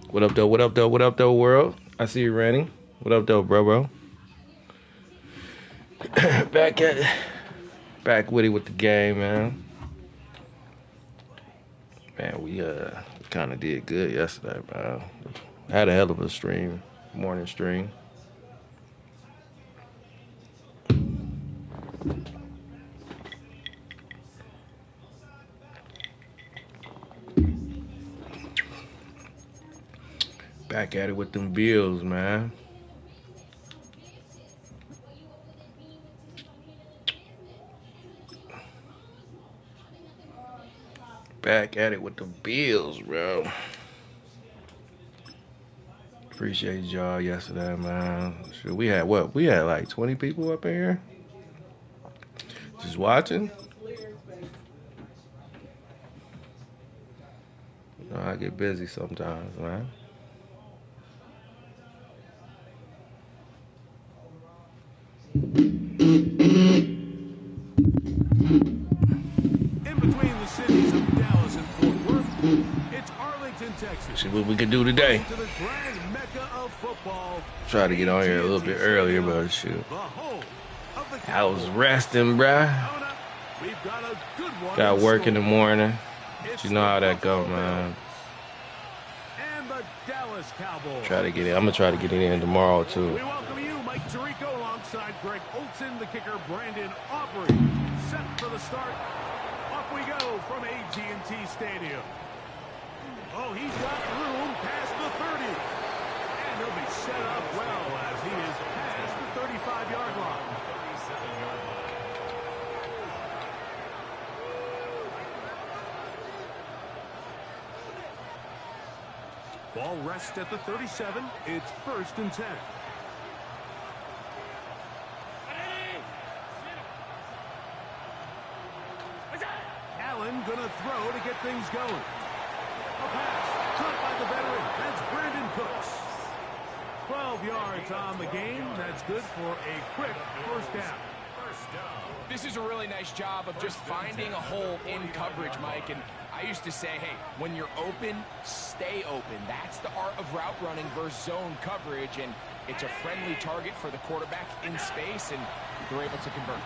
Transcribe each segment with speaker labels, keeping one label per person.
Speaker 1: What up, though? What up, though? What up, though, world? I see you, Randy. What up, though, bro? back with it with the game, man. Man, we kind of did good yesterday, man. Had a hell of a morning stream. Back at it with them Bills, man. Back at it with the Bills, bro. Appreciate y'all yesterday, man. Sure, we had what? We had like 20 people up in here just watching. You know, I get busy sometimes, man.
Speaker 2: In between the cities of Dallas and Fort Worth, it's Arlington, Texas.
Speaker 1: See what we can do today.
Speaker 2: To the grand mecca of football.
Speaker 1: Try to get on here a little bit earlier, but shoot. I was resting, bruh. Got work in the morning. But you know how that go, man.
Speaker 2: And the Dallas Cowboys.
Speaker 1: Try to get in. I'm gonna try to get it in tomorrow too.
Speaker 2: We welcome you, Mike Tirico, alongside Greg Olson, the kicker, Brandon Aubrey. Set for the start. Off we go from AT&T Stadium. Oh, he's got room past the 30. And he'll be set up well as he is past the 35-yard line. Ball rests at the 37. It's 1st and 10. Allen gonna throw to get things going. A pass caught by the veteran. That's Brandon Cooks. 12 yards on the game. That's good for a quick first down.
Speaker 3: This is a really nice job of just finding a hole in coverage, Mike. And I used to say, hey, when you're open, stay open. That's the art of route running versus zone coverage. And it's a friendly target for the quarterback in space, and they're able to convert.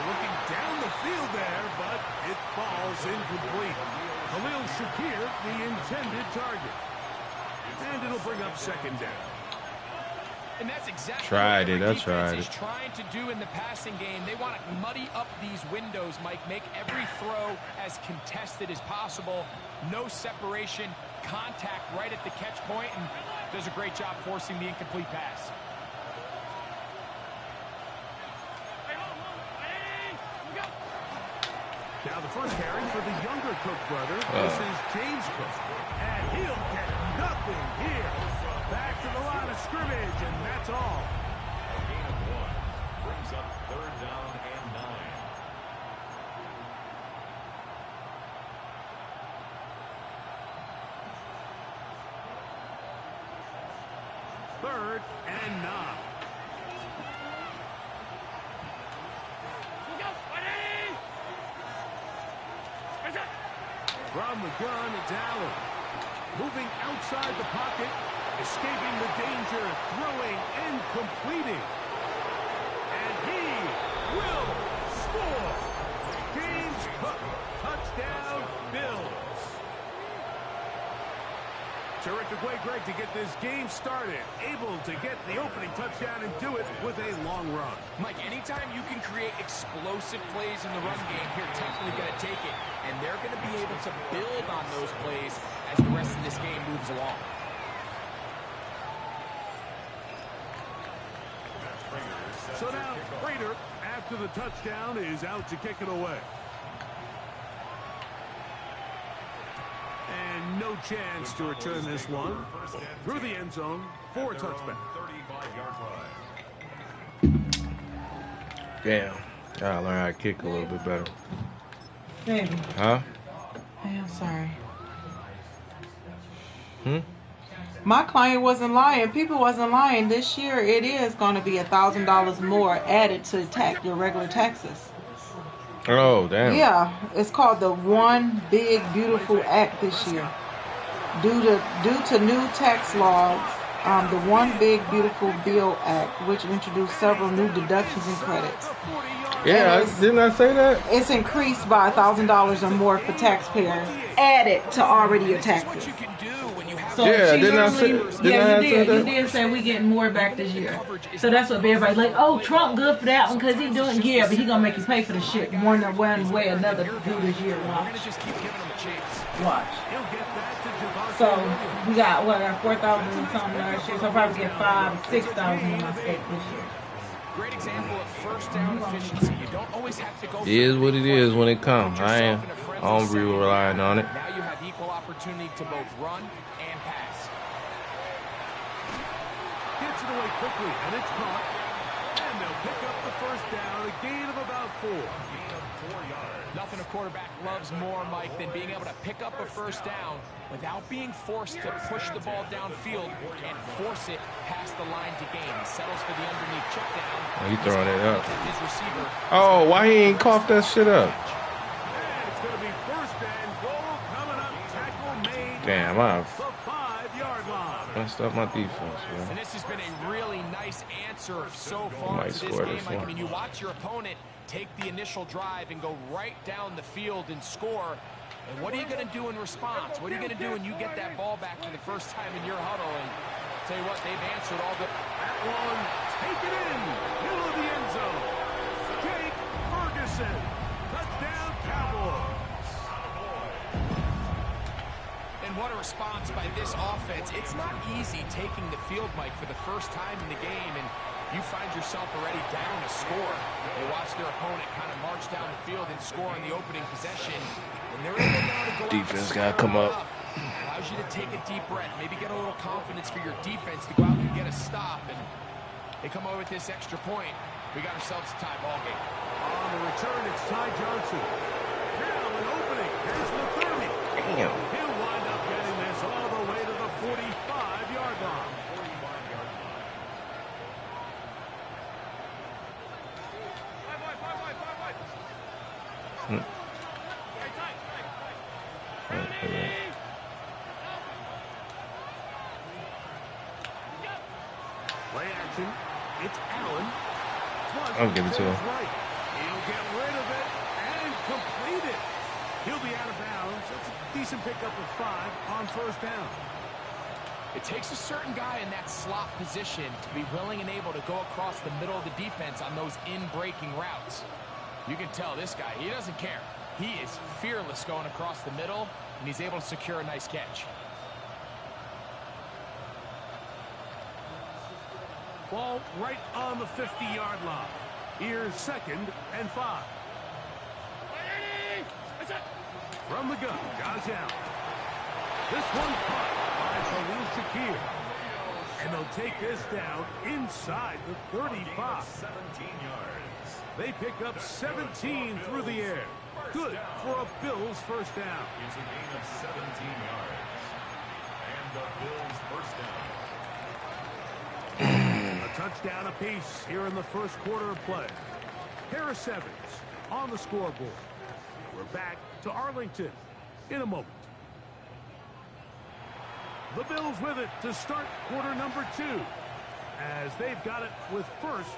Speaker 2: Looking down the field there, but it falls incomplete. Khalil Shakir, the intended target. And it'll bring up 2nd down.
Speaker 3: And that's exactly
Speaker 1: what
Speaker 3: the defense
Speaker 1: tried
Speaker 3: is trying to do in the passing game. They want to muddy up these windows, Mike, make every throw as contested as possible. No separation, contact right at the catch point, and does a great job forcing the incomplete pass.
Speaker 2: Now the first carry for the younger Cook brother. This is James Cook. And he'll get nothing here. Back to the line of scrimmage, and that's all.
Speaker 4: A gain of 1 brings up 3rd down and
Speaker 2: 9. 3rd and 9. From the gun, it's Allen. Moving outside the pocket, escaping the danger, throwing and completing. And he will score. James Cook, touchdown, Bills. Terrific way, Greg, to get this game started. Able to get the opening touchdown and do it with a long run.
Speaker 3: Mike, anytime you can create explosive plays in the run game, you're definitely going to take it. And they're going to be able to build on those plays as the rest of this game moves along.
Speaker 2: So now, Prater, after the touchdown, is out to kick it away. And no chance to return this one. Through the end zone for a touchback.
Speaker 4: 35-yard line.
Speaker 1: Damn. Gotta learn how to kick a little bit better.
Speaker 5: Baby.
Speaker 1: Huh?
Speaker 5: Hey, I'm sorry.
Speaker 6: My client wasn't lying. People wasn't lying. This year, it is going to be $1,000 more added to your regular taxes.
Speaker 1: Oh, damn.
Speaker 6: Yeah, it's called the One Big Beautiful Act this year. Due to new tax laws, the One Big Beautiful Bill Act, which introduced several new deductions and credits, and
Speaker 1: Yeah, didn't I say that?
Speaker 6: it's increased by $1,000 or more for taxpayers added to already your taxes.
Speaker 5: So
Speaker 1: Yeah,
Speaker 5: she
Speaker 1: didn't I say?
Speaker 5: literally,
Speaker 1: Didn't I have said
Speaker 5: you
Speaker 1: that?
Speaker 5: did say we getting more back this year. So that's what everybody's like, oh, Trump good for that one because he doing, yeah, but he gonna make you pay for the shit one way or another to do this year. Watch. So we got what, 4,000 and something last year. So I'll probably get 5,000, 6,000 in my state this year.
Speaker 3: Great example of first down efficiency. You don't always have to go.
Speaker 1: It is what it is when it comes. I don't be relying on it.
Speaker 3: Now you have equal opportunity to both run and pass.
Speaker 2: Gets it away quickly, and it's caught. And they'll pick up the first down, a gain of about 4.
Speaker 4: Gain of 4 yards.
Speaker 3: Nothing a quarterback loves more, Mike, than being able to pick up a first down without being forced to push the ball downfield and force it past the line to gain. He settles for the underneath check down.
Speaker 1: Oh, he throwing it up.
Speaker 3: His receiver.
Speaker 1: Oh, why he ain't coughed that shit up?
Speaker 2: And it's going to be first and goal coming up. Tackle made.
Speaker 1: Damn, I've
Speaker 2: The 5-yard line.
Speaker 1: messed up my defense,
Speaker 3: And
Speaker 1: man.
Speaker 3: this has been a really nice answer so far
Speaker 1: Might
Speaker 3: to this
Speaker 1: score
Speaker 3: game.
Speaker 1: this
Speaker 3: Mike, I
Speaker 1: one.
Speaker 3: mean, you watch your opponent take the initial drive and go right down the field and score. And what are you going to do in response? What are you going to do when you get that ball back for the first time in your huddle? And I'll tell you what, they've answered all the...
Speaker 2: That one, take it in. Middle of the end zone. Jake Ferguson. Touchdown, Cowboys.
Speaker 3: And what a response by this offense. It's not easy taking the field, Mike, for the first time in the game, and you find yourself already down a score. They watch their opponent kind of march down the field and score on the opening possession, and they're able now to go out
Speaker 1: Defense
Speaker 3: and
Speaker 1: gotta
Speaker 3: square
Speaker 1: come
Speaker 3: it
Speaker 1: up.
Speaker 3: Allows you to take a deep breath, maybe get a little confidence for your defense to go out and get a stop, and they come over with this extra point. We got ourselves a tie ball game.
Speaker 2: On the return, it's Ty Johnson. Now an opening. Here's the 30.
Speaker 1: Damn.
Speaker 2: He'll wind up getting this all the way to the 45-yard line. Play action. It's Allen.
Speaker 1: I'll give it to him.
Speaker 2: Right. He'll get rid of it and complete it. He'll be out of bounds. That's a decent pickup of 5 on first down.
Speaker 3: It takes a certain guy in that slot position to be willing and able to go across the middle of the defense on those in-breaking routes. You can tell this guy, he doesn't care. He is fearless going across the middle, and he's able to secure a nice catch.
Speaker 2: Ball right on the 50-yard line. Here's 2nd and 5. From the gun, Josh Allen. This one caught by Khalil Shakir. And they'll take this down inside the 35.
Speaker 4: 17 yards.
Speaker 2: They pick up 17 through the air. Good for a Bills first down.
Speaker 4: Is a gain of 17 yards. And the Bills first down.
Speaker 2: A touchdown apiece here in the first quarter of play. Harris Evans on the scoreboard. We're back to Arlington in a moment. The Bills with it to start quarter number 2 as they've got it with 1st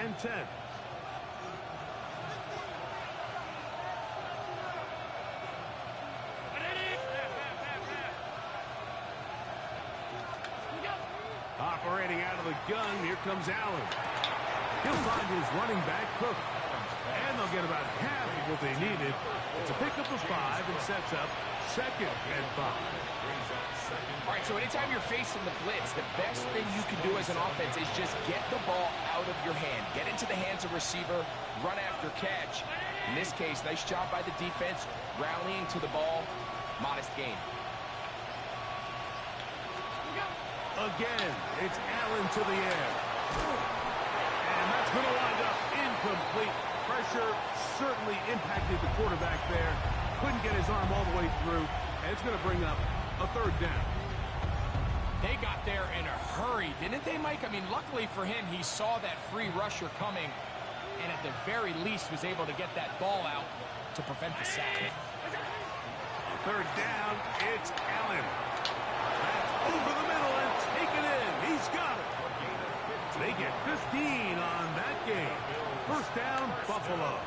Speaker 2: and 10. Operating out of the gun, here comes Allen. He'll find his running back, Cook. And they'll get about half of what they needed. It's a pickup of 5 and sets up 2nd and 5.
Speaker 3: All right, so anytime you're facing the blitz, the best thing you can do as an offense is just get the ball out of your hand. Get into the hands of receiver, run after catch. In this case, nice job by the defense, rallying to the ball, modest gain.
Speaker 2: Again, it's Allen to the air. And that's going to wind up incomplete. Pressure certainly impacted the quarterback there. Couldn't get his arm all the way through. And it's going to bring up a 3rd down.
Speaker 3: They got there in a hurry, didn't they, Mike? I mean, luckily for him, he saw that free rusher coming, and at the very least was able to get that ball out to prevent the sack.
Speaker 2: Third down, it's Allen. That's over the middle and taken in. He's got it. They get 15 on that game. First down, Buffalo.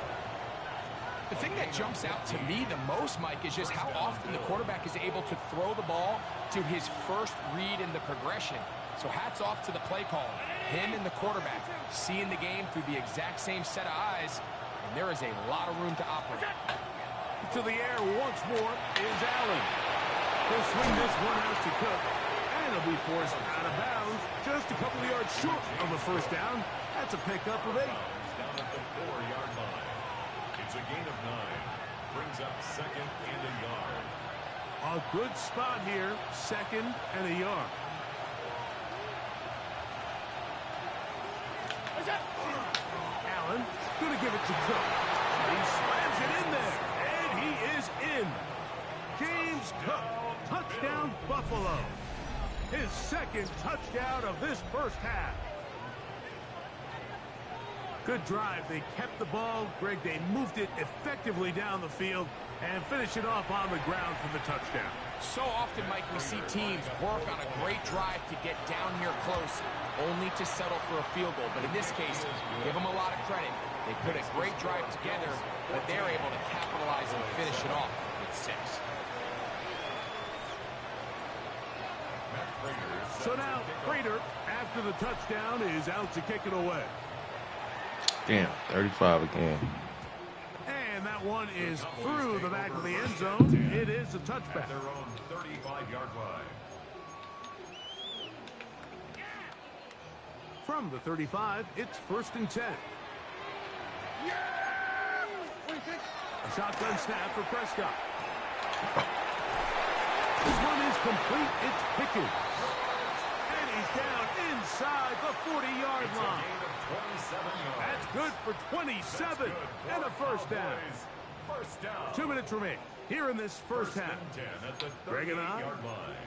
Speaker 3: The thing that jumps out to me the most, Mike, is just how often the quarterback is able to throw the ball to his first read in the progression. So hats off to the play caller. Him and the quarterback seeing the game through the exact same set of eyes, and there is a lot of room to operate.
Speaker 2: To the air once more is Allen. He'll swing this one out to Cook, and he'll be forced out of bounds just a couple of yards short of the first down. That's a pickup of 8.
Speaker 4: Down at the 4-yard line. It's a gain of 9. Brings up second and a yard.
Speaker 2: A good spot here, second and a yard. Allen going to give it to Cook. He slams it in there, and he is in. James Cook, touchdown Buffalo. His second touchdown of this first half. Good drive. They kept the ball. Greg, they moved it effectively down the field and finish it off on the ground for the touchdown.
Speaker 3: So often, Mike, we see teams work on a great drive to get down here close, only to settle for a field goal. But in this case, give them a lot of credit. They put a great drive together, but they're able to capitalize and finish it off with 6.
Speaker 2: So now, Prater, after the touchdown, is out to kick it away.
Speaker 1: Damn, 35 again.
Speaker 2: And that one is through the back of the end zone. It is a touchback.
Speaker 4: Their own 35-yard line.
Speaker 2: From the 35, it's 1st and 10. A shotgun snap for Prescott. This one is complete. It's Pickens. And he's down inside the 40-yard line. That's good for 27 and a first down. 2 minutes remain here in this first half. Greg and I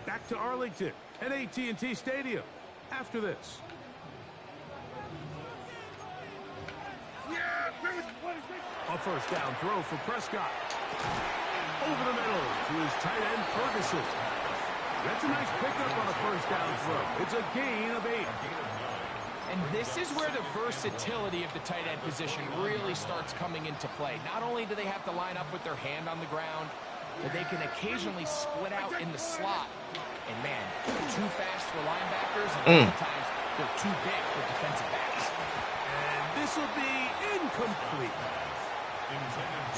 Speaker 2: back to Arlington at AT&T Stadium after this. A first down throw for Prescott. Over the middle to his tight end, Ferguson. That's a nice pickup on a first down throw. It's a gain of 8.
Speaker 3: And this is where the versatility of the tight end position really starts coming into play. Not only do they have to line up with their hand on the ground, but they can occasionally split out in the slot. And man, they're too fast for linebackers, and sometimes they're too big for defensive backs.
Speaker 2: And this will be incomplete.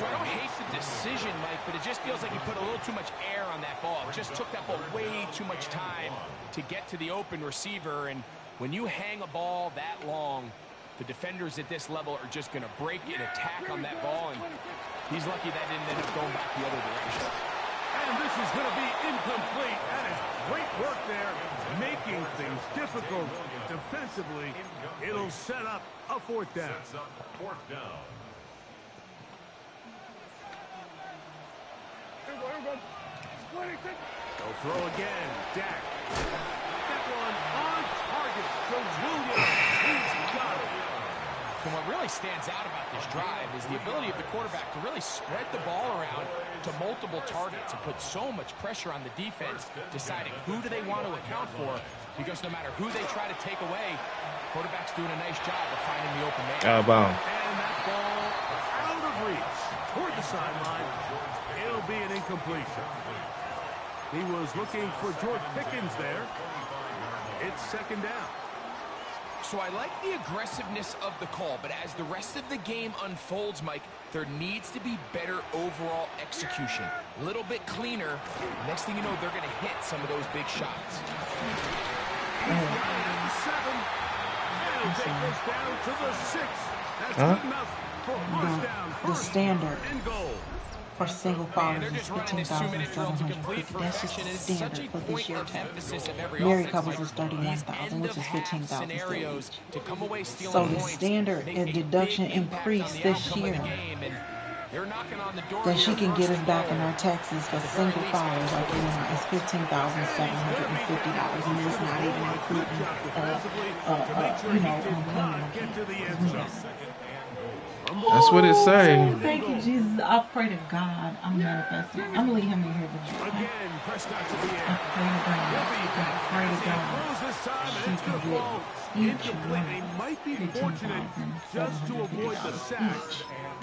Speaker 3: So I don't hate the decision, Mike, but it just feels like he put a little too much air on that ball. It just took that ball way too much time to get to the open receiver. And when you hang a ball that long, the defenders at this level are just going to break and attack on that ball. And he's lucky that didn't end up going back the other direction.
Speaker 2: And this is going to be incomplete. That is great work there, making things difficult defensively. It'll set up a 4th down. They'll throw again. Dak. That one on target to Williams. He's got it.
Speaker 3: And what really stands out about this drive is the ability of the quarterback to really spread the ball around to multiple targets and put so much pressure on the defense, deciding who do they want to account for, because no matter who they try to take away, quarterback's doing a nice job of finding the open man.
Speaker 2: And that ball out of reach toward the sideline. It'll be an incompletion. He was looking for George Pickens there. It's 2nd down.
Speaker 3: So I like the aggressiveness of the call, but as the rest of the game unfolds, Mike, there needs to be better overall execution. A little bit cleaner. Next thing you know, they're going to hit some of those big shots.
Speaker 2: 7. And take this down to the 6. That's good enough for first down.
Speaker 6: The standard
Speaker 2: and goal.
Speaker 6: for single fathers is 15,750. That's just the standard for this year. Married couples is 31,000, which is 15,000 still each. So the standard and deduction increased this year. That she can get us back in our taxes for single fathers, like is $15,750, and it's not even including,
Speaker 1: That's what it's saying.
Speaker 5: Thank you, Jesus. I pray to God. I'm manifesting. I'm gonna leave him in here with you.
Speaker 2: Again, Prescott to the
Speaker 5: I
Speaker 2: air.
Speaker 5: pray to God. I pray to God.
Speaker 2: Throws this time, and
Speaker 5: She
Speaker 2: it's
Speaker 5: can
Speaker 2: going to
Speaker 5: get
Speaker 2: fall
Speaker 5: each
Speaker 2: incomplete.
Speaker 5: one
Speaker 2: He
Speaker 5: of
Speaker 2: might be
Speaker 5: $15,750
Speaker 2: fortunate just to avoid the sack,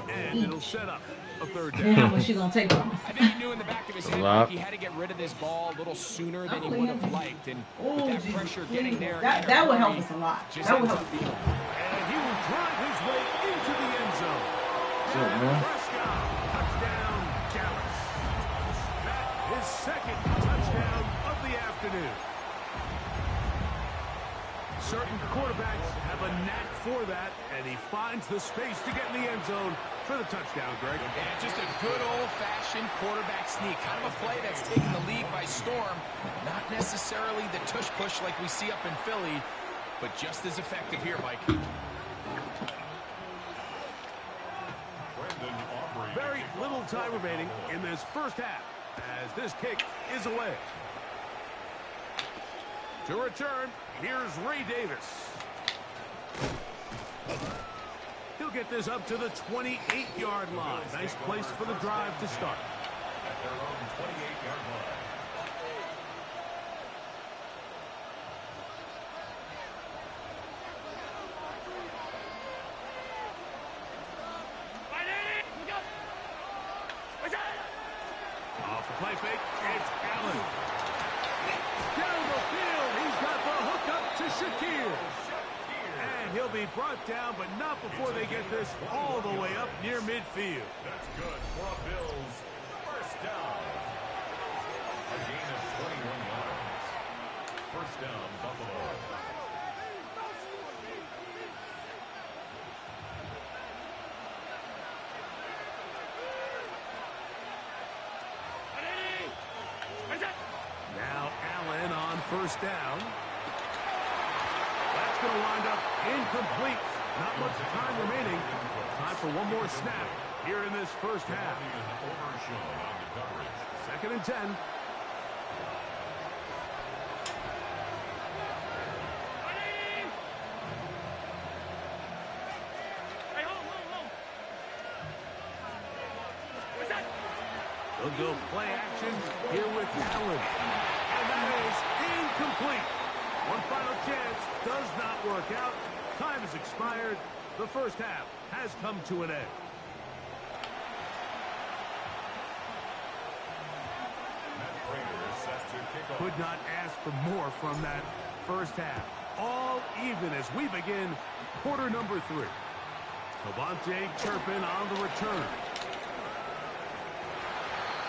Speaker 2: and it'll set up a third down.
Speaker 5: Then how much she gonna take from us?
Speaker 3: I think he knew in the back of his head,
Speaker 1: lot.
Speaker 3: Mike, he had to get rid of this ball a little sooner than he would have liked. And with that pressure getting there,
Speaker 5: that would help us a lot. That would help.
Speaker 2: And he will drive his way into the end zone.
Speaker 1: What's up, man?
Speaker 2: Prescott, touchdown, Dallas. That is second touchdown of the afternoon. Certain quarterbacks have a knack for that, and he finds the space to get in the end zone for the touchdown, Greg.
Speaker 3: Yeah, just a good old-fashioned quarterback sneak. Kind of a play that's taken the league by storm. Not necessarily the tush-push like we see up in Philly, but just as effective here, Mike.
Speaker 2: Very little time remaining in this first half as this kick is away. To return, here's Ray Davis. He'll get this up to the 28-yard line. Nice place for the drive to start.
Speaker 4: At their own 28-yard line.
Speaker 2: Off the play fake, it's Allen. Down the field, he's got the hook up to Shakir. And he'll be brought down, but not before they get this all the way up near midfield.
Speaker 4: That's good for a Bills first down. A gain of 21 yards. First down, Buffalo.
Speaker 2: Now Allen on first down. That's going to wind up incomplete. Not much time remaining. Time for one more snap here in this first half. Second and 10. They'll go play action here with Allen. And that is incomplete. One final chance does not work out. Time has expired. The first half has come to an end. Could not ask for more from that first half. All even as we begin quarter number 3. Devontae Turpin on the return.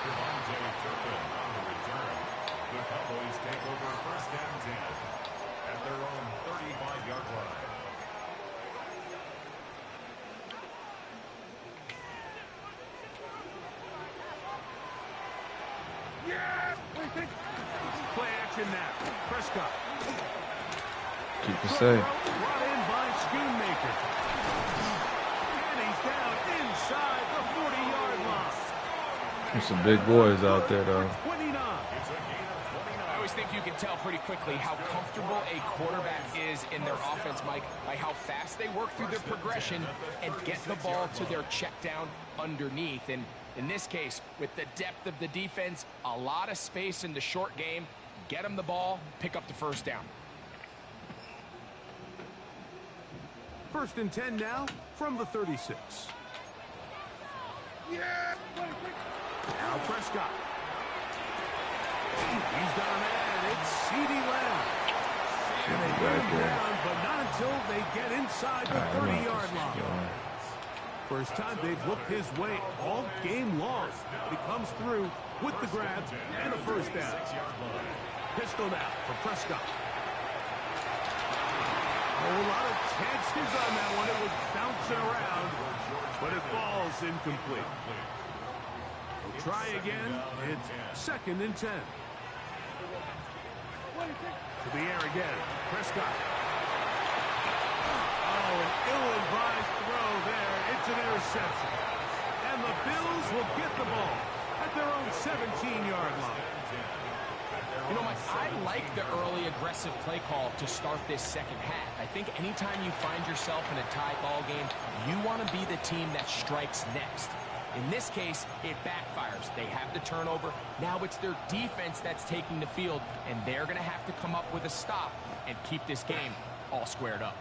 Speaker 4: Devontae Turpin on the return. The Cowboys take over first and 10 at their own 35-yard line.
Speaker 2: Play action now. Prescott.
Speaker 1: Keep it safe.
Speaker 2: Brought in by Schoonmaker. And he's down inside the 40-yard line.
Speaker 1: There's some big boys out there, though.
Speaker 2: 29.
Speaker 3: I always think you can tell pretty quickly how comfortable a quarterback is in their offense, Mike, by how fast they work through their progression and get the ball to their check down underneath. And in this case, with the depth of the defense, a lot of space in the short game, get them the ball, pick up the first down.
Speaker 2: First and 10 now from the 36. Now Prescott. He's got a man. It's CeeDee Lamb. And they bring him down, but not until they get inside the 30-yard line. First time they've looked his way all game long. He comes through with the grab and a first down. Pistol now for Prescott. A lot of chances on that one. It was bouncing around, but it falls incomplete. We'll try again. It's second and 10. To the air again. Prescott. Oh, an ill-advised throw there. It's an interception. And the Bills will get the ball at their own 17-yard line.
Speaker 3: You know, Mike, I like the early aggressive play call to start this second half. I think anytime you find yourself in a tie ball game, you want to be the team that strikes next. In this case, it backfires. They have the turnover. Now it's their defense that's taking the field, and they're going to have to come up with a stop and keep this game all squared up.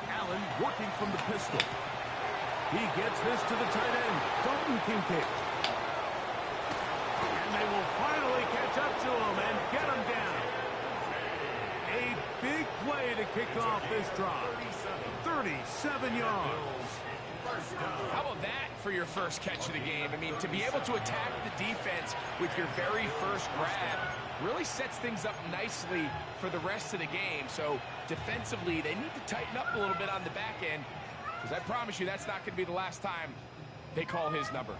Speaker 2: Allen working from the pistol. He gets this to the tight end, Dalton Kincaid. And they will finally catch up to him and get him down. A big play to kick off this drive. 37 yards.
Speaker 3: How about that for your first catch of the game? I mean, to be able to attack the defense with your very first grab really sets things up nicely for the rest of the game. So defensively, they need to tighten up a little bit on the back end, because I promise you that's not going to be the last time they call his number.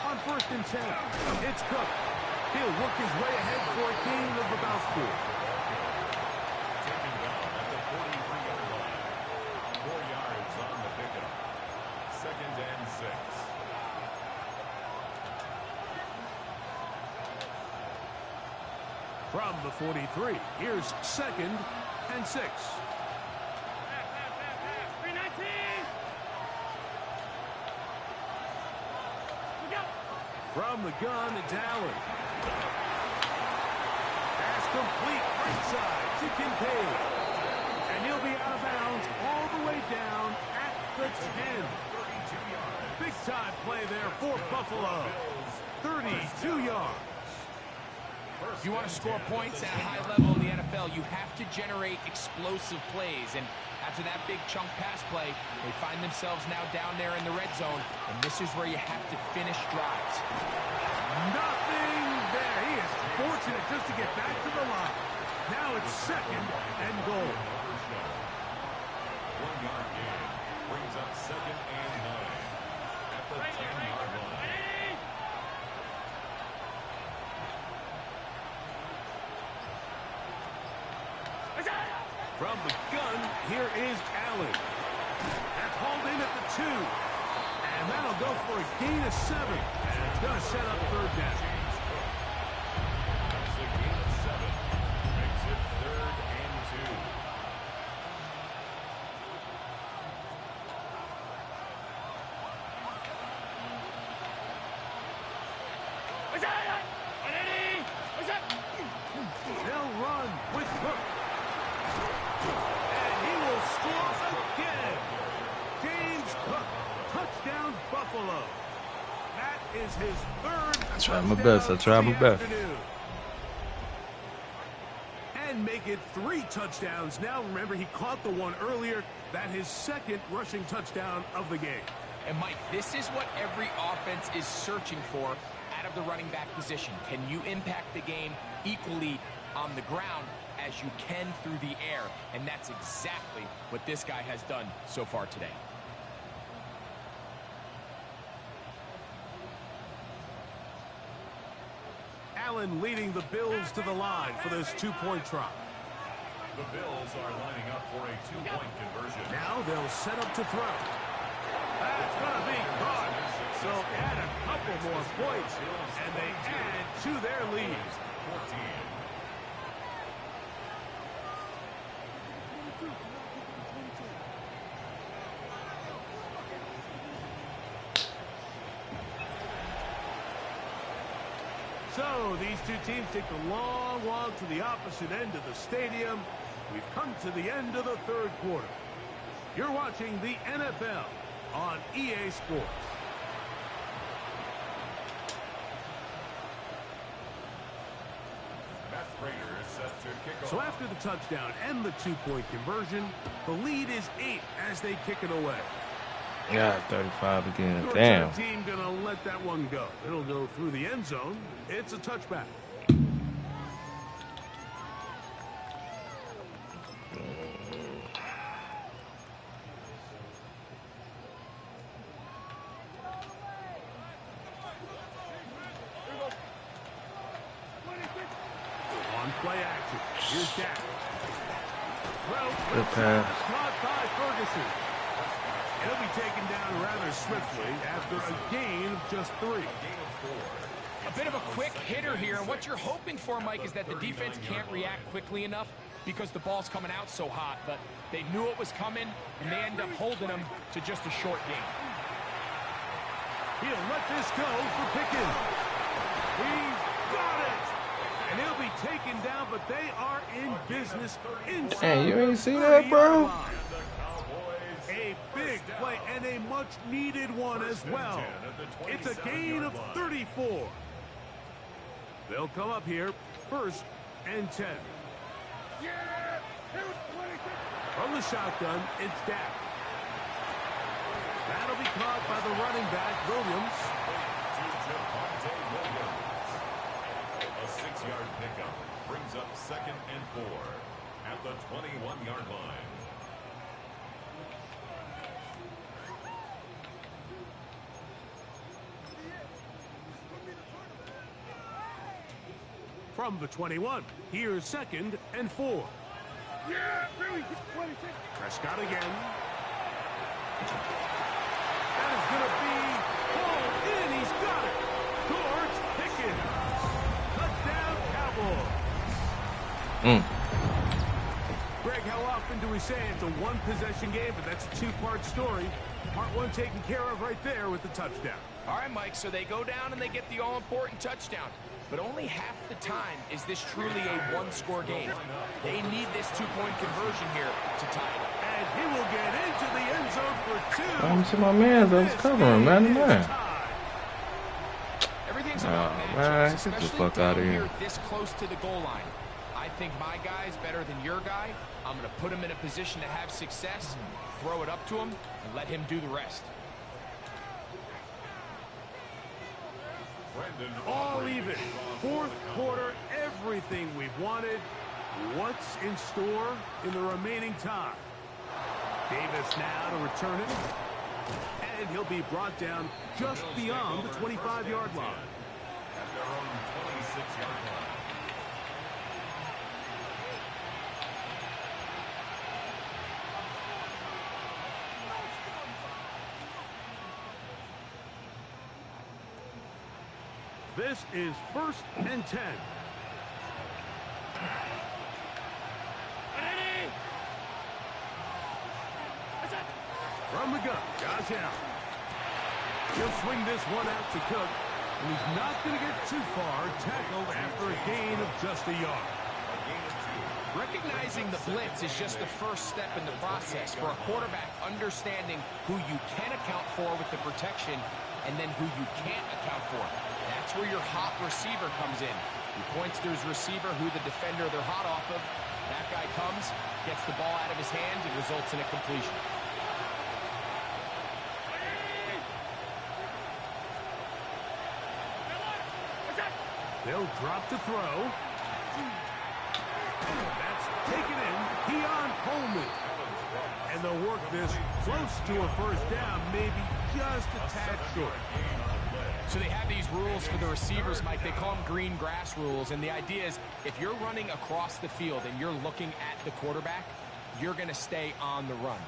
Speaker 2: On 1st and 10, it's Cook. He'll work his way ahead for a gain of about 4.
Speaker 4: Taken down at the 43-yard line. 4 yards on the pickup. 2nd and 6.
Speaker 2: From the 43, here's 2nd and 6. From the gun, it's Allen. Pass complete, right side to Kincaid. And he'll be out of bounds all the way down at the 10. Big time play there for Buffalo. 32 yards.
Speaker 3: If you want to score points at a high level in the NFL, you have to generate explosive plays. And after that big chunk pass play, they find themselves now down there in the red zone, and this is where you have to finish drives.
Speaker 2: Nothing there. He is fortunate just to get back to the line. Now it's 2nd and goal.
Speaker 4: 1-yard gain brings up 2nd and 9 at the 10-yard line.
Speaker 2: From the gun, here is Allen. That's hauled in at the 2. And that'll go for a gain of 7. And it's going to set up 3rd down.
Speaker 4: That's a gain of 7. Makes it 3rd and
Speaker 2: 2. They'll run with Cook. And he will score again. James Cook, touchdown Buffalo. That is his 3rd.
Speaker 1: I tried my best. I tried my best.
Speaker 2: And make it 3 touchdowns. Now remember, he caught the one earlier. That his 2nd rushing touchdown of the game.
Speaker 3: And Mike, this is what every offense is searching for out of the running back position. Can you impact the game equally on the ground as you can through the air? And that's exactly what this guy has done so far today.
Speaker 2: Allen leading the Bills to the line for this 2-point try.2.
Speaker 4: The Bills are lining up for a 2-point conversion.
Speaker 2: Now they'll set up to throw. That's going to be caught. So add a couple more points, and they add to their lead.
Speaker 4: 14.
Speaker 2: So these two teams take the long walk to the opposite end of the stadium. We've come to the end of the 3rd quarter. You're watching the NFL on EA Sports. So after the touchdown and the 2-point conversion, the lead is 8 as they kick it away.
Speaker 1: Yeah, 35 again.
Speaker 2: Your
Speaker 1: Damn.
Speaker 2: team gonna let that one go. It'll go through the end zone. It's a touchback. Play action. Here's Dak.
Speaker 1: Good pass.
Speaker 2: Caught by Ferguson. He'll be taken down rather swiftly after a gain of just 3.
Speaker 3: A bit of a quick hitter here, and what you're hoping for, Mike, is that the defense can't react quickly enough because the ball's coming out so hot, but they knew it was coming, and they end up holding them to just a short gain.
Speaker 2: He'll let this go for Pickens. He's got it! And he'll be taken down, but they are in business inside.
Speaker 1: Hey, you ain't see that, bro?
Speaker 2: A big play and a much-needed one as well. It's a gain of 34. They'll come up here, 1st and 10. From the shotgun, it's Dak. That'll be caught by the running back, Williams.
Speaker 4: A 6-yard pickup brings up 2nd and 4 at the 21-yard line.
Speaker 2: From the 21, here's 2nd and 4. Prescott again. That is going to be hauled in. He's got it. George Pickens. Touchdown, Cowboys. Greg, how often do we say it's a one-possession game, but that's a 2-part story? Part 1 taken care of right there with the touchdown.
Speaker 3: All right, Mike, so they go down and they get the all-important touchdown. But only half the time is this truly a one-score game. They need this 2-point conversion here to tie it up.
Speaker 2: And he will get into the end zone for 2.
Speaker 1: I'm to my man that was covering, man.
Speaker 3: Everything's about
Speaker 1: man,
Speaker 3: matchups,
Speaker 1: get the
Speaker 3: especially
Speaker 1: fuck out of
Speaker 3: down
Speaker 1: here.
Speaker 3: This close to the goal line. I think my guy's better than your guy. I'm going to put him in a position to have success, throw it up to him, and let him do the rest.
Speaker 2: All even. 4th quarter, everything we've wanted. What's in store in the remaining time? Davis now to return it. And he'll be brought down just beyond the 25-yard line.
Speaker 4: At their own 26-yard line.
Speaker 2: This is 1st and 10. From the gun, Josh Allen. He'll swing this one out to Cook, and he's not going to get too far, tackled after a gain of just a yard.
Speaker 3: Recognizing the blitz is just the first step in the process for a quarterback understanding who you can account for with the protection and then who you can't account for. That's where your hot receiver comes in. He points to his receiver, who the defender they're hot off of. That guy comes, gets the ball out of his hands, and results in a completion.
Speaker 2: They'll drop to throw. That's taken in. Keon Coleman. And they'll work this close to a 1st down, maybe just a tad short.
Speaker 3: So they have these rules for the receivers, Mike. They call them green grass rules. And the idea is if you're running across the field and you're looking at the quarterback, you're going to stay on the run.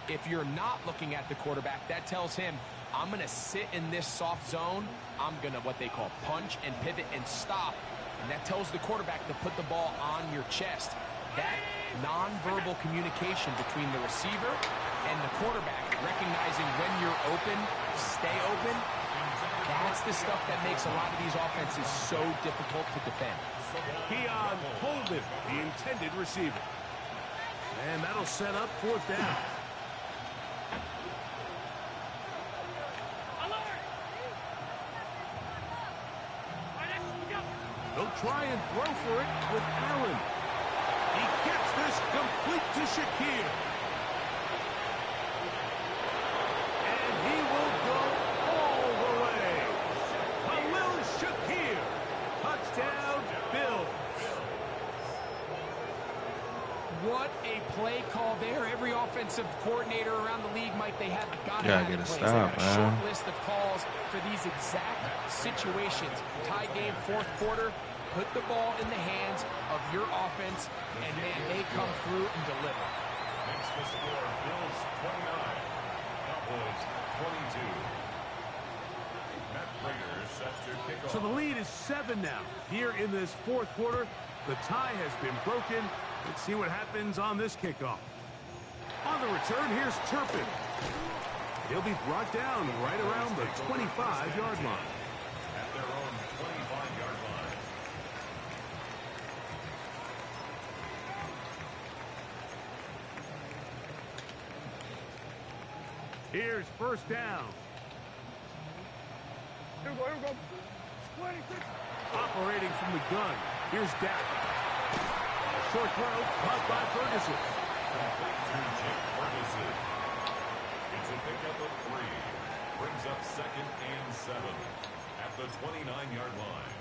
Speaker 3: If you're not looking at the quarterback, that tells him, I'm going to sit in this soft zone. I'm going to what they call punch and pivot and stop. And that tells the quarterback to put the ball on your chest. That nonverbal communication between the receiver and the quarterback, recognizing when you're open, stay open, that's the stuff that makes a lot of these offenses so difficult to defend.
Speaker 2: Keon Coleman, the intended receiver. And that'll set up 4th down. They'll try and throw for it with Allen. He gets this complete to Shakir. And he will go all the way. Khalil Shakir. Touchdown, Bills.
Speaker 3: What a play call there. Every offensive coordinator around the league, Mike, they have got to
Speaker 1: Gotta
Speaker 3: have
Speaker 1: get a
Speaker 3: plays.
Speaker 1: stop,
Speaker 3: They got a
Speaker 1: man.
Speaker 3: short list of calls for these exact situations. Tie game, 4th quarter. put the ball in the hands of your offense, and man, they come through and deliver.
Speaker 4: Makes the score Bills 29, Cowboys 22. Matt Prater set to kick off.
Speaker 2: So the lead is 7 now. Here in this fourth quarter, the tie has been broken. Let's see what happens on this kickoff. On the return, here's Turpin. He'll be brought down right around the 25-yard line.
Speaker 4: At their own 25-yard line.
Speaker 2: Here's first down. Here we go. Operating from the gun. Here's Dak. Short throw, caught by Ferguson.
Speaker 4: Complete to Jake Ferguson. It's a pickup of 3. Brings up 2nd and 7 at the 29-yard line.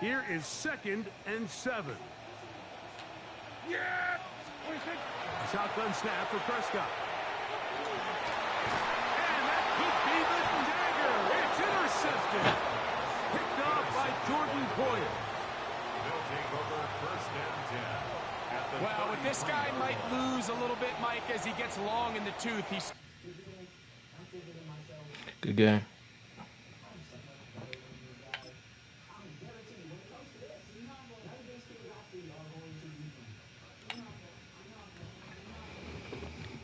Speaker 2: Here is 2nd and 7. Yeah! Shotgun snap for Prescott. And that could be the dagger. It's intercepted. Picked off by Jordan Poyer.
Speaker 4: They'll take over 1st and 10. At the
Speaker 3: Well, what this guy might lose a little bit, Mike, as he gets long in the tooth. He's
Speaker 1: Good game.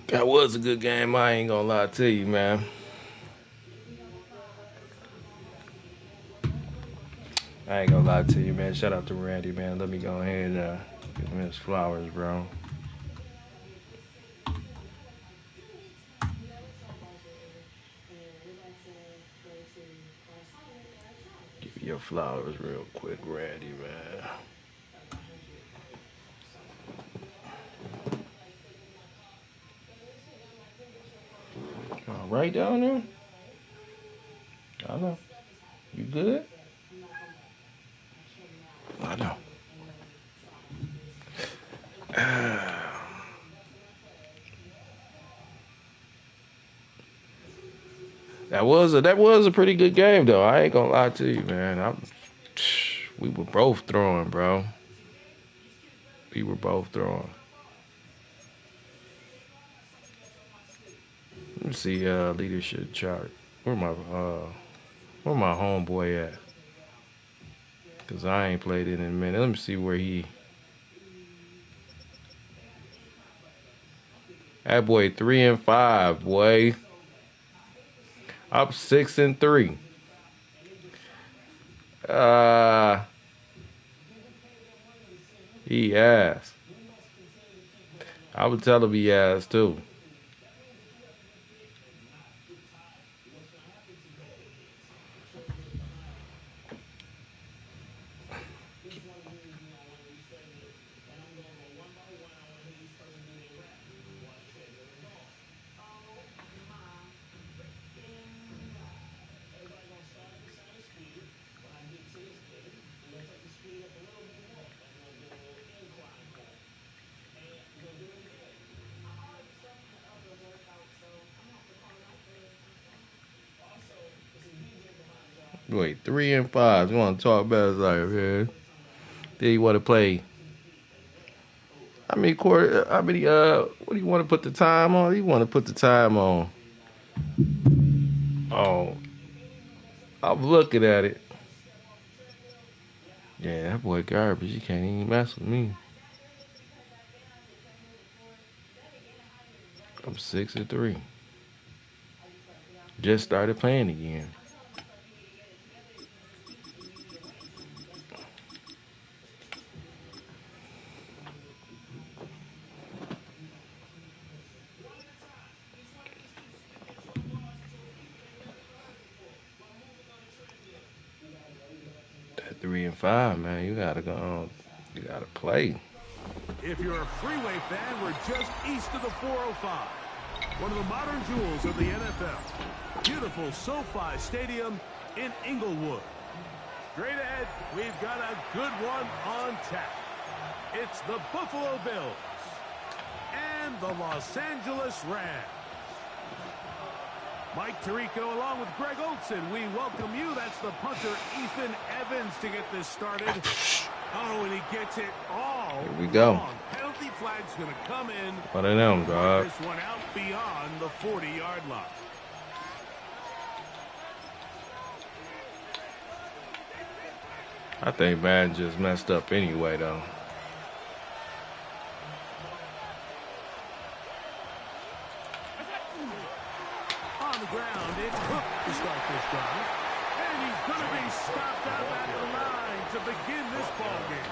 Speaker 1: That was a good game. I ain't gonna lie to you, man. I ain't gonna lie to you, man. Shout out to Randy, man. Let me go ahead and give him his flowers, bro. Give you your flowers real quick, Randy, man. Right down there? I know. You good? I know. That was a pretty good game though. I ain't gonna lie to you, man. We were both throwing, bro. We were both throwing. Let me see leadership chart. Where my homeboy at? Cause I ain't played it in a minute. Let me see where he. That boy 3 and 5, boy. Up 6 and 3. He ass. I would tell him he ass too. Wait, 3 and 5. You want to talk about his life, man? Then you want to play. How many quarter? How many? What do you want to put the time on? You want to put the time on? Oh, I'm looking at it. Yeah, that boy garbage. You can't even mess with me. I'm 6 and 3. Just started playing again. That 3 and 5, man. You gotta go on. You gotta play.
Speaker 2: If you're a freeway fan, we're just east of the 405. One of the modern jewels of the NFL. Beautiful SoFi Stadium in Inglewood. Straight ahead, we've got a good one on tap. It's the Buffalo Bills and the Los Angeles Rams. Mike Tirico along with Greg Olson. We welcome you. That's the punter, Ethan Evans, to get this started. Oh, and he gets it all.
Speaker 1: Here we go.
Speaker 2: Wrong. Penalty flag's going to come in.
Speaker 1: What of them, dog?
Speaker 2: This one out beyond the 40-yard line.
Speaker 1: I think Madden just messed up anyway, though.
Speaker 2: On the ground, it's Cook to start this drive. And he's going to be stopped out at the line to begin this ball game.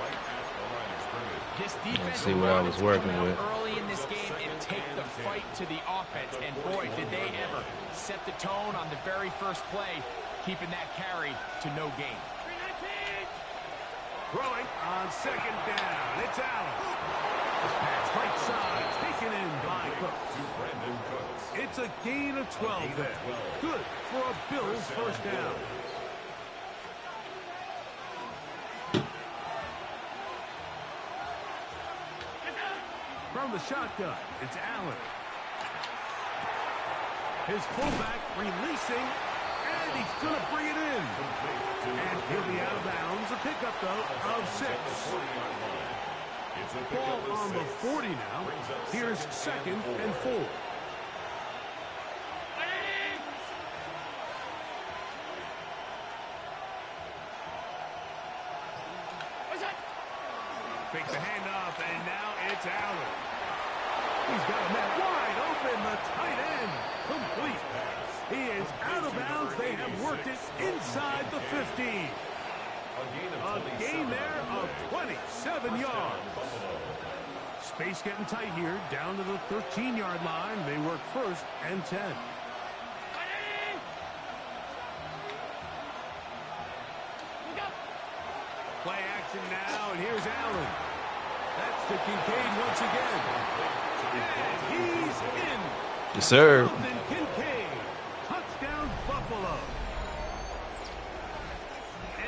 Speaker 3: This defense,
Speaker 1: let's see what I was working with.
Speaker 3: Early in this game and take the fight to the offense. And boy, did they ever set the tone on the very first play, keeping that carry to no gain.
Speaker 2: Throwing on second down. It's Allen. This pass right side, taken in by Cooks. It's a gain of 12 there. Good for a Bills first down. From the shotgun, it's Allen. His fullback releasing, and he's going to bring it in. And he'll be out of bounds. A pickup, though, of 6. Ball on the 40 now. Here's 2nd and 4. Fake the handoff, and now it's Allen. He's got a man wide open, the tight end. Complete pass. He is out of bounds. They have worked it inside the 15. A gain there of 27 yards. Space getting tight here, down to the 13-yard line. They work 1st and 10. Play action now, and here's Allen. That's to Kincaid once again. And he's in.
Speaker 1: Yes, sir.
Speaker 2: Dalton Kincaid. Touchdown, Buffalo.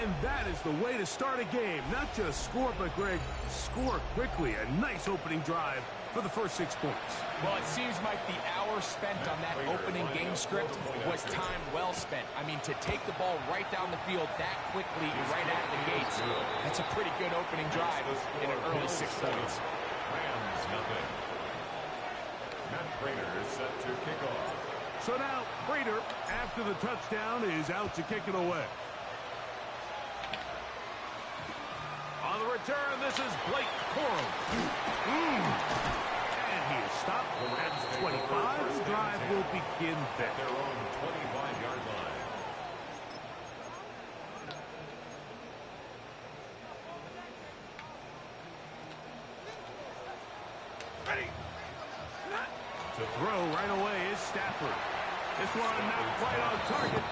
Speaker 2: And that is the way to start a game. Not just score, but, Greg, score quickly. A nice opening drive for the first 6 points.
Speaker 3: Well, it seems like the hour spent on that opening game script was time well spent. I mean, to take the ball right down the field that quickly, right out of the gates, that's a pretty good opening drive in an early 6 points.
Speaker 4: Rams nothing. Matt Prater is set to kick off.
Speaker 2: So now, Prater, after the touchdown, is out to kick it away. On the return, this is Blake Corum. And he is stopped at 25. The drive will begin there.
Speaker 4: Their own 25-yard line.
Speaker 2: Ready. To throw right away is Stafford. This one not quite on target.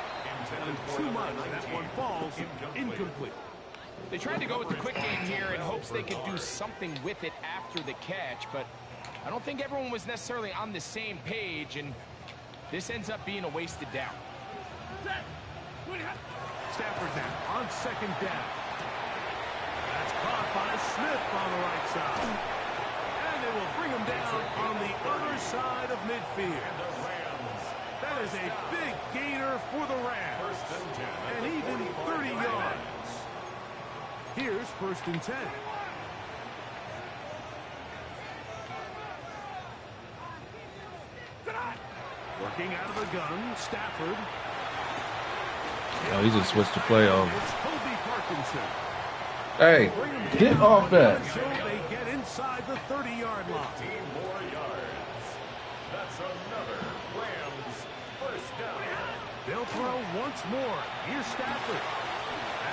Speaker 2: And too much. That one falls incomplete.
Speaker 3: They tried to go with the quick game here in hopes they could do something with it after the catch, but I don't think everyone was necessarily on the same page, and this ends up being a wasted down.
Speaker 2: Stafford now on second down. That's caught by Smith on the right side. And they will bring him down on the other side of midfield. That is a big gainer for the Rams. And even 30 yards. Here's 1st and 10. Working out of the gun, Stafford.
Speaker 1: Oh, he just switched the play over.
Speaker 2: It's Kobe Parkinson.
Speaker 1: Hey, get off that.
Speaker 2: So they get inside the 30-yard line.
Speaker 4: 15 more yards. That's another Rams first down.
Speaker 2: They'll throw once more. Here's Stafford.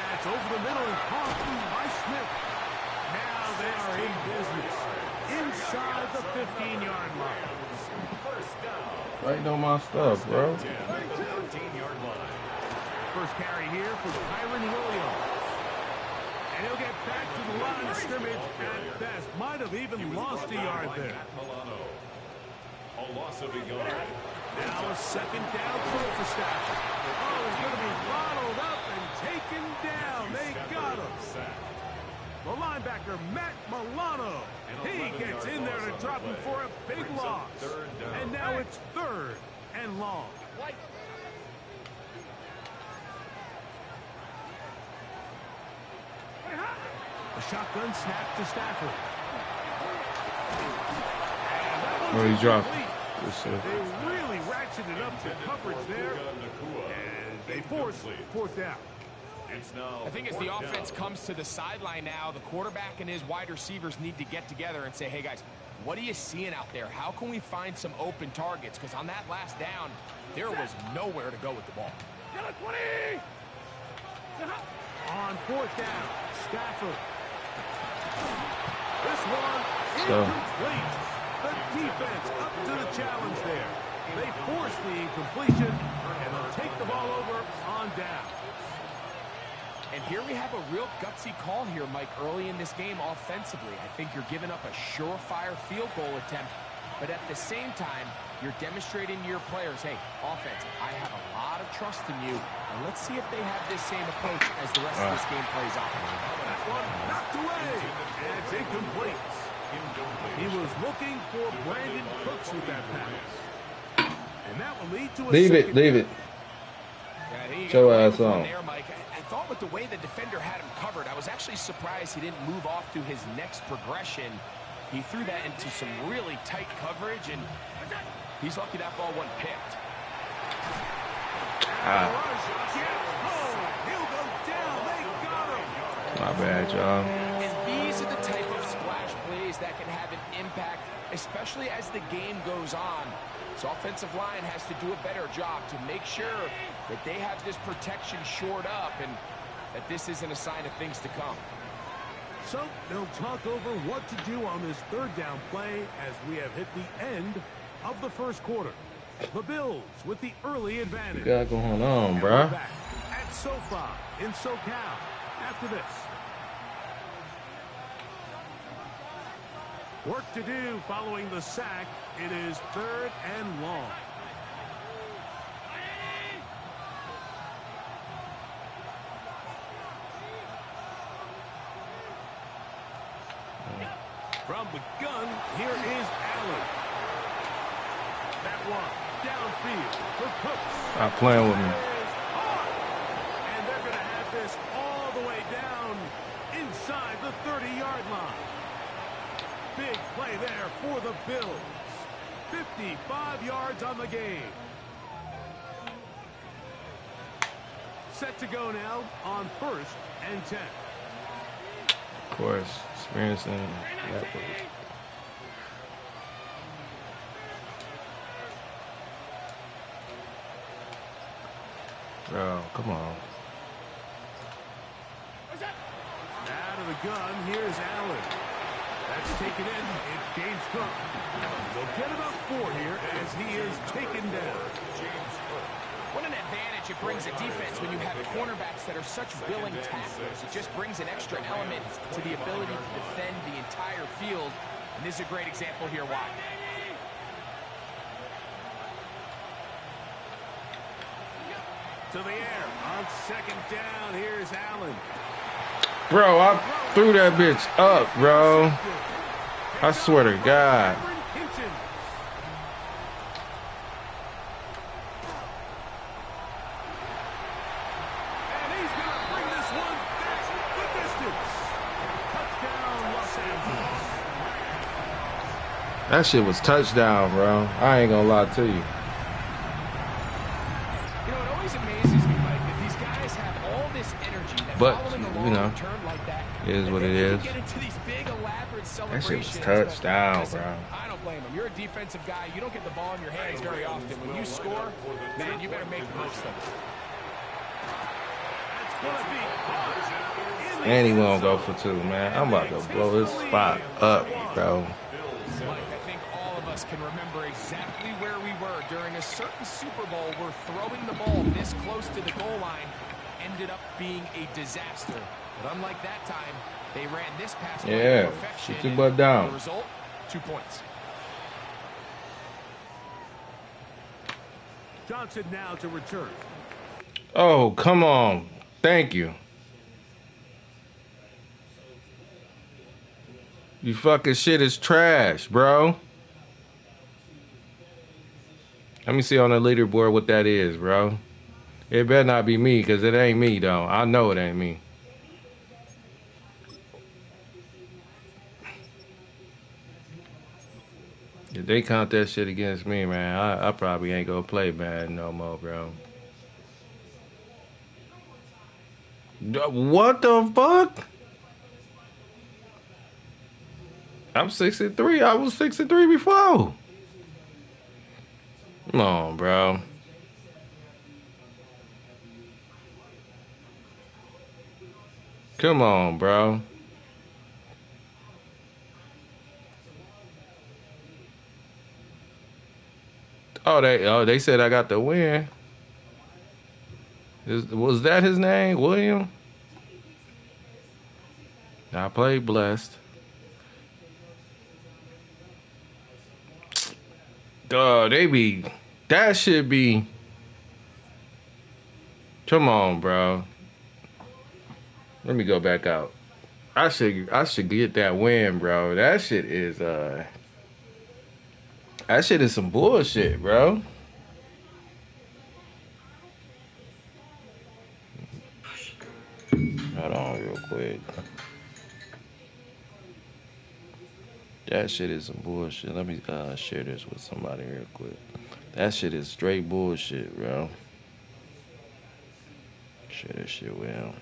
Speaker 2: That's over the middle and caught by Smith. Now they are in business. Inside the 15-yard line.
Speaker 4: First down.
Speaker 1: Right on my stuff, bro.
Speaker 4: 13-yard line.
Speaker 2: First carry here for Kyron Williams. And he'll get back to the line of scrimmage at best. Might have even lost a yard there.
Speaker 4: A loss of a yard.
Speaker 2: Now a second down throw for Stafford. Oh, he's going to be bottled up and taken down. They got him. The linebacker, Matt Milano. He gets in there to drop him for a big loss. And now it's 3rd and long. A shotgun snap to Stafford.
Speaker 1: Oh, he dropped.
Speaker 2: They really ratcheted up the coverage there, and they force fourth down.
Speaker 3: I think as the offense comes to the sideline now, the quarterback and his wide receivers need to get together and say, hey, guys, what are you seeing out there? How can we find some open targets? Because on that last down, there was nowhere to go with the ball.
Speaker 2: On fourth down, Stafford. This one incomplete. The defense up to the challenge there. They force the incompletion, and they'll take the ball over on down.
Speaker 3: And here we have a real gutsy call here, Mike, early in this game offensively. I think you're giving up a surefire field goal attempt, but at the same time, you're demonstrating to your players, hey, offense, I have a lot of trust in you, and let's see if they have this same approach as the rest of this game plays out.
Speaker 2: That one knocked away, and it's incomplete. He was looking for Brandon Cooks with that pass. And that will lead to a
Speaker 1: leave it.
Speaker 3: Yeah,
Speaker 1: show ass on.
Speaker 3: There, Mike. I thought with the way the defender had him covered, I was actually surprised he didn't move off to his next progression. He threw that into some really tight coverage, and he's lucky that ball wasn't picked.
Speaker 2: He'll go down. They got him.
Speaker 1: My bad, y'all.
Speaker 3: And these are the type of splash plays that can have an impact, especially as the game goes on. So offensive line has to do a better job to make sure that they have this protection shored up and that this isn't a sign of things to come.
Speaker 2: So they'll talk over what to do on this third down play as we have hit the end of the first quarter. The Bills with the early advantage.
Speaker 1: What you got going on,
Speaker 2: And
Speaker 1: bruh?
Speaker 2: we're back at SoFi in SoCal after this. Work to do following the sack. It is 3rd and long. From the gun, here is Allen. That one downfield for Cooks.
Speaker 1: Stop playing with me.
Speaker 2: And they're going to have this all the way down inside the 30-yard line. Big play there for the Bills. 55 yards on the game. Set to go now on 1st and 10.
Speaker 1: Of course, experiencing. Bro, come on.
Speaker 2: Out of the gun, here's Allen. That's taken in. It's James Cook. They'll get about 4 here as he is taken down.
Speaker 3: What an advantage it brings a defense when you have cornerbacks that are such willing tacklers. It just brings an extra element to the ability to defend the entire field. And this is a great example here why.
Speaker 2: To the air on 2nd down. Here's Allen.
Speaker 1: Bro, I threw that bitch up, bro. I swear to God.
Speaker 2: And he's going to bring this one back the distance. Touchdown, Los Angeles.
Speaker 1: That shit was touchdown, bro. I ain't gonna lie to you.
Speaker 3: You know, it always amazes me, Mike, that these guys have all this energy that
Speaker 1: But,
Speaker 3: following a
Speaker 1: you
Speaker 3: long
Speaker 1: know,
Speaker 3: return like that,
Speaker 1: it is what
Speaker 3: and
Speaker 1: it
Speaker 3: then
Speaker 1: is.
Speaker 3: Get into these big, elaborate
Speaker 1: That
Speaker 3: celebrations.
Speaker 1: shit was touchdown,
Speaker 3: Listen,
Speaker 1: bro.
Speaker 3: I don't blame him. You're a defensive guy. You don't get the ball in your hands very often. When you score, man, you better make the most of it.
Speaker 2: That's going to be caught.
Speaker 1: And he won't go for 2, man. I'm about to blow this spot up, bro.
Speaker 3: Mike, I think all of us can remember exactly where we were during a certain Super Bowl where throwing the ball this close to the goal line ended up being a disaster. But unlike that time, they ran this pass play
Speaker 1: Yeah,
Speaker 3: to perfection.
Speaker 1: sit your butt down.
Speaker 3: The result, 2 points.
Speaker 2: Johnson now to return.
Speaker 1: Oh, come on. Thank you. You fucking shit is trash, bro. Let me see on the leaderboard what that is, bro. It better not be me, because it ain't me, though. I know it ain't me. If they count that shit against me, man, I probably ain't gonna play Madden no more, bro. What the fuck? I'm 6-3. I was 6-3 before. Come on, bro. Come on, bro. They said I got the win. Was that his name, William? I played blessed. That should be. Come on, bro. Let me go back out. I should get that win, bro. That shit is some bullshit, bro. Hold on real quick. That shit is some bullshit. Let me share this with somebody real quick. That shit is straight bullshit, bro. Share this shit with him.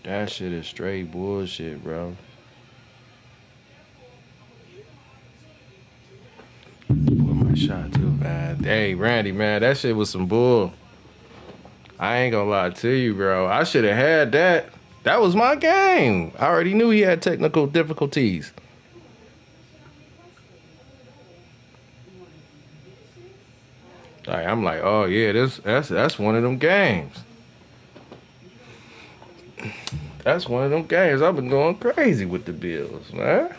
Speaker 1: That shit is straight bullshit, bro. Put my shot too, man. Hey, Randy, man, that shit was some bull. I ain't gonna lie to you, bro. I should have had that. That was my game. I already knew he had technical difficulties. Like, I'm like, oh yeah, that's one of them games. That's one of them games. I've been going crazy with the Bills, man.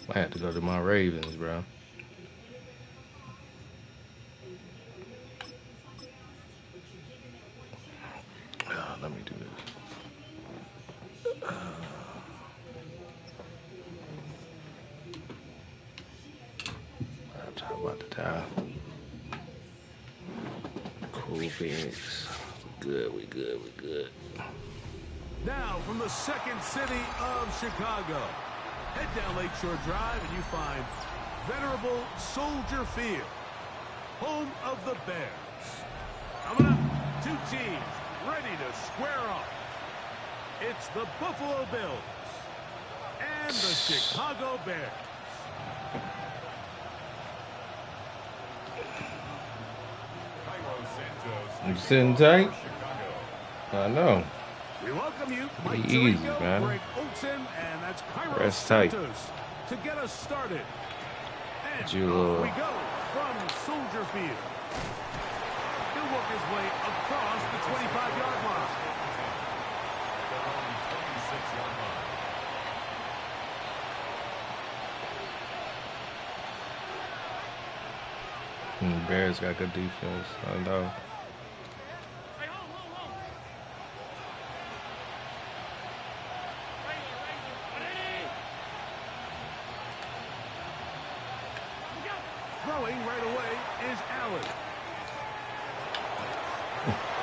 Speaker 1: I had to go to my Ravens, bro. Let me do this. I'll talk about the time. Cool Phoenix. We good.
Speaker 2: Now from the second city of Chicago, head down Lakeshore Drive and you find venerable Soldier Field, home of the Bears. Coming up, two teams ready to square off. It's the Buffalo Bills and the Chicago Bears.
Speaker 1: You sitting tight? I know.
Speaker 2: We welcome you,
Speaker 1: Be
Speaker 2: Mike
Speaker 1: easy,
Speaker 2: Tirico,
Speaker 1: man.
Speaker 2: Greg Olson, and that's Cairo
Speaker 1: Rest tight.
Speaker 2: Santos to get us started. And
Speaker 1: You,
Speaker 2: off we go from Soldier Field. He'll work his way across the 25-yard line.
Speaker 1: Bears got good defense. I know.
Speaker 2: Throwing right away is Allen.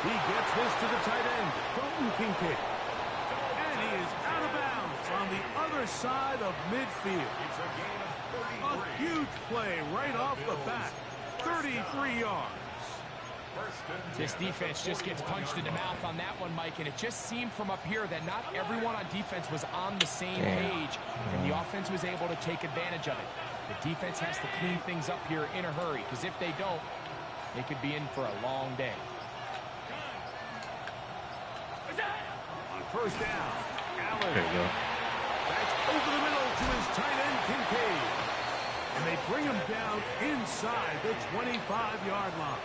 Speaker 2: He gets this to the tight end, Dalton Kincaid. And he is out of bounds on the other side of midfield. A huge play right off the bat. 33 yards.
Speaker 3: This defense just gets punched in the mouth on that one, Mike, and it just seemed from up here that not everyone on defense was on the same page, and the offense was able to take advantage of it. The defense has to clean things up here in a hurry, because if they don't, they could be in for a long day.
Speaker 2: On first down, Allen.
Speaker 1: There you go.
Speaker 2: That's over the middle to his tight end, Kincaid. And they bring him down inside the 25-yard line.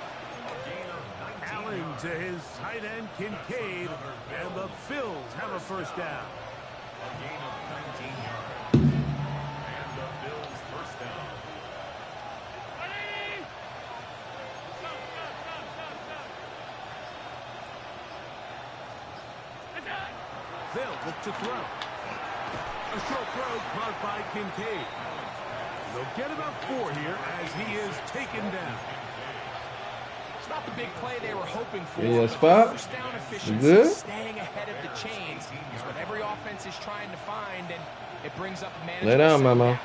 Speaker 2: Allen to his tight end, Kincaid, and the Bills have a first down.
Speaker 4: A gain of 19 yards. And the Bills first down.
Speaker 2: They'll look to throw. A short throw caught by Kincaid. They'll get about 4 here as he is taken down.
Speaker 3: It's not the big play they were hoping for.
Speaker 1: Yeah, spot.
Speaker 3: First down efficiency,
Speaker 1: Good.
Speaker 3: staying ahead of the chains is what every offense is trying to find, and it brings up a manageable
Speaker 1: Lay down,
Speaker 3: second
Speaker 1: Mama.
Speaker 3: down.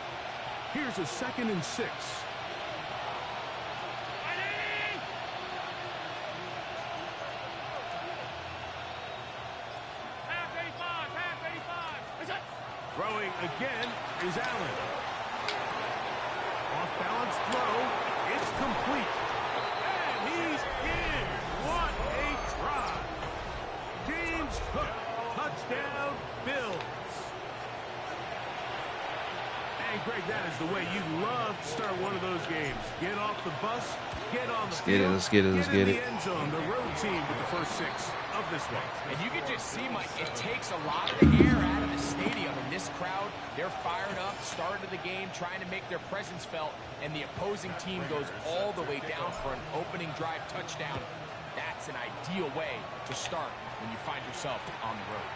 Speaker 2: Here's a 2nd and 6. Throwing again is Allen. Off-balance throw. It's complete. And he's in. What a try. James Cook. Touchdown, Bills. And Greg, that is the way you love to start one of those games. Get off the bus, get on the field.
Speaker 1: Let's get
Speaker 2: in the end zone, the road team with the first 6 of this one.
Speaker 3: And you can just see, Mike, it takes a lot of the air out of the stadium. And this crowd, they're fired up, start of the game, trying to make their presence felt. And the opposing team goes all the way down for an opening drive touchdown. That's an ideal way to start when you find yourself on the road.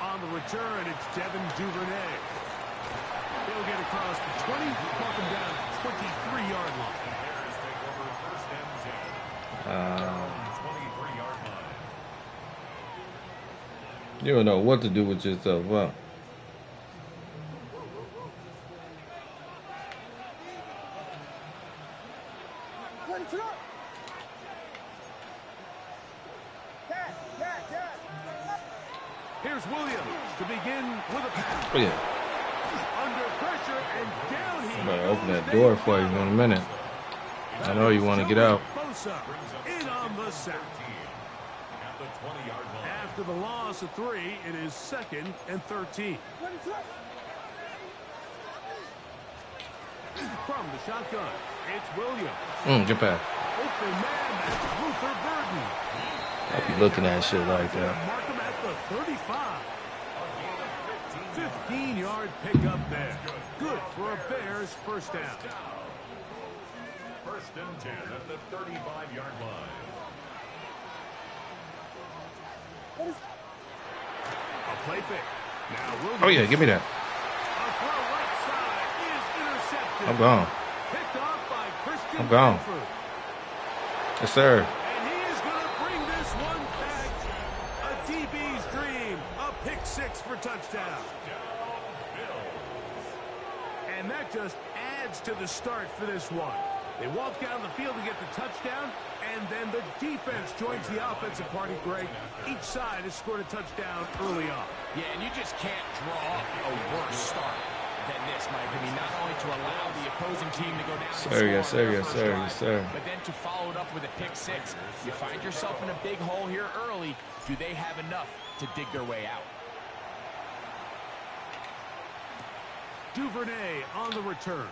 Speaker 2: On the return, it's Devin Duvernay. They'll get across the 20, walk him down to the 23-yard line.
Speaker 4: Bears take over first and 10. 23-yard line.
Speaker 1: You don't know what to do with yourself, huh?
Speaker 2: Here's Williams to begin with a pass.
Speaker 1: Oh, yeah.
Speaker 2: Under pressure, and down he
Speaker 1: I'm about to
Speaker 2: goes.
Speaker 1: open that door for you in a minute. I know you want to get out.
Speaker 2: Bosa in on the sack.
Speaker 4: At the 20-yard line.
Speaker 2: After the loss of 3, it is 2nd and 13. From the shotgun, it's Williams.
Speaker 1: Good pass.
Speaker 2: Open man, that's Luther Burden.
Speaker 1: I'll be looking at shit like that.
Speaker 2: Mark him at the 35. 15-yard pickup there. Good for a Bears first down.
Speaker 4: First and 10 at the 35-yard line.
Speaker 2: A play fake. Now Williams.
Speaker 1: Oh, yeah, give me that.
Speaker 2: A throw right side is intercepted.
Speaker 1: I'm gone.
Speaker 2: Picked off by Christian
Speaker 1: I'm gone.
Speaker 2: Benford.
Speaker 1: Yes, sir.
Speaker 2: And he is going to bring this one back. A DB's dream. A pick 6 for touchdown. And that just adds to the start for this one. They walk down the field to get the touchdown, and then the defense joins the offensive party, Greg. Each side has scored a touchdown early on.
Speaker 3: Yeah, and you just can't draw up a worse start than this, Mike. I mean, not only to allow the opposing team to go down and score
Speaker 1: Yes, sir,
Speaker 3: on their
Speaker 1: yes,
Speaker 3: first
Speaker 1: sir,
Speaker 3: drive,
Speaker 1: yes, sir.
Speaker 3: but then to follow it up with a pick 6. You find yourself in a big hole here early. Do they have enough to dig their way out?
Speaker 2: Duvernay on the return.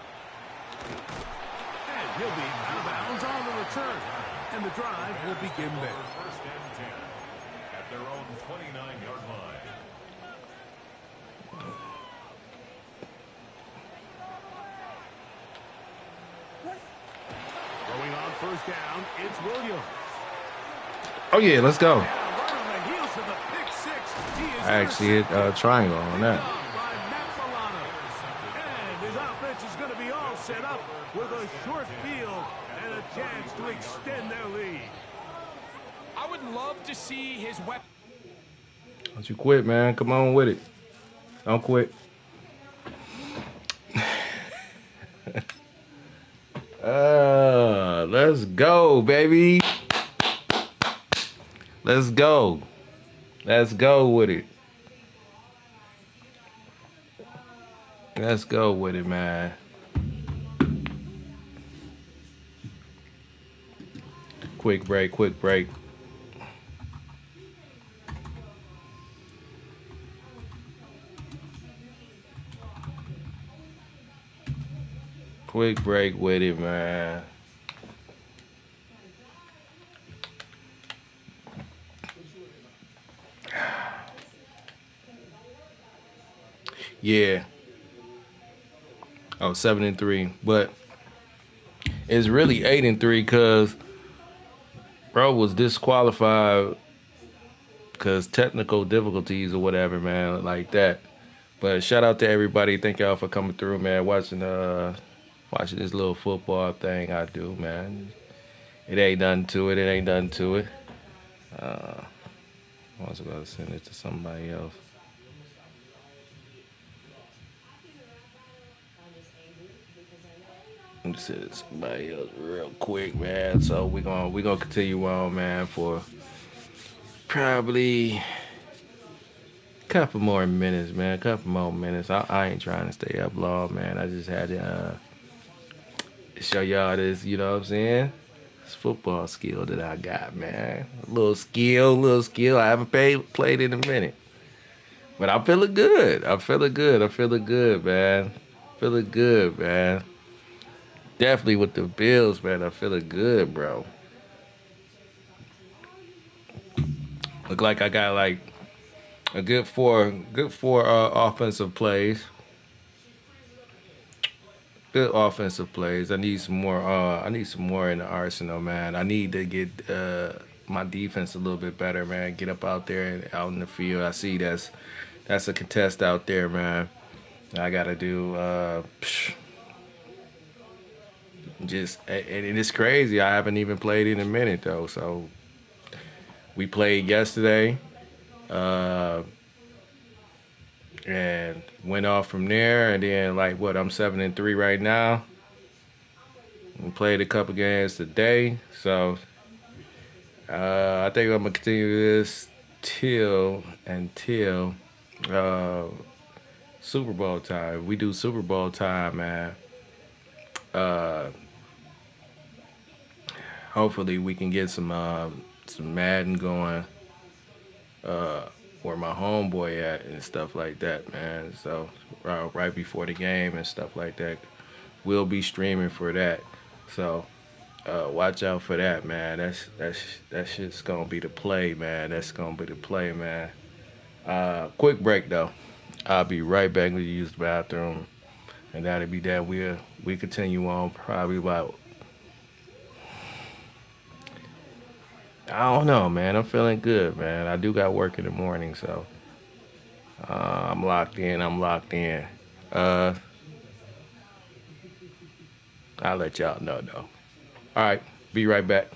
Speaker 2: And he'll be out of bounds on the return. And the drive will begin there.
Speaker 4: First and 10 at their own 29-yard line.
Speaker 2: Throwing on first down, it's Williams.
Speaker 1: Oh, yeah, let's go.
Speaker 2: And right on the heels of the pick 6, he is
Speaker 1: I actually hit triangle on that.
Speaker 2: by Matt Milano. And his offense is going to be all set up with a short field and a chance to extend their lead.
Speaker 3: I would love to see his weapon.
Speaker 1: Don't you quit, man. Come on with it. Don't quit. Let's go, baby. Let's go. Let's go with it. Let's go with it, man. Quick break, quick break. quick break with it, man. Yeah. Oh, 7-3. But it's really 8-3 because bro was disqualified because technical difficulties or whatever, man, like that. But shout out to everybody. Thank y'all for coming through, man. Watching this little football thing I do, man. It ain't nothing to it. It ain't nothing to it. Uh, I was about to send it to somebody else. Let me send it to somebody else real quick, man. So we gonna continue on, man, for probably a couple more minutes, man. A couple more minutes. I ain't trying to stay up long, man. I just had to show y'all this, you know what I'm saying? This football skill that I got, man. A little skill. I haven't played in a minute. But I'm feeling good. I'm feeling good. I'm feeling good, man. Feeling good, man. Definitely with the Bills, man. I'm feeling good, bro. Look like I got like a good four offensive plays. Good offensive plays. I need some more. I need some more in the arsenal, man. I need to get my defense a little bit better, man. Get up out there and out in the field. I see that's a contest out there, man. I gotta do. And it's crazy. I haven't even played in a minute though. So we played yesterday, uh, and went off from there. And then like what? I'm 7-3 right now. We played a couple games today, so I think I'm gonna continue this until uh, Super Bowl time. We do Super Bowl time, man. Uh, Hopefully we can get some Madden going uh, where my homeboy at and stuff like that, man. So right before the game and stuff like that, we'll be streaming for that. So watch out for that, man. That shit's gonna be the play, man. That's gonna be the play, man. Quick break though. I'll be right back to use the bathroom, and that'll be that. We continue on probably about. I don't know, man. I'm feeling good, man. I do got work in the morning, so I'm locked in. I'm locked in. Uh, I'll let y'all know though. All right, be right back.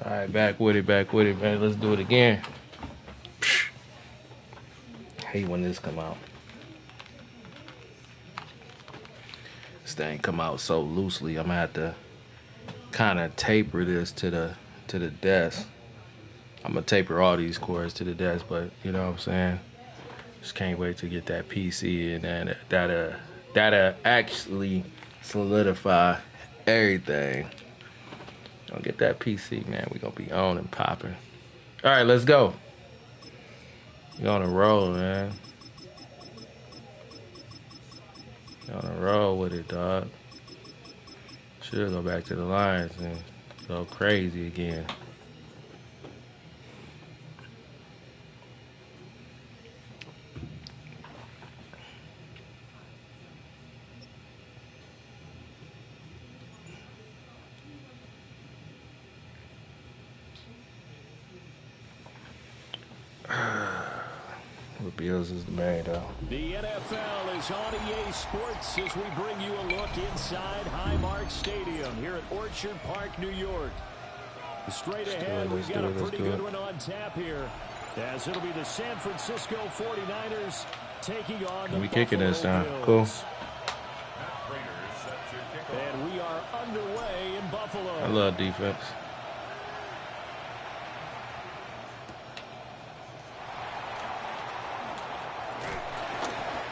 Speaker 1: All right, back with it, man. Let's do it again. I hate when this come out. This thing come out so loosely. I'm gonna have to kind of taper this to the desk. I'm gonna taper all these cords to the desk, but you know what I'm saying. Just can't wait to get that PC and then that'll actually solidify everything. Gonna get that PC, man. We gonna be on and popping. All right, let's go. You on a roll, man. You on a roll with it, dog. Should go back to the Lions and go crazy again. The Bills is the main, though.
Speaker 7: The NFL is on EA Sports as we bring you a look inside Highmark Stadium here at Orchard Park, New York. Straight ahead, we've got a pretty good one on tap here, as it'll be the San Francisco 49ers taking on the
Speaker 1: We kicking this
Speaker 7: Buffalo
Speaker 1: time.
Speaker 7: Bills.
Speaker 4: Cool.
Speaker 7: And we are underway in Buffalo.
Speaker 1: I love defense.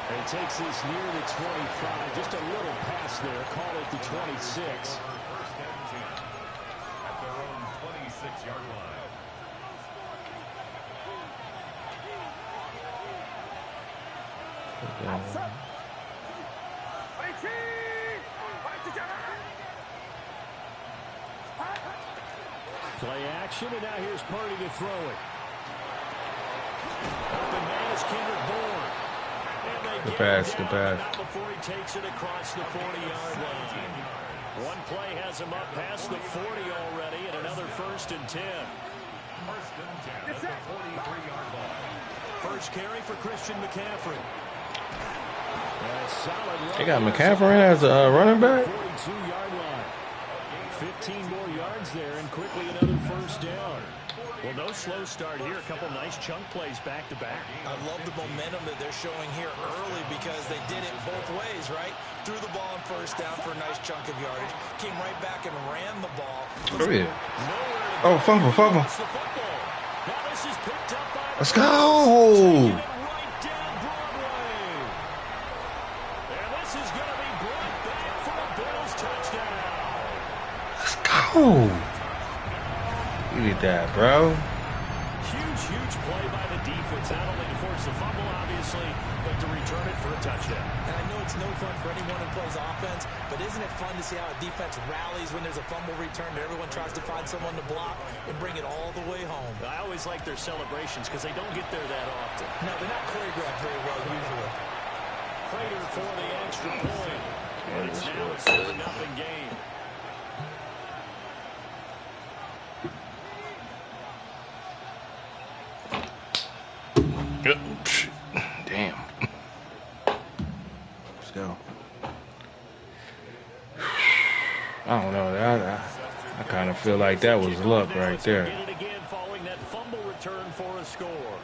Speaker 7: It takes this near the 25. Just a little pass there. Call it the 26.
Speaker 4: First and 10 at their own 26-yard line.
Speaker 7: Play action, and now here's Purdy to throw it. Open man is Kendrick Bourne.
Speaker 1: Good pass, good pass.
Speaker 7: Before he takes it across the 40-yard line. One play has him up past the 40 already, and another 1st and 10.
Speaker 4: 1st and 10 at the 43-yard line.
Speaker 7: First carry for Christian McCaffrey.
Speaker 1: They got McCaffrey in as a running back.
Speaker 7: 42-yard line. 15 more yards there, and quickly another 1st down. Well, no slow start here. A couple nice chunk plays back-to-back.
Speaker 8: I love the momentum that they're showing here early because they did it both ways, right? Threw the ball on 1st down for a nice chunk of yardage. Came right back and ran the ball.
Speaker 1: Oh, yeah. Oh, fumble.
Speaker 7: Now this is picked up by
Speaker 1: Let's go.
Speaker 7: right down Broadway. And this is going to be brought back for a Bills touchdown.
Speaker 1: Let's go. You need that, bro.
Speaker 7: Huge play by the defense, not only to force the fumble, obviously, but to return it for a touchdown.
Speaker 8: And I know it's no fun for anyone who plays offense, but isn't it fun to see how a defense rallies when there's a fumble return and everyone tries to find someone to block and bring it all the way home?
Speaker 7: I always like their celebrations because they don't get there that often.
Speaker 8: No, they're not choreographed very well usually.
Speaker 7: Prater for the extra point. And it's now a 7-0 game.
Speaker 1: Damn. Let's go. I don't know. I kind of feel like that was luck right there.
Speaker 7: Get it again following that fumble return for a score.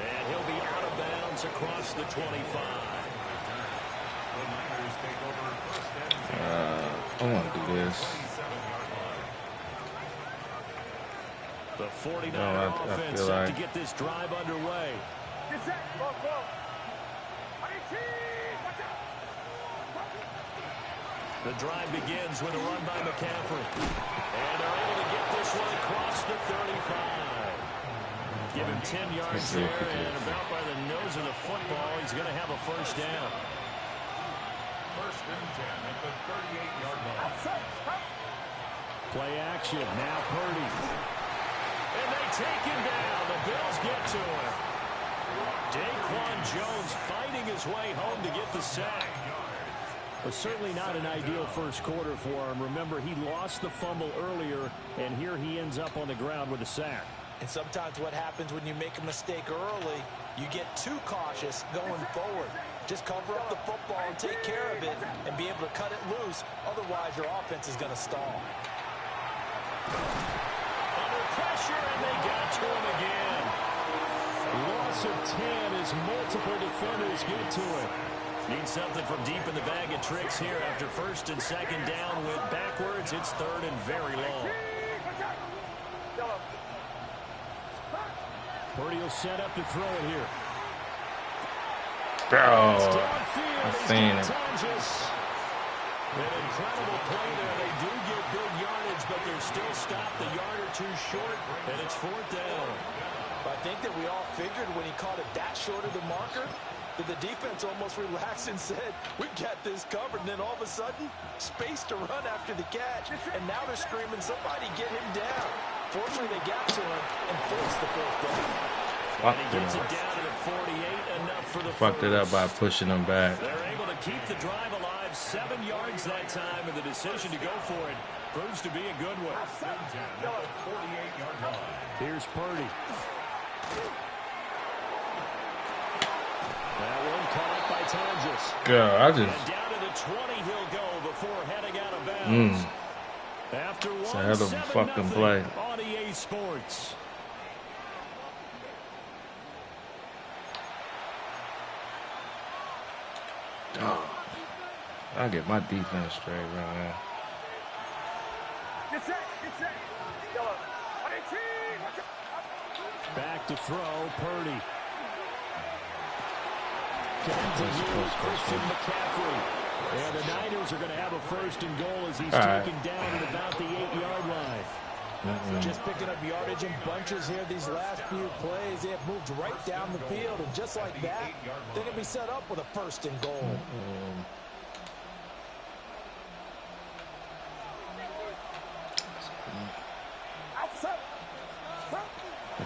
Speaker 7: And he'll be out of bounds across the 25.
Speaker 1: I want to do this.
Speaker 7: The 49er
Speaker 1: I
Speaker 7: offense
Speaker 1: feel
Speaker 7: set
Speaker 1: like
Speaker 7: to get this drive underway. The drive begins with a run by McCaffrey. And they're able to get this one across the 35. Give him 10 yards there, and about by the nose of the football, he's going to have a 1st down.
Speaker 4: 1st and 10 at the 38-yard line.
Speaker 7: Play action, now Purdy. And they take him down. The Bills get to him. Daquan Jones fighting his way home to get the sack. But certainly not an ideal first quarter for him. Remember, he lost the fumble earlier, and here he ends up on the ground with a sack.
Speaker 8: And sometimes what happens when you make a mistake early, you get too cautious going forward. Just cover up the football and take care of it and be able to cut it loose. Otherwise, your offense is going to stall.
Speaker 7: Under pressure, and they got to him again. Loss of 10 as multiple defenders get to it. Need something from deep in the bag of tricks here after first and second down. Went backwards. It's third and very long. Purdy will set up to throw it here.
Speaker 1: Bro, I've seen it.
Speaker 7: An incredible play there. They do get big yardage, but they're still stopped a yard or two short, and it's fourth down.
Speaker 8: I think that we all figured when he caught it that short of the marker that the defense almost relaxed and said, we got this covered. And then all of a sudden, space to run after the catch. And now they're screaming, somebody get him down. Fortunately, they got to him and forced the fourth down.
Speaker 7: And he gets it down to the 48, enough for the
Speaker 1: Fucked it up by pushing them back.
Speaker 7: They're able to keep the drive alive, 7 yards that time, and the decision to go for it proves to be a good one. Here's Purdy. That one caught up by Tonjes.
Speaker 1: Girl, I just...
Speaker 7: And down to the 20 he'll go before heading out of bounds. After one,
Speaker 1: it's a hell of a fucking play.
Speaker 7: On EA Sports.
Speaker 1: Oh, I'll get my defense straight right now.
Speaker 7: Back to throw, Purdy. Christian McCaffrey. And the Niners are going to have a first and goal as he's taken down at about the 8-yard line.
Speaker 8: Just picking up yardage in bunches here these last few plays. They have moved right down the field, and just like that, they're going to be set up with a first and goal.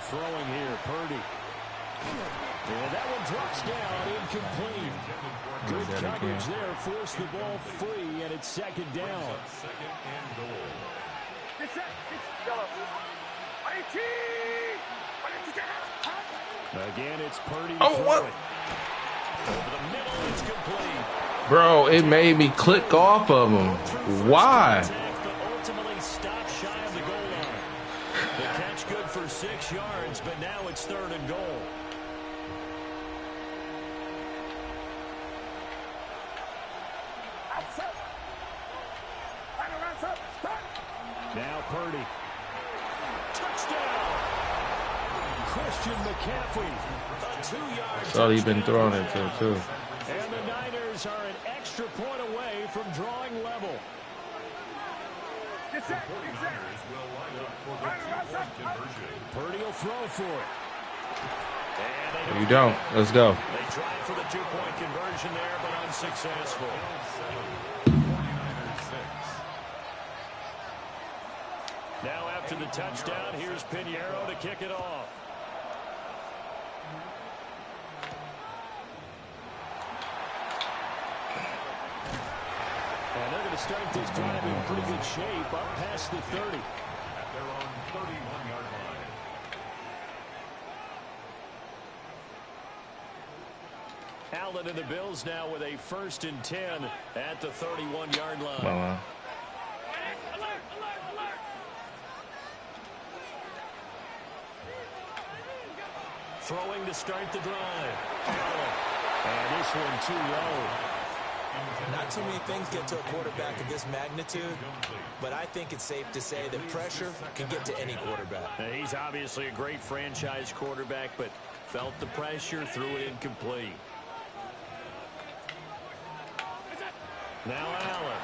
Speaker 7: Throwing here, Purdy. And that one drops down, incomplete. Good coverage there, forced the ball free, and it's second down. Again, it's Purdy.
Speaker 1: Oh, what?
Speaker 7: Over the middle, it's complete.
Speaker 1: Bro, it made me click off of him. Why?
Speaker 7: But ultimately stopped shy of the goal line. The catch good for 6 yards, but now it's third and goal. Now Purdy. Touchdown! Christian McCaffrey. A 2-yard
Speaker 1: That's all he's been throwing it to, too.
Speaker 7: And the Niners are an extra point away from drawing level. Purdy will throw for it.
Speaker 1: You don't. Let's go.
Speaker 7: They tried for the 2-point conversion there, but unsuccessful. Now after the touchdown, here's Pinheiro to kick it off. And they're going to start this drive in pretty good shape, up past the 30.
Speaker 4: At their own 31-yard line.
Speaker 7: Allen and the Bills now with a 1st and 10 at the 31-yard line. Throwing to start the drive. And this one too low.
Speaker 8: Not too many things get to a quarterback of this magnitude, but I think it's safe to say that pressure can get to any quarterback.
Speaker 7: Now, he's obviously a great franchise quarterback, but felt the pressure, threw it incomplete. Now Allen.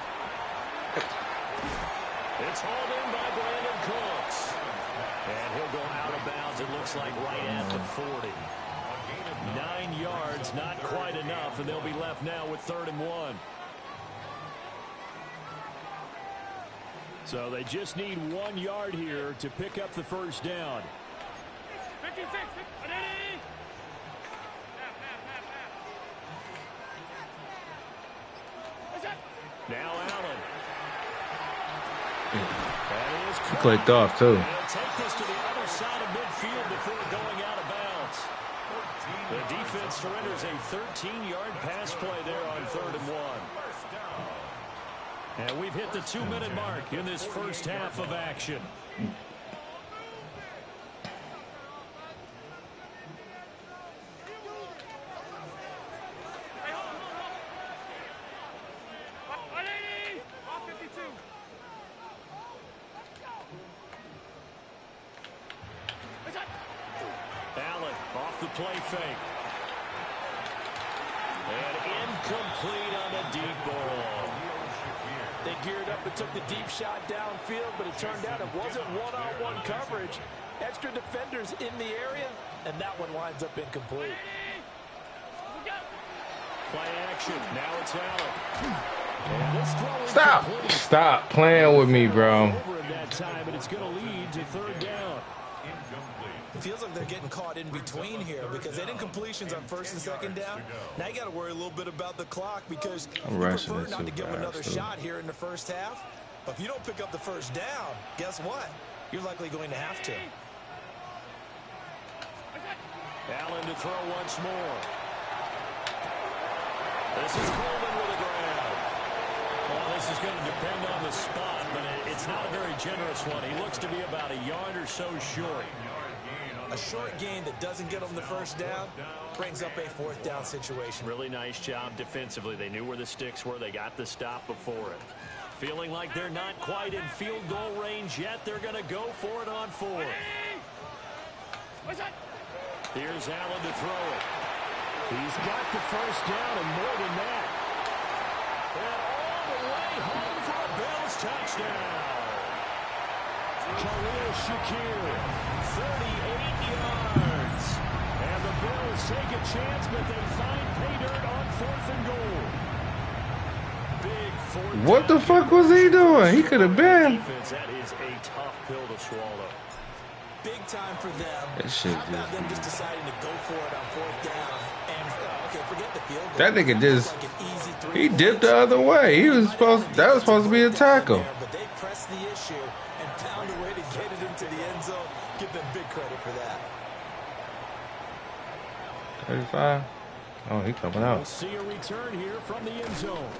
Speaker 7: It's hauled in by Brandon Cooks. And he'll go out of bounds, it looks like, right at the 40. 9 yards, not quite enough, and they'll be left now with 3rd and 1. So they just need 1 yard here to pick up the first down.
Speaker 2: 56.
Speaker 7: Now Allen.
Speaker 1: He clicked off, too.
Speaker 7: They'll take this to the other side of midfield before going out of bounds. The defense surrenders a 13-yard pass play there on 3rd and 1. And we've hit the 2-minute mark in this first half of action. Allen off the play fake. And incomplete on the deep ball.
Speaker 8: They geared up and took the deep shot downfield, but it turned out it wasn't one-on-one coverage. Extra defenders in the area, and that one winds up incomplete.
Speaker 7: Play action. Now it's Allen.
Speaker 1: Stop playing with me, bro.
Speaker 7: Over in that time, and it's going to lead to 3rd down.
Speaker 8: It feels like they're getting caught in between here because they didn't completions on 1st and 2nd down. Now you got to worry a little bit about the clock because you prefer not to give them another shot here in the first half. But if you don't pick up the 1st down, guess what? You're likely going to have to.
Speaker 7: Allen to throw once more. This is Coleman with a grab. Well, this is going to depend on the spot, but it's not a very generous one. He looks to be about a yard or so short.
Speaker 8: A short gain that doesn't get them the 1st down brings up a 4th down situation.
Speaker 7: Really nice job defensively. They knew where the sticks were. They got the stop before it. Feeling like they're not quite in field goal range yet. They're going to go for it on 4th. Here's Allen to throw it. He's got the 1st down and more than that. And all the way home for a Bills touchdown. Khalil Shakir, 38 yards. And the Bills take a chance, but they find pay dirt on 4th and goal. Big 4th.
Speaker 1: What the fuck was he doing? He could have been.
Speaker 7: That is a tough pill to swallow.
Speaker 8: Big time for them.
Speaker 1: How
Speaker 8: about them just deciding to go for it on 4th down? And okay, forget the field goal.
Speaker 1: That nigga just he dipped the other way. He was that was supposed to be a tackle.
Speaker 8: But they pressed the issue and found a way to get it into the end zone. Give them big credit for that.
Speaker 1: 35. Oh, he coming out.
Speaker 7: We'll see a return here from the end zone.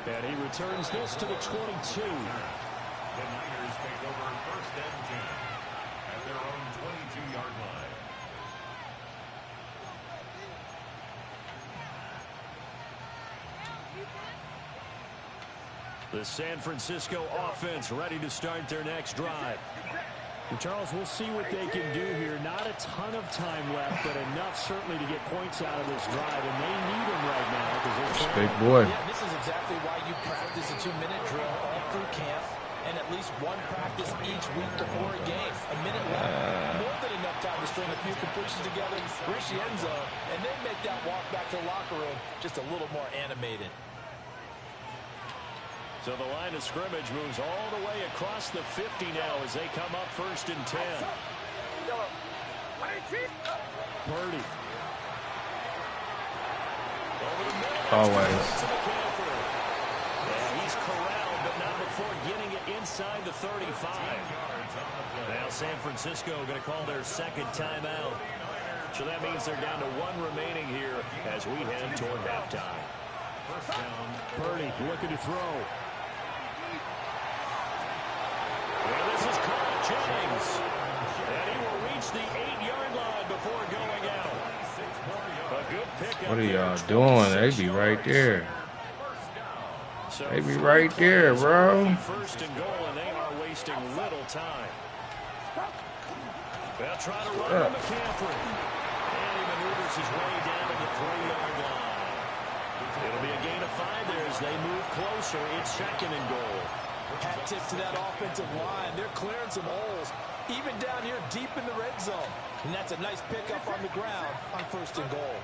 Speaker 7: And he returns this to the 22.
Speaker 4: The Niners take over 1st and 10 at their own 22-yard line.
Speaker 7: The San Francisco offense ready to start their next drive. And Charles, we'll see what they can do here. Not a ton of time left, but enough certainly to get points out of this drive, and they need them right now because they're
Speaker 1: big boy.
Speaker 8: Yeah, this is exactly why you practice a 2-minute drill all through camp, and at least one practice each week before a game. A minute left, more than enough time to string a few completions together, reach the end zone, and then make that walk back to the locker room just a little more animated.
Speaker 7: So the line of scrimmage moves all the way across the 50 now as they come up 1st and 10. Purdy.
Speaker 1: Always.
Speaker 7: And he's corralled, but not before getting it inside the 35. Now San Francisco going to call their 2nd timeout. So that means they're down to 1 remaining here as we head toward halftime. Purdy looking to throw. Well, this is Carl Jennings. And he will reach the 8-yard line before going out. A good pickup.
Speaker 1: What are y'all doing? They be right there. They be right there, bro.
Speaker 7: 1st and goal, and they are wasting little time. They'll try to run to McCaffrey. And he maneuvers his way down to the 3-yard line. It'll be a gain of 5 there as they move closer. It's 2nd and goal.
Speaker 8: Hat tip to that offensive line. They're clearing some holes, even down here deep in the red zone. And that's a nice pickup on the ground on 1st and goal.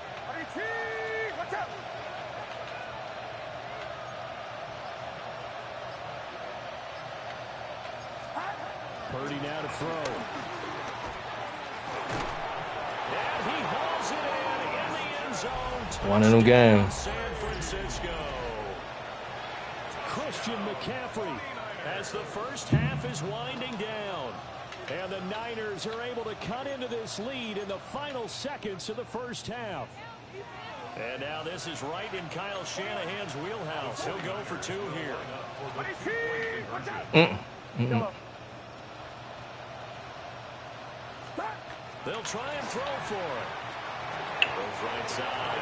Speaker 7: Purdy now to throw. And he hauls it in the end zone.
Speaker 1: One in them games.
Speaker 7: San Francisco. Christian McCaffrey as the first half is winding down. And the Niners are able to cut into this lead in the final seconds of the first half. And now this is right in Kyle Shanahan's wheelhouse. He'll go for 2 here. They'll try and throw for it. Goes right side.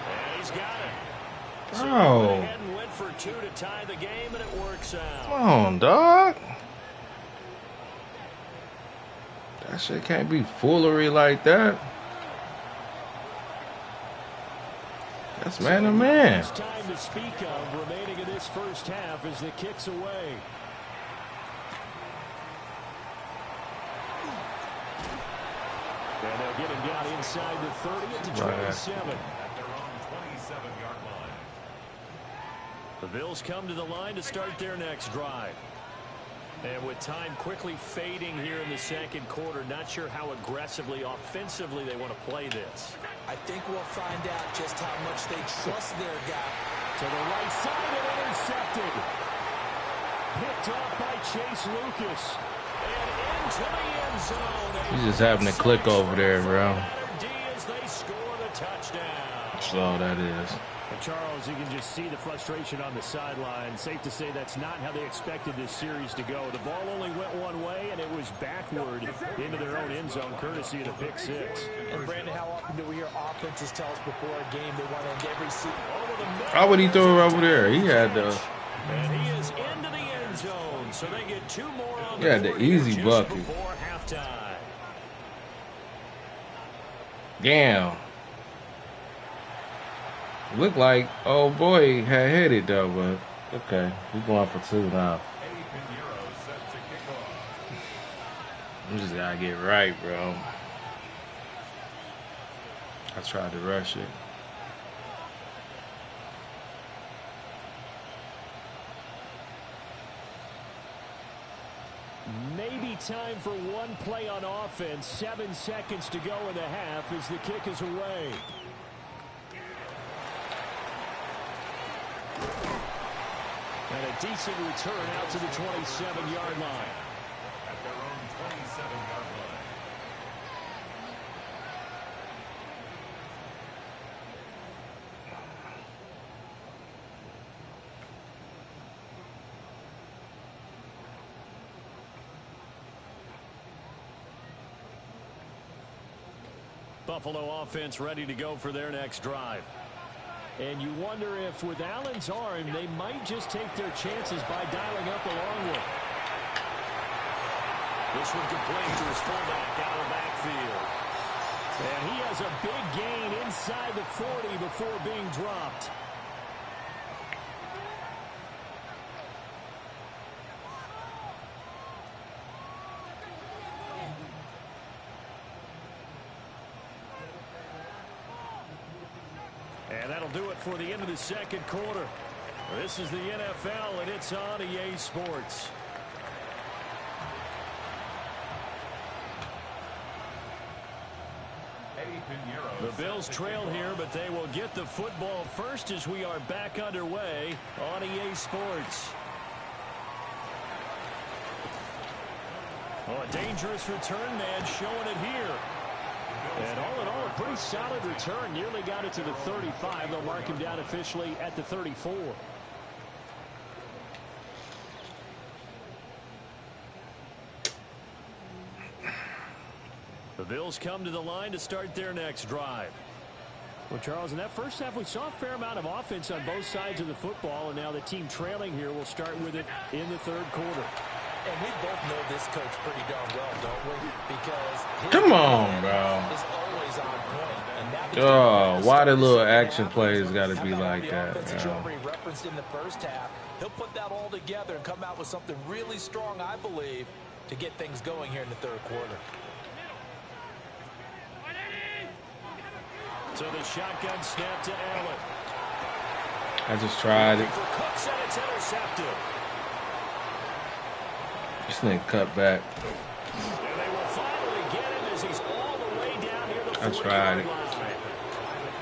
Speaker 7: And he's got it. So he went ahead and went for 2 to tie the game, and it works out.
Speaker 1: Come on, dog. That shit can't be foolery like that. That's man to man.
Speaker 7: It's time to speak of remaining in this first half as the kick's away. And they'll get him down inside the 30 at the 27.
Speaker 4: At their own 27-yard line.
Speaker 7: The Bills come to the line to start their next drive. And with time quickly fading here in the second quarter, not sure how aggressively, offensively they want to play this.
Speaker 8: I think we'll find out just how much they trust their guy.
Speaker 7: To the right side and intercepted. Picked up by Chase Lucas. And into the end zone.
Speaker 1: He's just having to click over there, bro.
Speaker 7: As they score the touchdown.
Speaker 1: That's all that is.
Speaker 7: Well, Charles, you can just see the frustration on the sideline. Safe to say that's not how they expected this series to go. The ball only went one way, and it was backward into their own end zone, courtesy of the pick six.
Speaker 8: And, Brandon, how often do we hear offenses tell us before a game they want to end every season?
Speaker 1: How would he throw it over there? He had the...
Speaker 7: And he is into the end zone, so they get 2 more on
Speaker 1: the board easy bucket.
Speaker 7: Before halftime.
Speaker 1: Damn. Looked like old boy had hit it though, but okay, we're going for 2 now. We just gotta get right, bro. I tried to rush it.
Speaker 7: Maybe time for one play on offense. 7 seconds to go in the half as the kick is away. And a decent return out to the 27-yard line.
Speaker 4: At their own 27-yard line.
Speaker 7: Buffalo offense ready to go for their next drive. And you wonder if with Allen's arm, they might just take their chances by dialing up the long one. This one complete to his fullback out of the backfield. And he has a big gain inside the 40 before being dropped. And that'll do it for the end of the second quarter. This is the NFL, and it's on EA Sports. The Bills trail here, but they will get the football first as we are back underway on EA Sports. Oh, a dangerous return man showing it here. And all in all, a pretty solid return. Nearly got it to the 35. They'll mark him down officially at the 34. The Bills come to the line to start their next drive. Well, Charles, in that first half, we saw a fair amount of offense on both sides of the football, and now the team trailing here will start with it in the third quarter.
Speaker 8: And we both know this coach pretty darn well, don't we? Because
Speaker 1: come on, bro.
Speaker 8: Is always on point. And
Speaker 1: now why the little action plays got to be like that?
Speaker 8: He referenced in the first half. He'll put that all together and come out with something really strong, I believe, to get things going here in the third quarter.
Speaker 7: So the shotgun snap to Allen.
Speaker 1: I just tried it.
Speaker 7: For Cooks, and it's intercepted.
Speaker 1: This nigga cut back.
Speaker 7: And they will finally get him as he's all the way down here.
Speaker 1: I tried it.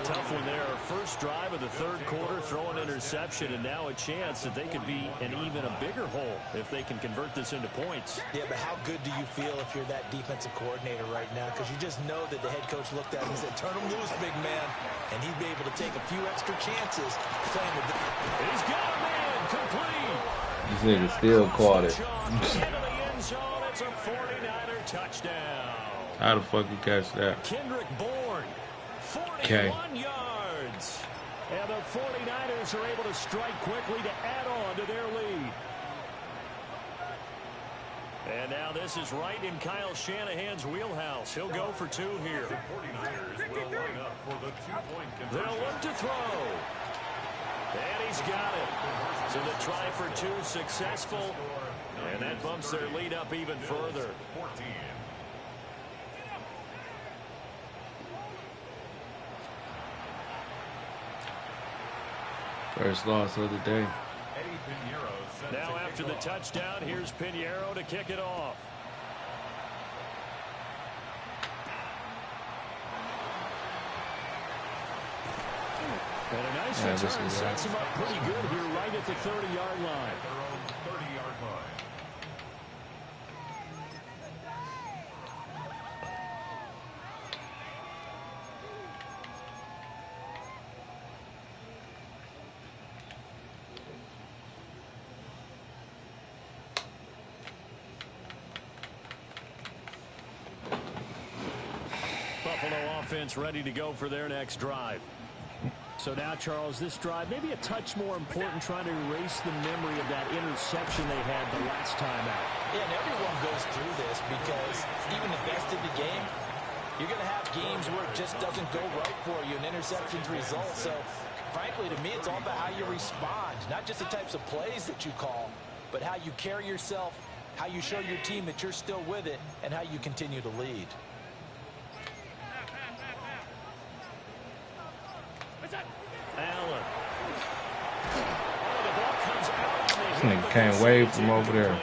Speaker 7: Tough one there. First drive of the third quarter, throw an interception, and now a chance that they could be in even a bigger hole if they can convert this into points.
Speaker 8: Yeah, but how good do you feel if you're that defensive coordinator right now? Because you just know that the head coach looked at him and said, turn him loose, big man. And he'd be able to take a few extra chances playing with the...
Speaker 7: He's got a man complete.
Speaker 1: This nigga still caught it.
Speaker 7: Into the end zone. It's a 49er touchdown.
Speaker 1: How the fuck you catch that?
Speaker 7: Kendrick Bourne, 41 yards. And the 49ers are able to strike quickly to add on to their lead. And now this is right in Kyle Shanahan's wheelhouse. He'll go for two here.
Speaker 4: The 49ers will line up for the two-point conversion.
Speaker 7: They'll look to throw. And he's got it. So the try for two successful. And that bumps their lead up even further.
Speaker 4: 14.
Speaker 1: First loss of the day.
Speaker 7: Now after the touchdown, here's Pinheiro to kick it off. And a nice return sets him up pretty good here right at the 30-yard line.
Speaker 4: Their own 30-yard line.
Speaker 7: Buffalo offense ready to go for their next drive. So now, Charles, this drive maybe a touch more important, trying to erase the memory of that interception they had the last time out.
Speaker 8: Yeah, and everyone goes through this because even the best in the game, you're going to have games where it just doesn't go right for you, and interceptions result. So, frankly, to me, it's all about how you respond, not just the types of plays that you call, but how you carry yourself, how you show your team that you're still with it, and how you continue to lead.
Speaker 7: Allen. Oh, the ball comes out.
Speaker 1: This nigga can't wave from over there.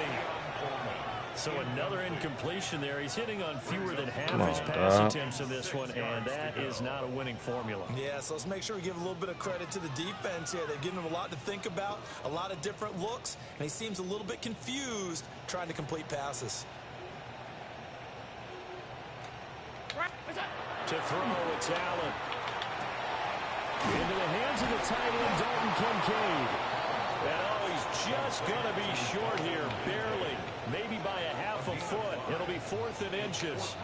Speaker 7: So another incompletion there. He's hitting on fewer than half his pass
Speaker 1: dog.
Speaker 7: attempts in this one, and that is not a winning formula.
Speaker 8: Yeah, so let's make sure we give a little bit of credit to the defense here. They've given him a lot to think about, a lot of different looks, and he seems a little bit confused trying to complete passes.
Speaker 7: To throw, it's Allen. Into the hands of the tight end, Dalton Kincaid. And oh, he's just going to be short here, barely. Maybe by a half a foot. It'll be 4th and inches.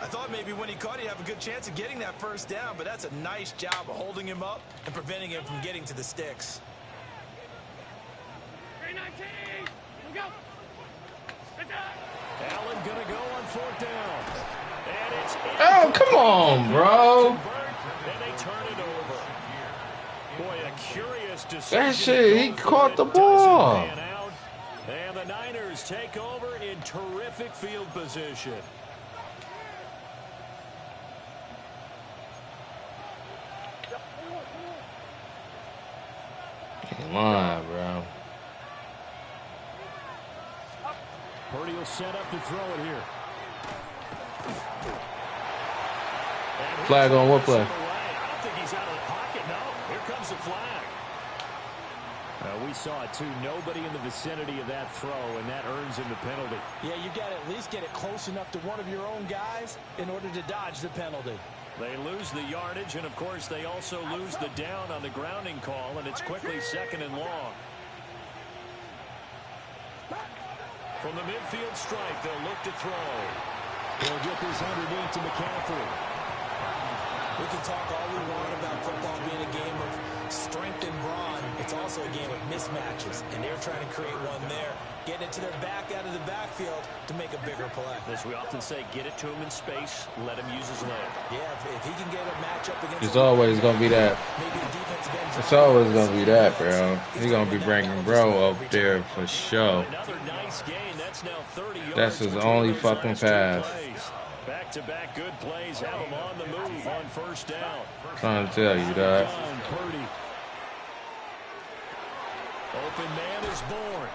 Speaker 8: I thought maybe when he caught it, he'd have a good chance of getting that first down, but that's a nice job of holding him up and preventing him from getting to the sticks.
Speaker 2: 319, go.
Speaker 7: Allen going to go on 4th down. And it's
Speaker 1: Oh, come on, bro.
Speaker 7: and they turn it over. Boy, a curious decision.
Speaker 1: That shit, he caught the ball.
Speaker 7: And the Niners take over in terrific field position.
Speaker 1: Come on, bro.
Speaker 7: Purdy will set up to throw it here.
Speaker 1: Flag on what play?
Speaker 7: I don't think he's out of the pocket. No, here comes the flag. We saw it too. Nobody in the vicinity of that throw, and that earns him the penalty.
Speaker 8: Yeah, you got to at least get it close enough to one of your own guys in order to dodge the penalty.
Speaker 7: They lose the yardage, and of course they also lose the down on the grounding call, and it's quickly 2nd and long. From the midfield strike, they'll look to throw. They'll get this underneath to McCaffrey.
Speaker 8: We can talk all we want about football being a game of strength and brawn. It's also a game of mismatches, and they're trying to create one there, getting it to their back out of the backfield to make a bigger play.
Speaker 7: As we often say, get it to him in space, let him use his leg.
Speaker 8: Yeah, if he can get a matchup against...
Speaker 1: It's always going to be that. It's always going to be that, bro. He's going to be bringing bro up there for sure.
Speaker 7: Another nice gain. That's now 30 yards.
Speaker 1: That's his only fucking pass.
Speaker 7: Back-to-back good plays have him on the move on 1st down.
Speaker 1: Trying to tell you, dog.
Speaker 7: Purdy. Open man is born.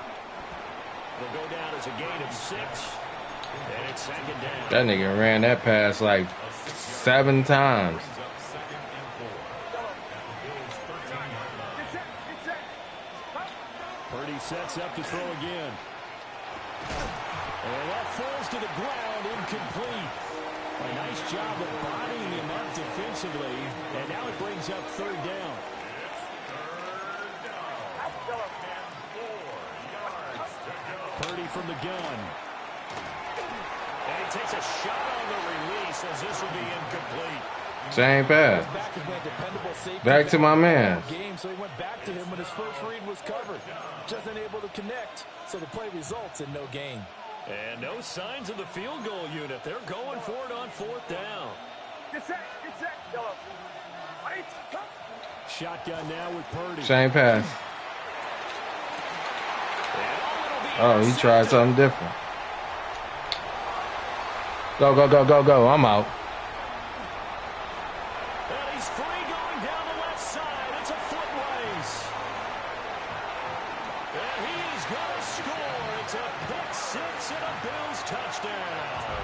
Speaker 7: They'll go down as a gain of 6. And it's 2nd down.
Speaker 1: That nigga ran that pass like 7 times.
Speaker 7: sets up to throw again. And that falls to the ground, incomplete. A nice job of bodying him up defensively, and now it brings up third down. Purdy from the gun. And he takes a shot on the release as this will be incomplete.
Speaker 1: Same pass. Back to my man.
Speaker 8: So he went back to him when his first read was covered. Just unable to connect, so the play results in no gain.
Speaker 7: And no signs of the field goal unit. They're going for it on fourth down.
Speaker 2: Get set, Yall.
Speaker 7: Shotgun now with Purdy.
Speaker 1: Same pass. Oh, he tried something different. Go, go, go, go, go. I'm out.
Speaker 7: And he's free going down the left side. It's a foot race. And he's going to score. It's a pick six and a Bills touchdown.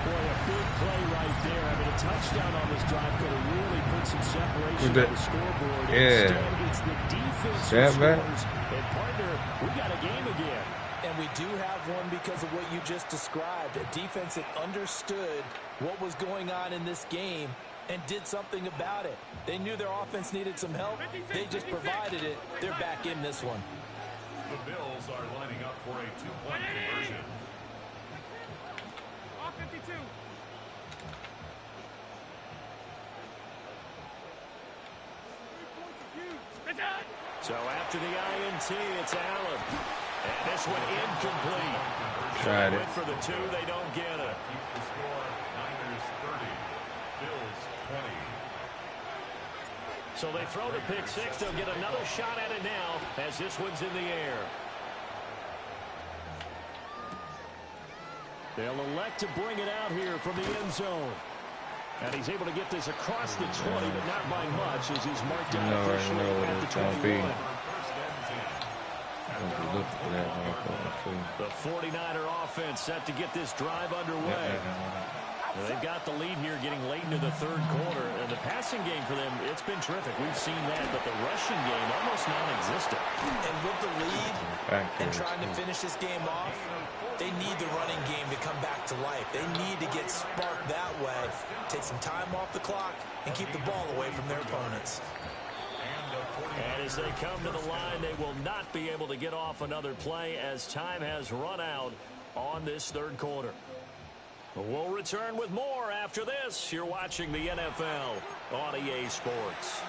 Speaker 7: Boy, a big play right there. I mean, a touchdown on this drive could have really put some separation on the scoreboard.
Speaker 1: Yeah.
Speaker 7: Instead, it's the defense who scores. And, partner, we got a game again.
Speaker 8: And we do have one because of what you just described. A defense that understood what was going on in this game and did something about it. They knew their offense needed some help. They just provided it. They're back in this one.
Speaker 4: The Bills are lining up for a two-point conversion.
Speaker 2: 52.
Speaker 7: So after the INT, it's Allen. And this one incomplete.
Speaker 1: Tried it.
Speaker 7: Went for the two, they don't get it.
Speaker 4: Keeps the score. Niners 30. Bills 20.
Speaker 7: So they throw the pick six. They'll get another shot at it now as this one's in the air. They'll elect to bring it out here from the end zone. And he's able to get this across the 20, but not by much as he's marked down officially at the 21. The 49er offense set to get this drive underway. They've got the lead here getting late into the third quarter. And the passing game for them, it's been terrific. We've seen that, but the rushing game almost non-existent.
Speaker 8: And with the lead and trying to finish this game off, they need the running game to come back to life. They need to get sparked that way, take some time off the clock, and keep the ball away from their opponents.
Speaker 7: And as they come to the line, they will not be able to get off another play as time has run out on this third quarter. We'll return with more after this. You're watching the NFL on EA Sports.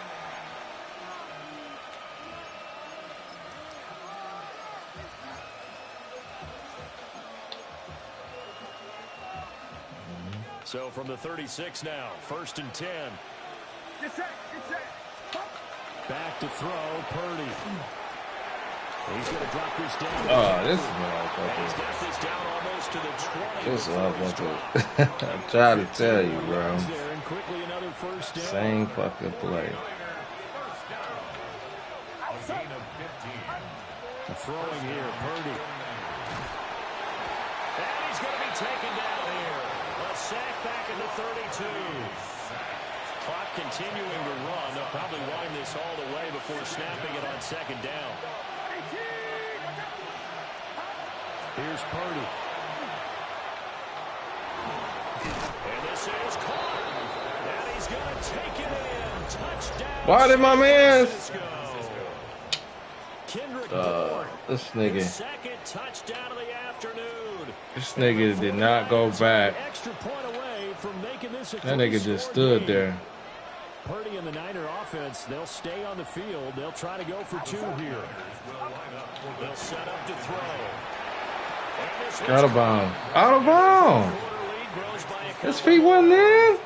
Speaker 7: So from the 36 now, 1st and 10.
Speaker 2: Get set.
Speaker 7: Back to throw, Purdy. He's going to drop this down.
Speaker 1: Oh, this is
Speaker 7: He's got this down almost to the 20.
Speaker 1: This is motherfucker. I'm trying to tell you, bro.
Speaker 7: And quickly another first down.
Speaker 1: Same fucking play.
Speaker 7: Throwing here, Purdy. And he's going to be taken down here. A sack back in the 32. Clock continuing to run. They'll probably wind this all the way before snapping it on second down. Here's Purdy. And this is caught. And he's going to take it in. Touchdown.
Speaker 1: Why did my man? This nigga.
Speaker 7: Second touchdown of the afternoon.
Speaker 1: This nigga did not go back.
Speaker 7: Extra point away from making this a
Speaker 1: That nigga just stood there.
Speaker 7: Purdy and the Niner offense, they'll stay on the field. They'll try to go for two here. They'll set up to throw.
Speaker 1: Out of bounds. Out of bounds. His feet wasn't in.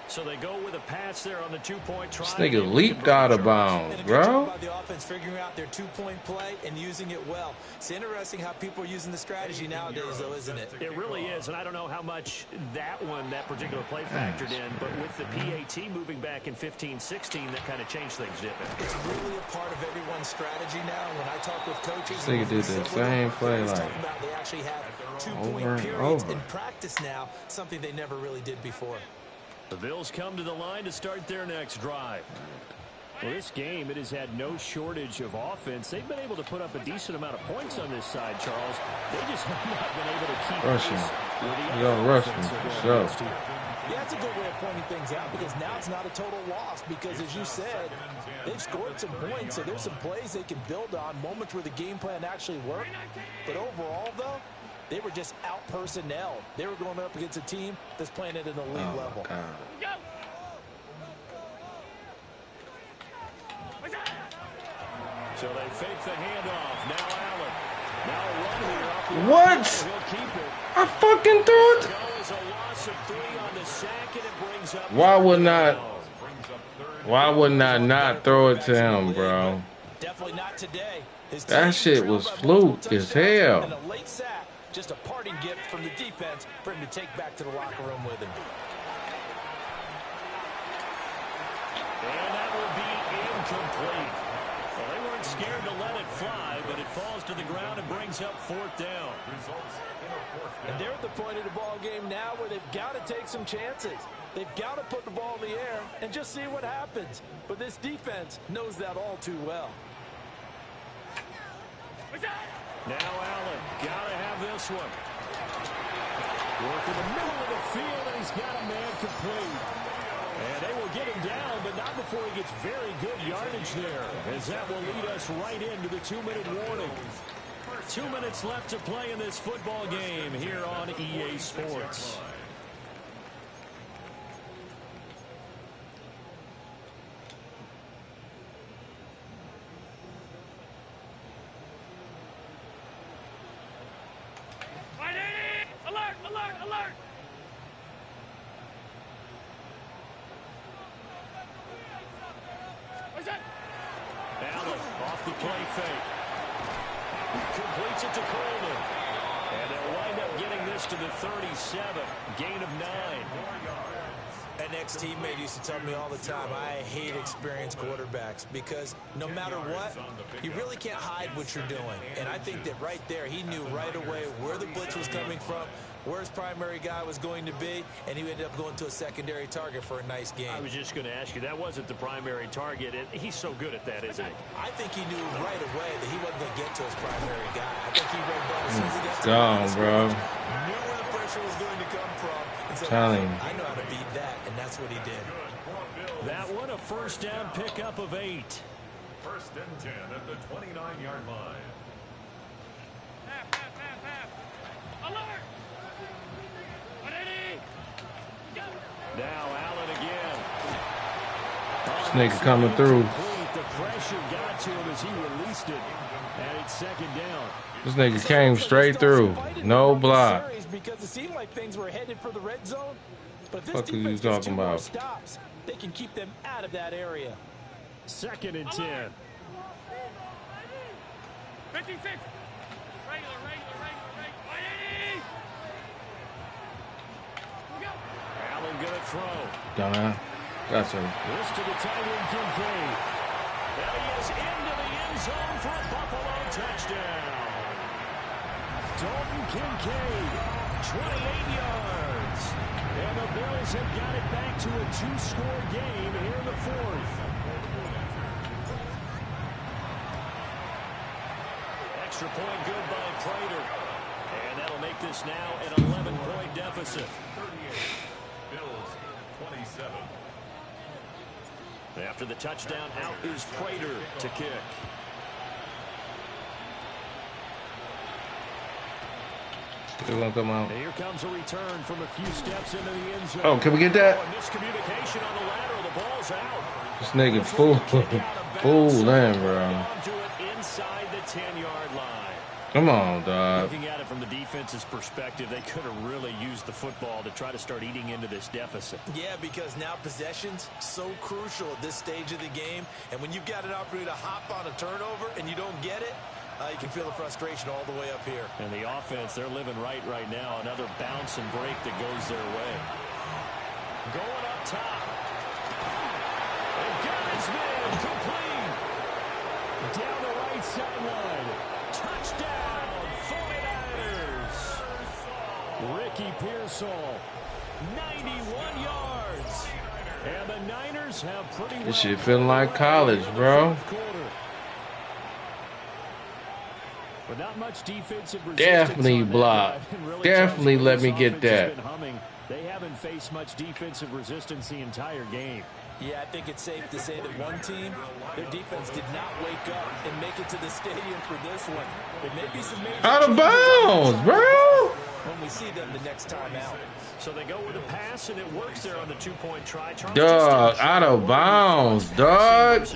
Speaker 7: So they go with a pass there on the two-point try.
Speaker 1: This nigga leaped out of bounds, bro.
Speaker 8: By the offense figuring out their two-point play and using it well. It's interesting how people are using the strategy nowadays, though, isn't it?
Speaker 7: It really is, and I don't know how much that particular play factored in, but with the PAT moving back in 15-16, that kind of changed things, didn't it?
Speaker 8: It's really a part of everyone's strategy now. When I talk with coaches,
Speaker 1: This nigga did the same play like
Speaker 8: they actually have
Speaker 1: over
Speaker 8: two-point
Speaker 1: and
Speaker 8: periods
Speaker 1: over.
Speaker 8: in practice now, something they never really did before.
Speaker 7: The Bills come to the line to start their next drive. Well, this game, it has had no shortage of offense. They've been able to put up a decent amount of points on this side, Charles. They just have not been able to keep
Speaker 1: rushing.
Speaker 7: You
Speaker 1: got rushing, sure.
Speaker 8: Yeah, that's a good way of pointing things out because now it's not a total loss because, as you said, they've scored some points, so there's some plays they can build on, moments where the game plan actually worked. But overall, though, they were just out-personnel. They were going up against a team that's playing at an elite level.
Speaker 1: God.
Speaker 7: So they fake the handoff. Now Allen. Now a run here off the
Speaker 1: What?
Speaker 7: He'll keep it.
Speaker 1: I fucking threw it.
Speaker 7: Goes a loss of 3 on the sack, and it brings up
Speaker 1: Why wouldn't I not throw it to him, bro?
Speaker 8: Definitely not today.
Speaker 1: That shit was fluke as hell.
Speaker 8: And a late sack, just a parting gift from the defense for him to take back to the locker room with him.
Speaker 7: And that will be incomplete. Well, they weren't scared to let it fly, but it falls to the ground and brings up 4th down.
Speaker 8: And they're at the point of the ball game now where they've got to take some chances. They've got to put the ball in the air and just see what happens. But this defense knows that all too well.
Speaker 7: Now Allen, gotta have this one. Work in the middle of the field, and he's got a man complete. And they will get him down, but not before he gets very good yardage there, as that will lead us right into the 2-minute warning. 2 minutes left to play in this football game here on EA Sports.
Speaker 2: Alert! Alert! Alert!
Speaker 7: Allen off the play fake. Completes it to Coleman. And they'll wind up getting this to the 37. Gain of 9.
Speaker 8: An ex-teammate used to tell me all the time, I hate experienced quarterbacks because no matter what, you really can't hide what you're doing. And I think that right there, he knew right away where the blitz was coming from, where his primary guy was going to be, and he ended up going to a secondary target for a nice game.
Speaker 7: I was just going to ask you, that wasn't the primary target. He's so good at that, isn't he?
Speaker 8: I think he knew right away that he wasn't going to get to his primary guy. I think he read that as soon as he got to
Speaker 1: Gone, bro.
Speaker 8: Knew where the pressure was going to come from. And said,
Speaker 1: Telling.
Speaker 8: I know how to beat that, and that's what he did.
Speaker 7: That one, a first down pickup of 8.
Speaker 4: 1st and 10 at the 29-yard line.
Speaker 2: Alert!
Speaker 7: Now Allen again.
Speaker 1: This nigga coming through.
Speaker 7: The pressure got to him as he released it. And it's 2nd down.
Speaker 1: This nigga came straight through. No block.
Speaker 8: Because it seemed like things were headed for the red zone. But this
Speaker 1: What are you
Speaker 8: defense gets
Speaker 1: talking
Speaker 8: 2 more
Speaker 1: about?
Speaker 8: stops. They can keep them out of that area.
Speaker 7: 2nd and 10.
Speaker 2: 56! Regular. 180!
Speaker 7: Allen gonna throw.
Speaker 1: Dumbass. Gotcha.
Speaker 7: This to the tight end, Kincaid. And he is into the end zone for a Buffalo touchdown. Dalton Kincaid, 28 yards. And the Bills have got it back to a 2-score game here in the 4th. Extra point good by Prater. And that'll make this now an 11-point deficit.
Speaker 4: 38. Bills 27.
Speaker 7: After the touchdown, out is Prater to kick.
Speaker 1: Still gonna come out.
Speaker 7: And here comes a return from a few steps into the end zone.
Speaker 1: Oh, can we get that?
Speaker 7: Miscommunication on the lateral. The ball's out.
Speaker 1: This nigga fooling, bro.
Speaker 7: Inside the 10-yard line.
Speaker 1: Come on, dog.
Speaker 7: Looking at it from the defense's perspective, they could have really used the football to try to start eating into this deficit.
Speaker 8: Yeah, because now possession's so crucial at this stage of the game. And when you've got an opportunity to hop on a turnover and you don't get it, you can feel the frustration all the way up here.
Speaker 7: And the offense, they're living right now. Another bounce and break that goes their way. Going up top. And got his man complete. Down the right sideline. Touchdown, 49ers. Ricky Pearsall, 91 yards. And the Niners have pretty well.
Speaker 1: This shit feeling like college, bro.
Speaker 7: But not much defensive resistance.
Speaker 1: Definitely block.
Speaker 7: Really
Speaker 1: Definitely let me get that.
Speaker 7: They haven't faced much defensive resistance the entire game.
Speaker 8: Yeah, I think it's safe to say that one team, their defense did not wake up and make it to the stadium for this one. There may be some major
Speaker 1: out of bounds, bro.
Speaker 8: When we see them the next time out.
Speaker 7: So they go with a pass, and it works there on the two-point try.
Speaker 1: Dog, out of bounds, dog.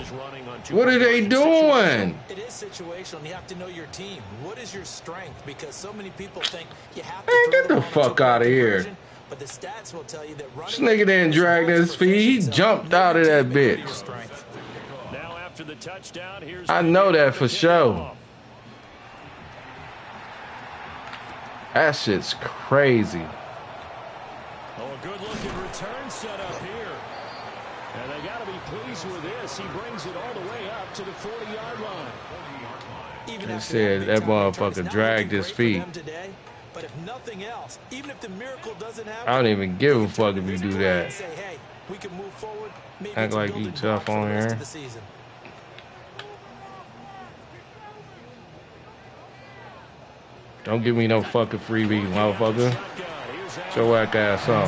Speaker 1: What are they doing?
Speaker 8: It is situational. You have to know your team. What is your strength? Because so many people think you have to.
Speaker 1: Man, get the fuck out of here.
Speaker 8: But the stats will tell you that
Speaker 1: this nigga didn't drag his feet. He jumped out of that bitch.
Speaker 7: Now after the touchdown, here's
Speaker 1: I know that for sure. That shit's crazy.
Speaker 7: Oh, a good-looking return set up here. And they got to be pleased with this. He brings it all the way up to the 40-yard line.
Speaker 1: They said that motherfucker dragged his feet.
Speaker 8: But if nothing else, even if the miracle doesn't happen,
Speaker 1: I don't even give a fuck if you do that.
Speaker 8: Say, hey, we can move forward. Maybe
Speaker 1: act like you tough on here. Don't give me no fucking freebie, motherfucker. Get your whack ass on.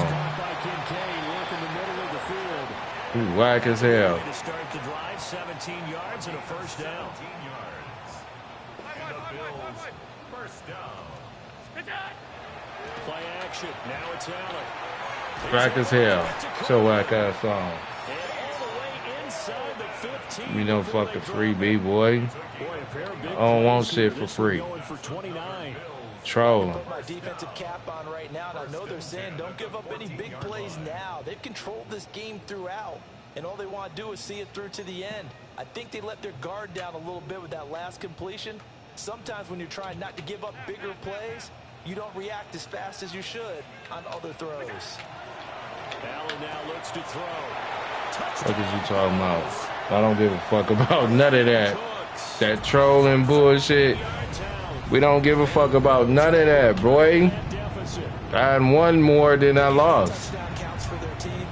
Speaker 1: Ooh, whack as hell.
Speaker 7: To start the drive, 17 yards and a first down. Play action. Now it's Allen.
Speaker 1: Whack as hell. Get your whack ass on. You know fucking freebie, boy. I don't want shit for free. Trolling.
Speaker 8: Put my defensive cap on right now, and I know they're saying don't give up any big plays now. They've controlled this game throughout, and all they want to do is see it through to the end. I think they let their guard down a little bit with that last completion. Sometimes when you're trying not to give up bigger plays, you don't react as fast as you should on other throws.
Speaker 7: Allen now looks to throw.
Speaker 1: What is you talking about? I don't give a fuck about none of that. That trolling bullshit. We don't give a fuck about none of that, boy. I had one more than I lost.
Speaker 8: Counts for their team,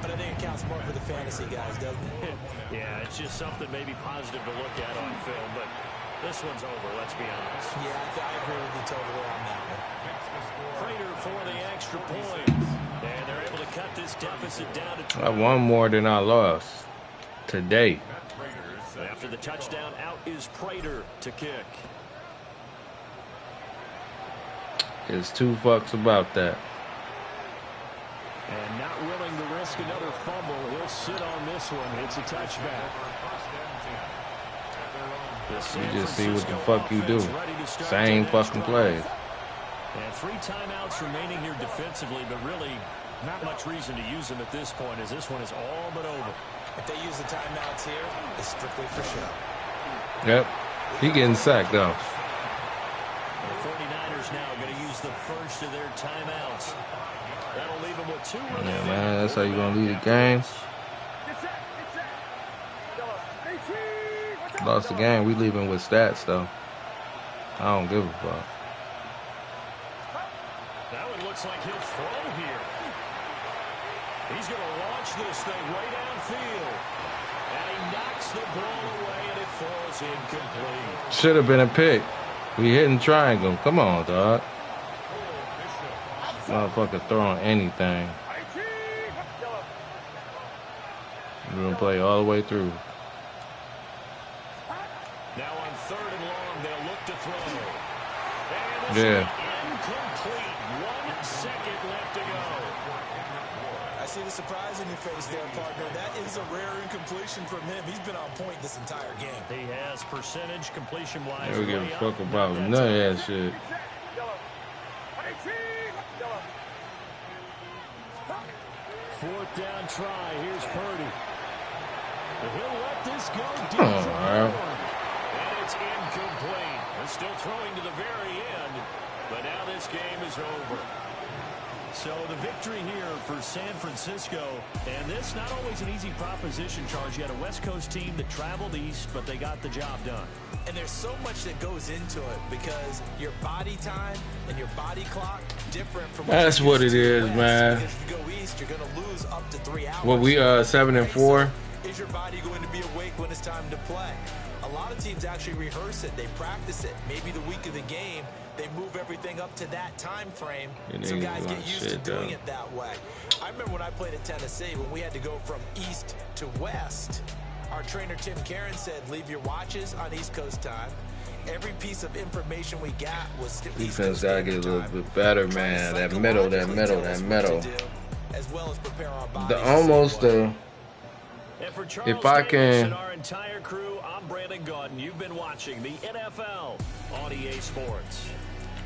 Speaker 8: but I think it counts more for the fantasy guys, doesn't it?
Speaker 7: Yeah, it's just something maybe positive to look at on film, but this one's over, let's be honest.
Speaker 8: Yeah, I agree with you totally on that one.
Speaker 7: Prater for the extra point. And they're able to cut this deficit down to 12.
Speaker 1: I won more than I lost today.
Speaker 7: After the touchdown, out is Prater to kick.
Speaker 1: There's two fucks about that.
Speaker 7: And not willing to risk another fumble. He'll sit on this one. It's a touchback.
Speaker 1: You just see what the fuck you do. Same fucking plays.
Speaker 7: And 3 timeouts remaining here defensively, but really not much reason to use them at this point, as this one is all but over.
Speaker 8: If they use the timeouts here, it's strictly for show.
Speaker 1: Yep. He getting sacked, though.
Speaker 7: The 49ers now going to use the first of their timeouts. That'll leave them with 2 remaining.
Speaker 1: Yeah, man, that's how you going to lead the game. Lost the game. We leaving with stats, though. I don't give a fuck.
Speaker 7: That one looks like he'll throw here. He's going to launch this thing way downfield. And he knocks the ball away, and it falls incomplete.
Speaker 1: Should have been a pick. We hitting triangle. Come on, dog. Motherfucker throwing anything. We're going to play all the way through.
Speaker 7: Now on 3rd and long, they'll look to throw. And
Speaker 1: yeah.
Speaker 7: Incomplete. 1 second left to go.
Speaker 8: I see the surprise in your face there, partner. That is a rare incompletion from him. He's been on point this entire game.
Speaker 7: He has percentage completion-wise.
Speaker 1: Yeah, we give a fuck about none of that shit.
Speaker 7: 4th down try. Here's Purdy. He'll let this go deep.
Speaker 1: Oh,
Speaker 7: And it's incomplete. They're still throwing to the very end, but now this game is over. So the victory here for San Francisco, and this not always an easy proposition, Charles. You had a West Coast team that traveled east, but they got the job done.
Speaker 8: And there's so much that goes into it because your body time and your body clock different from
Speaker 1: That's what it is, man.
Speaker 8: Because if you go east, you're going to lose up to 3 hours.
Speaker 1: Well, we 7-4.
Speaker 8: So is your body going to be awake when it's time to play? A lot of teams actually rehearse it. They practice it. Maybe the week of the game, they move everything up to that time frame so guys get used to doing it that way. I remember when I played at Tennessee, when we had to go from east to west, our trainer Tim Karen said, leave your watches on East Coast time. Every piece of information we got was
Speaker 1: defense gotta get a little bit better, man. That middle.
Speaker 8: As well as prepare our bodies.
Speaker 1: The almost if I can.
Speaker 7: Our entire crew, I'm Brandon Gaudin. You've been watching the NFL on EA Sports.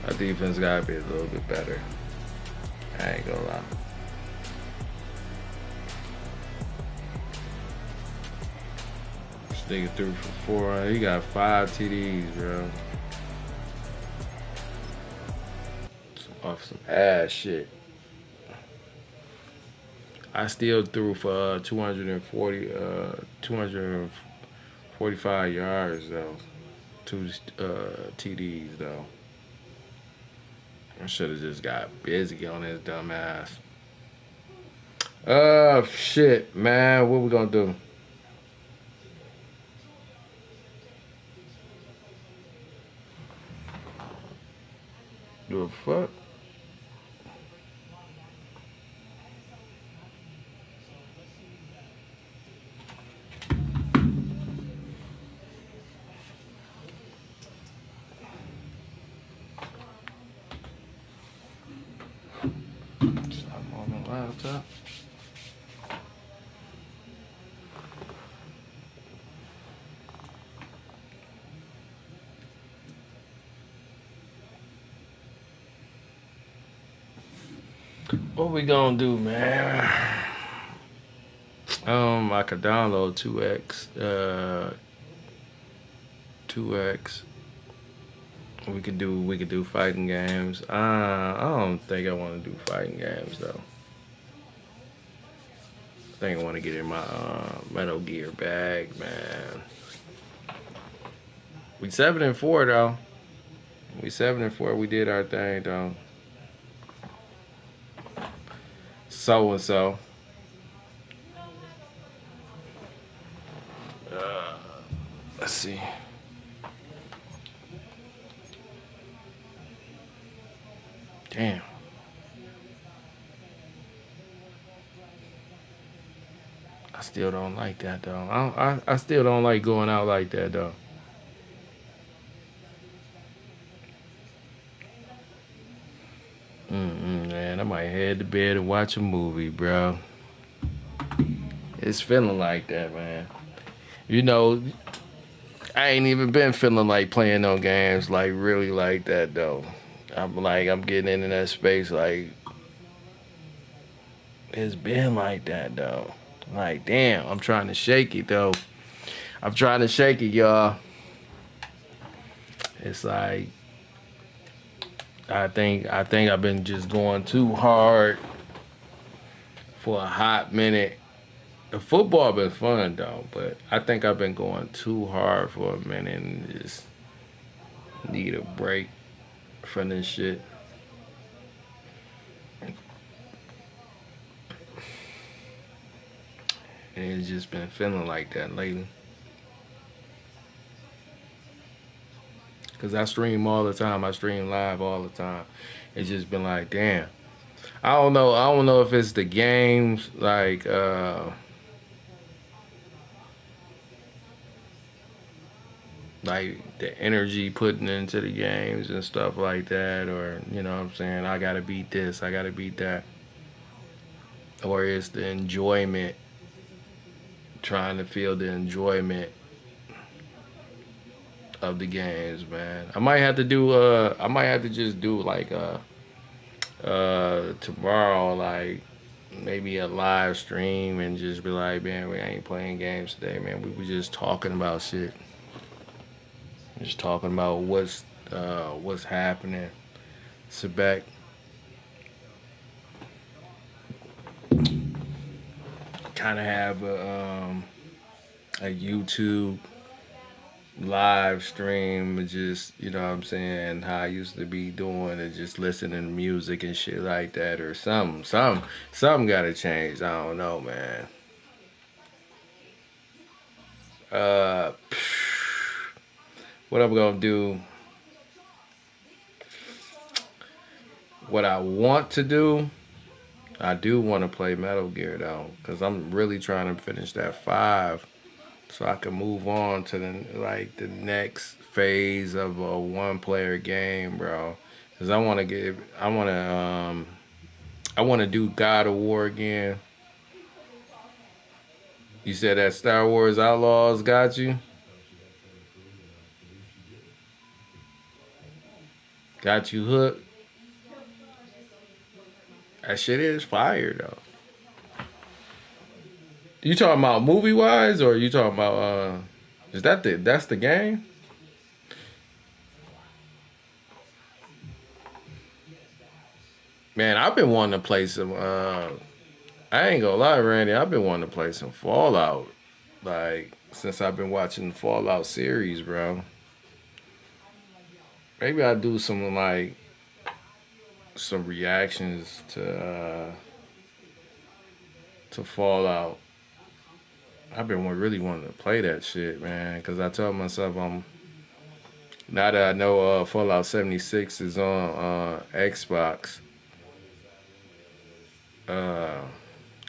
Speaker 1: Our defense gotta be a little bit better. I ain't gonna lie. This nigga threw for 4. He got 5 TDs, bro. Off some ass shit. I still threw for 245 yards though. 2 TDs though. I should have just got busy on his dumb ass. Shit, man. What we gonna do? The fuck? I'm on the laptop. What we gonna do, man? I could download 2X. We could do fighting games. I don't think I want to do fighting games though. I think I want to get in my Metal Gear bag, man. We 7-4 though. We 7-4. We did our thing though. So and so. Let's see. Damn. I still don't like that though. I still don't like going out like that though. Man, I might head to bed and watch a movie, bro. It's feeling like that, man. You know, I ain't even been feeling like playing no games like really like that though. I'm getting into that space like it's been like that though. Like damn, I'm trying to shake it though. I'm trying to shake it, y'all. It's like I think I've been just going too hard for a hot minute. The football been fun though, but I think I've been going too hard for a minute and just need a break from this shit. And it's just been feeling like that lately. Cause I stream all the time. I stream live all the time. It's just been like, damn. I don't know if it's the games, like the energy putting into the games and stuff like that, or you know what I'm saying, I gotta beat this, I gotta beat that. Or it's the enjoyment, trying to feel the enjoyment of the games, man. I might have to just do like tomorrow, like maybe a live stream and just be like, man, we ain't playing games today, man. We were just talking about shit. Just talking about what's happening. Sit back, kind of have a YouTube live stream, just you know what I'm saying, how I used to be doing, and just listening to music and shit like that, or something gotta change. I don't know, man. Uh, what I'm gonna do, what I want to do, I do want to play Metal Gear though, because I'm really trying to finish that 5, so I can move on to the next phase of a one-player game, bro. Because I want to do God of War again. You said that Star Wars Outlaws got you? Got you hooked? That shit is fire, though. You talking about movie-wise, or you talking about, that's the game? Man, I've been wanting to play some, I ain't gonna lie, Randy, I've been wanting to play some Fallout, like, since I've been watching the Fallout series, bro. Maybe I'll do some reactions to Fallout. I've been really wanting to play that shit, man, because I told myself now that I know Fallout 76 is on Xbox, uh,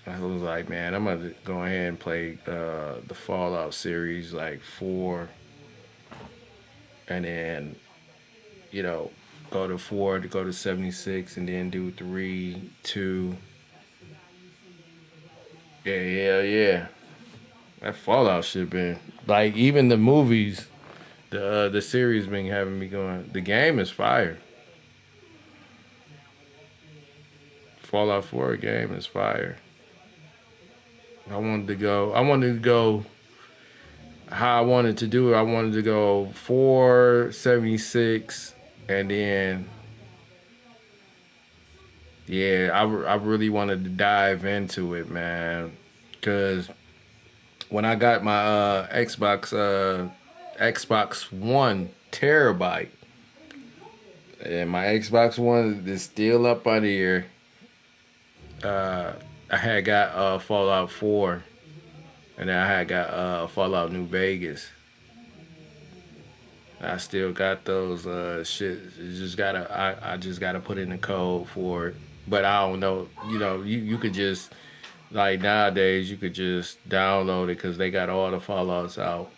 Speaker 1: I was like, man, I'm gonna go ahead and play the Fallout series, like 4, and then you know go to 4 to go to 76, and then do 3, 2. Yeah, yeah, yeah. That Fallout shit been like, even the movies, the series been having me going. The game is fire. Fallout 4 game is fire. I wanted to go how I wanted to do it. I wanted to go 476, and then yeah, I really wanted to dive into it, man. Cause when I got my Xbox One terabyte, and my Xbox One is still up on here. Uh, I had got Fallout 4, and then I had got Fallout New Vegas. I still got those shit. I just gotta put in the code for it. But I don't know. You could just, like, nowadays you could just download it because they got all the Fallouts out.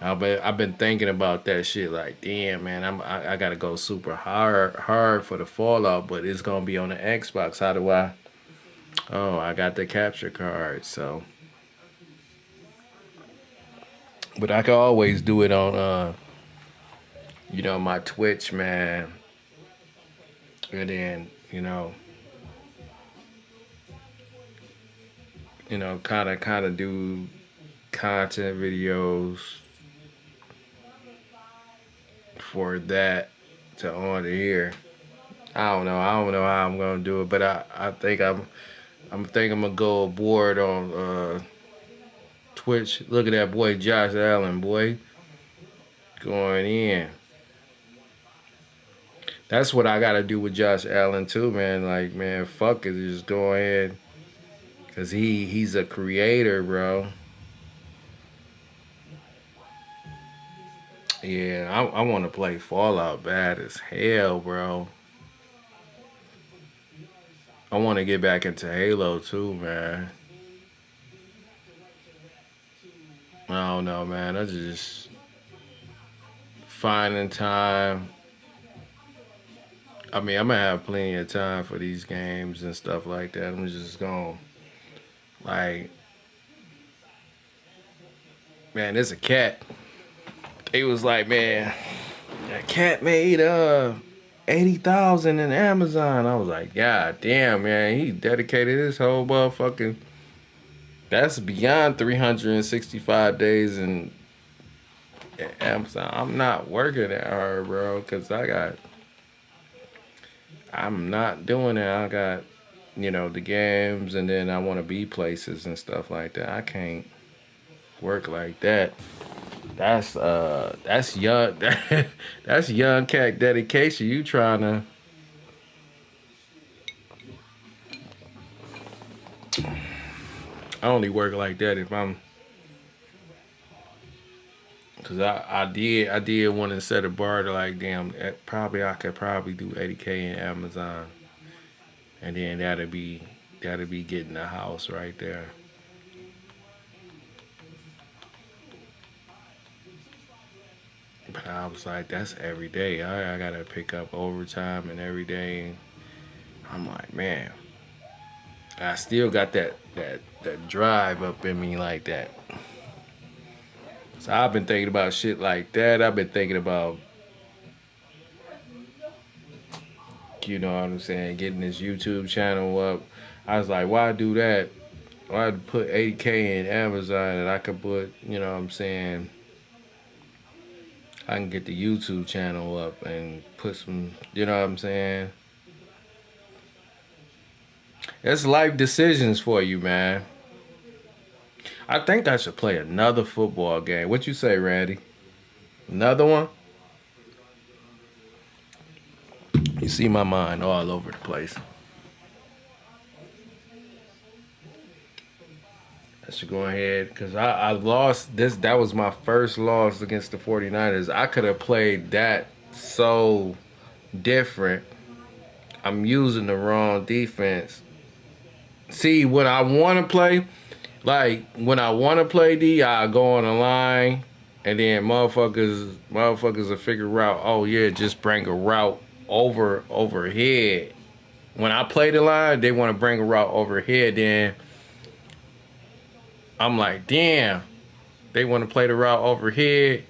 Speaker 1: I've been thinking about that shit. Like, damn, man, I gotta go super hard for the Fallout, but it's gonna be on the Xbox. How do I? Oh, I got the capture card, so. But I can always do it on, my Twitch, man. And then, kind of do content videos for that to on the air. I don't know. I don't know how I'm gonna do it, but I think I'm thinking I'm gonna go aboard on Twitch. Look at that boy Josh Allen, boy, going in. That's what I gotta do with Josh Allen too, man. Like, man, fuck it, just go ahead, cause he's a creator, bro. Yeah, I want to play Fallout bad as hell, bro. I want to get back into Halo too, man. I don't know, man. I just finding time. I mean, I'm gonna have plenty of time for these games and stuff like that. I'm just going, like, man, there's a cat. It was like, man, that cat made 80,000 in Amazon. I was like, God damn, man, he dedicated his whole motherfucking. That's beyond 365 days in Amazon. I'm not working that hard, bro, because I'm not doing it. I got you know, the games, and then I want to be places and stuff like that. I can't work like that. That's young. That's young cat dedication. You trying to? I only work like that if I'm, cause I did want to set a bar to like, damn, probably I could probably do 80K in Amazon, and then that'll be getting a house right there. But I was like, that's every day. I gotta pick up overtime and every day. I'm like, man, I still got that drive up in me like that. So I've been thinking about shit like that. I've been thinking about, you know what I'm saying, getting this YouTube channel up. I was like, why do that? Why put 8K in Amazon and I could put, you know what I'm saying, I can get the YouTube channel up and put some, you know what I'm saying? It's life decisions for you, man. I think I should play another football game. What you say, Randy? Another one? You see my mind all over the place. I should go ahead because I lost this. That was my first loss against the 49ers. I could have played that so different. I'm using the wrong defense. See, when I want to play, like when I want to play D, I go on the line, and then motherfuckers will figure out, oh yeah, just bring a route overhead. When I play the line, they want to bring a route overhead. Then I'm like, damn, they want to play the route overhead.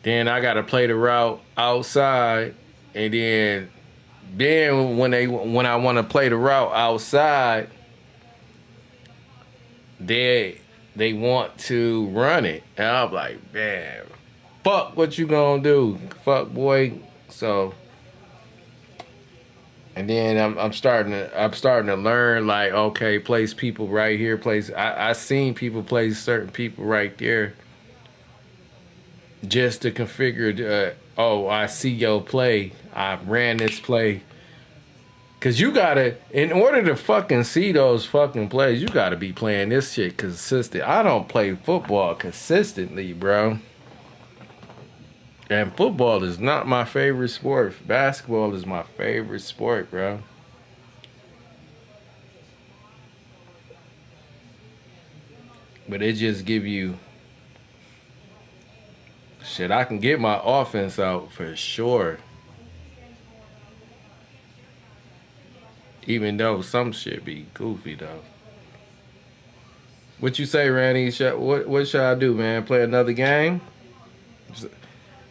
Speaker 1: Then I gotta play the route outside, and then when I want to play the route outside, they want to run it, and I'm like, man, fuck, what you gonna do, fuck boy? So, and then I'm starting to learn, like, okay, place people right here, place I seen people place certain people right there just to configure. Oh, I see your play. I ran this play. Cause you gotta, in order to fucking see those fucking plays, you gotta be playing this shit consistent. I don't play football consistently, bro. And football is not my favorite sport. Basketball is my favorite sport, bro. But it just give you shit. I can get my offense out for sure. Even though some shit be goofy though. What you say, Randy? What should I do, man? Play another game?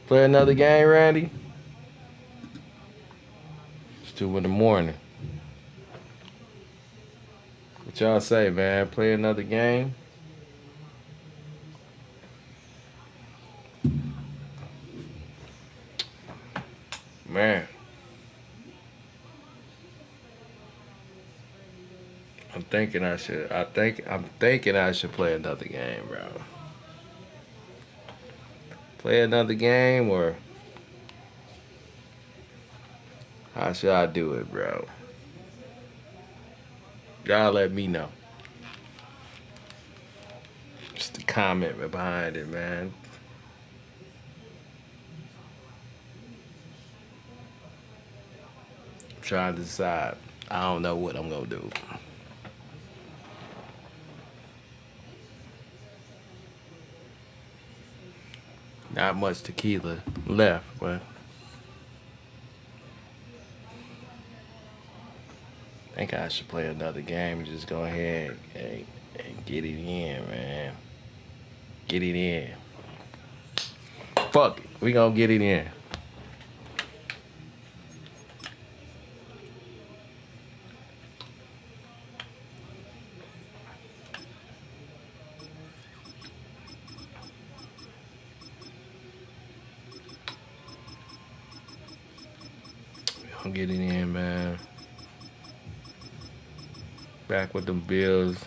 Speaker 1: Play another game, Randy? It's 2 in the morning. What y'all say, man? Play another game? Man, I'm thinking I should play another game, bro. Play another game, or how should I do it, bro? Y'all let me know. Just the comment behind it, man. I'm trying to decide. I don't know what I'm gonna do. Not much tequila left, but I think I should play another game and just go ahead and get it in, man. Get it in. Fuck it. We gonna get it in. We gonna get it in, man. Back with them Bills.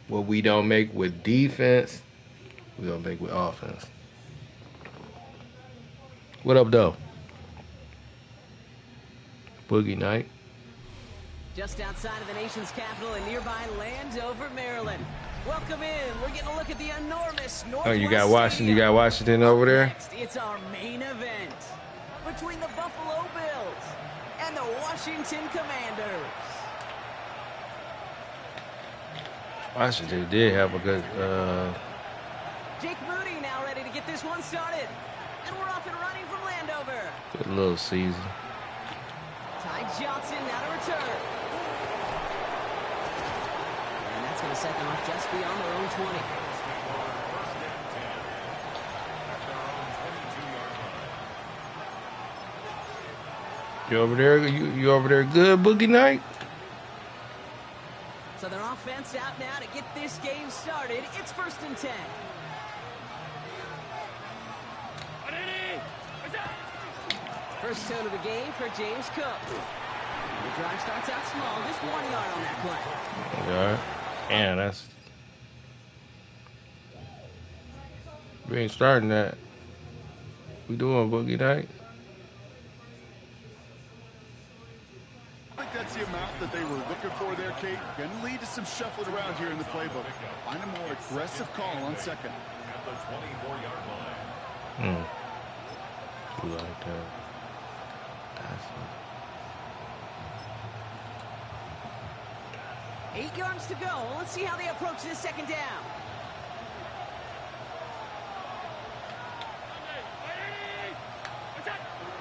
Speaker 1: What we don't make with defense, we don't make with offense. What up, though? Boogie Night.
Speaker 9: Just outside of the nation's capital in nearby Landover, Maryland. Welcome in. We're getting a look at the enormous Northwest.
Speaker 1: Oh, you got Washington. You got Washington over there.
Speaker 9: Next, it's our main event between the Buffalo Bills and the Washington Commanders.
Speaker 1: Washington did have a good.
Speaker 9: Jake Moody now ready to get this one started, and we're off and running from Landover.
Speaker 1: Good little season.
Speaker 9: Ty Johnson now to return. And that's going to set them up just beyond their own 20.
Speaker 1: You over there? You over there good, Boogie Night?
Speaker 9: So their offense out now to get this game started. It's 1st and 10. First tone of the game for James Cook. The drive starts out small, just 1 yard on that play.
Speaker 1: Yeah. Yeah, that's. We ain't starting that. We doing Boogie Night.
Speaker 10: I think that's the amount that they were looking for there, Kate. Going to lead to some shuffling around here in the playbook. Find a more aggressive call on second.
Speaker 4: At the 24-yard line.
Speaker 1: You like that? That's
Speaker 9: 8 yards to go. Let's see how they approach this second down.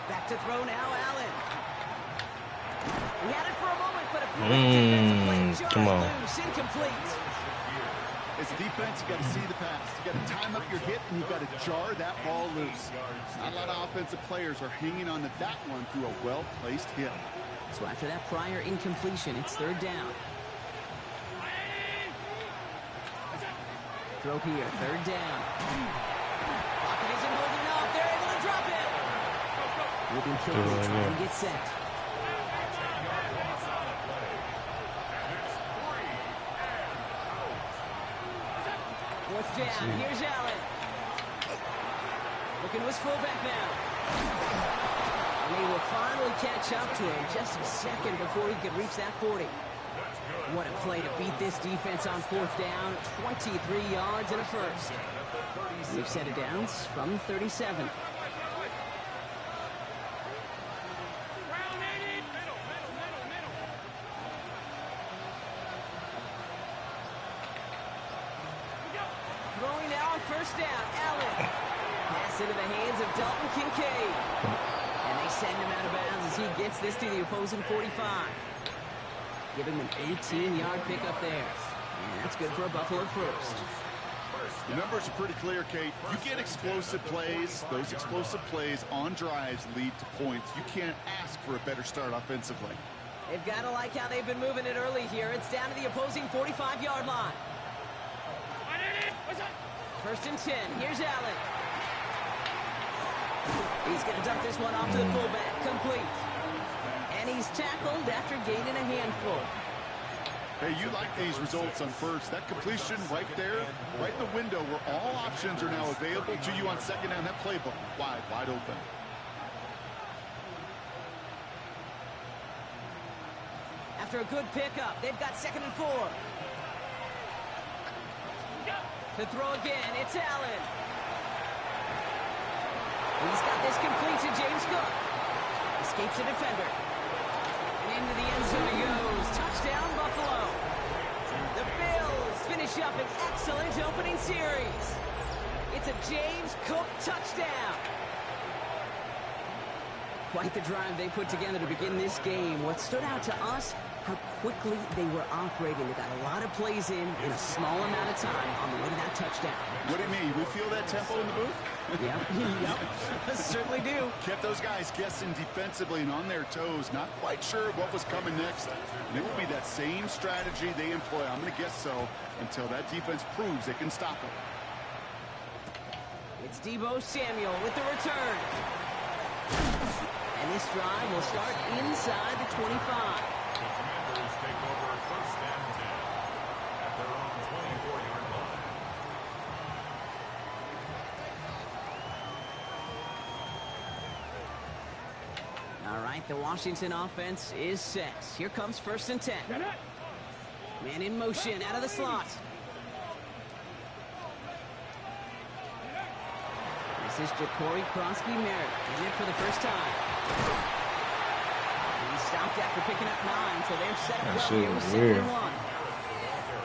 Speaker 9: Back to throw now, Allen. He had it for a moment, but a defensive play
Speaker 1: come on.
Speaker 9: Loose, incomplete.
Speaker 10: As a defense, you got to see the pass. You got to time up your hit, and you got to jar that ball loose. Not a lot of offensive players are hanging on to that one through a well-placed hit.
Speaker 9: So after that prior incompletion, it's 3rd down. Throw here, 3rd down. Pocket isn't holding up. They're able to drop it. Moving quickly, trying to get set. Fourth down, here's Allen. Looking to his fullback now. And he will finally catch up to him just a second before he could reach that 40. What a play to beat this defense on 4th down. 23 yards and a first. We've set it down from 37. Throwing now on 1st down, Allen. Pass into the hands of Dalton Kincaid. And they send him out of bounds as he gets this to the opposing 45. Giving him an 18-yard pickup there. And that's good for a Buffalo first.
Speaker 10: The numbers are pretty clear, Kate. You get explosive plays. Those explosive plays on drives lead to points. You can't ask for a better start offensively.
Speaker 9: They've got to like how they've been moving it early here. It's down to the opposing 45-yard line. 1st and 10. Here's Allen. He's going to dump this one off to the fullback. Complete. And he's tackled after gaining a handful.
Speaker 10: Hey, you like these results on first. That completion right there, right in the window where all options are now available to you on second down. That playbook wide open.
Speaker 9: After a good pickup, they've got 2nd and 4. To throw again, it's Allen. He's got this complete to James Cook. Escapes the defender. And into the end zone he goes. Touchdown, Buffalo. The Bills finish up an excellent opening series. It's a James Cook touchdown. Quite the drive they put together to begin this game. What stood out to us, how quickly they were operating. They got a lot of plays in a small amount of time on the way to that touchdown.
Speaker 10: What do you mean? We feel that tempo in the booth?
Speaker 9: Yep. Certainly do.
Speaker 10: Kept those guys guessing defensively and on their toes, not quite sure what was coming next. And it will be that same strategy they employ, I'm going to guess so, until that defense proves they can stop it.
Speaker 9: It's Deebo Samuel with the return. And this drive will start inside the 25.
Speaker 4: The Commanders take over first and 10 at their own 24-yard line.
Speaker 9: All right, the Washington offense is set. Here comes first and 10. Man in motion out of the slot. This is Ja'Cory Krosky-Merritt getting it for the first time. He stopped after picking up 9, so they're set up well here with 7-1.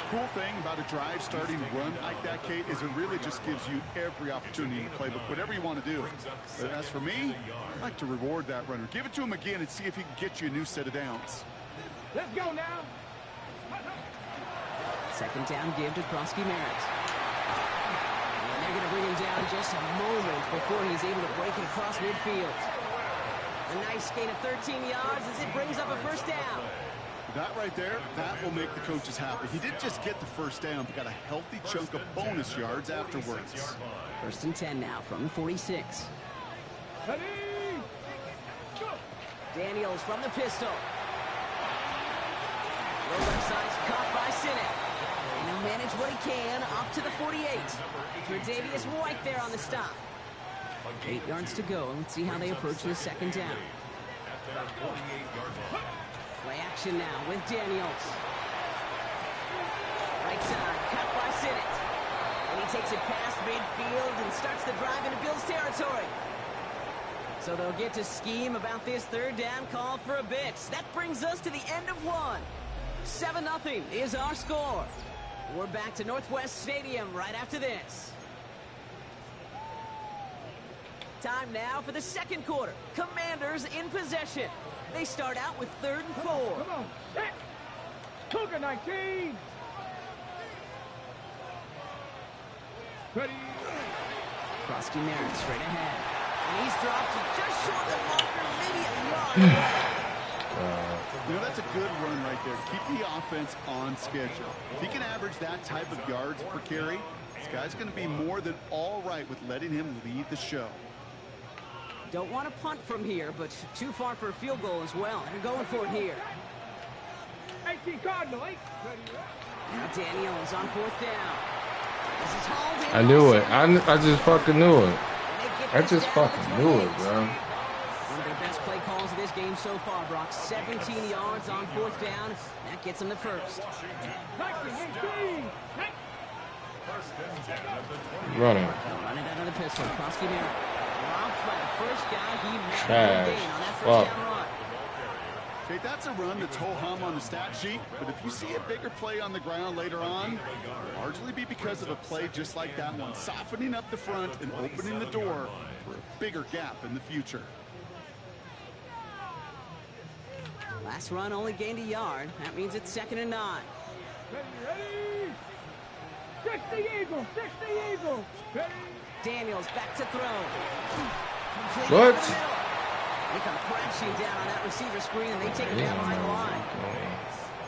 Speaker 10: Cool thing about a drive starting to run like that, Kate, is it really just gives you every opportunity in the playbook, whatever you want to do. But as for me, I like to reward that runner. Give it to him again and see if he can get you a new set of downs.
Speaker 2: Let's go now.
Speaker 9: Second down give to Krosky-Merritt. And they're going to bring him down just a moment before he's able to break it across midfield. A nice gain of 13 yards as it brings up a first down.
Speaker 10: That right there, that will make the coaches happy. He didn't just get the first down, but got a healthy chunk of bonus yards afterwards.
Speaker 9: First and 10 now from the 46. Daniels from the pistol. Low left side is caught by Sinnott. And he'll manage what he can up to the 48. Tre'Davious White there on the stop. 8 yards to go. Let's see how they approach this second down. Play action now with Daniels. Right side, cut by Sinnott. And he takes it past midfield and starts the drive into Bills territory. So they'll get to scheme about this third down call for a bit. That brings us to the end of one. 7-0 is our score. We're back to Northwest Stadium right after this. Time now for the second quarter. Commanders in possession. They start out with 3rd and 4.
Speaker 2: Come on. Set. Cougar 19. Ready.
Speaker 9: Krosky-Merritt straight ahead. And he's dropped just short of the marker, maybe a yard.
Speaker 10: You know, that's a good run right there. Keep the offense on schedule. If he can average that type of yards per carry, this guy's going to be more than all right with letting him lead the show.
Speaker 9: Don't want to punt from here, but too far for a field goal as well. They're going for it here.
Speaker 2: 18 Cardinal, 8.
Speaker 9: Now Daniels on 4th down. This is hauled in.
Speaker 1: I knew it. I just fucking knew it. I just fucking knew it, bro.
Speaker 9: One of their best play calls of this game so far, Brock. 17 yards on 4th down. That gets them the first.
Speaker 2: 19, 18.
Speaker 1: Running.
Speaker 9: They'll run it out of the pistol. Krosky-Merritt dropped by the first guy. He made
Speaker 1: Trash.
Speaker 9: no gain on that first down run.
Speaker 10: Okay, that's a run that's ho-hum on the stat sheet, but if you see a bigger play on the ground later on, it'll largely be because of a play just like that one, softening up the front and opening the door for a bigger gap in the future.
Speaker 9: Last run only gained a yard. That means it's 2nd and 9.
Speaker 2: Ready. 60 Eagles. 60 Eagles. Ready.
Speaker 9: Daniels back to throw.
Speaker 1: What?
Speaker 9: They come crashing down on that receiver screen, and they take it down behind the line.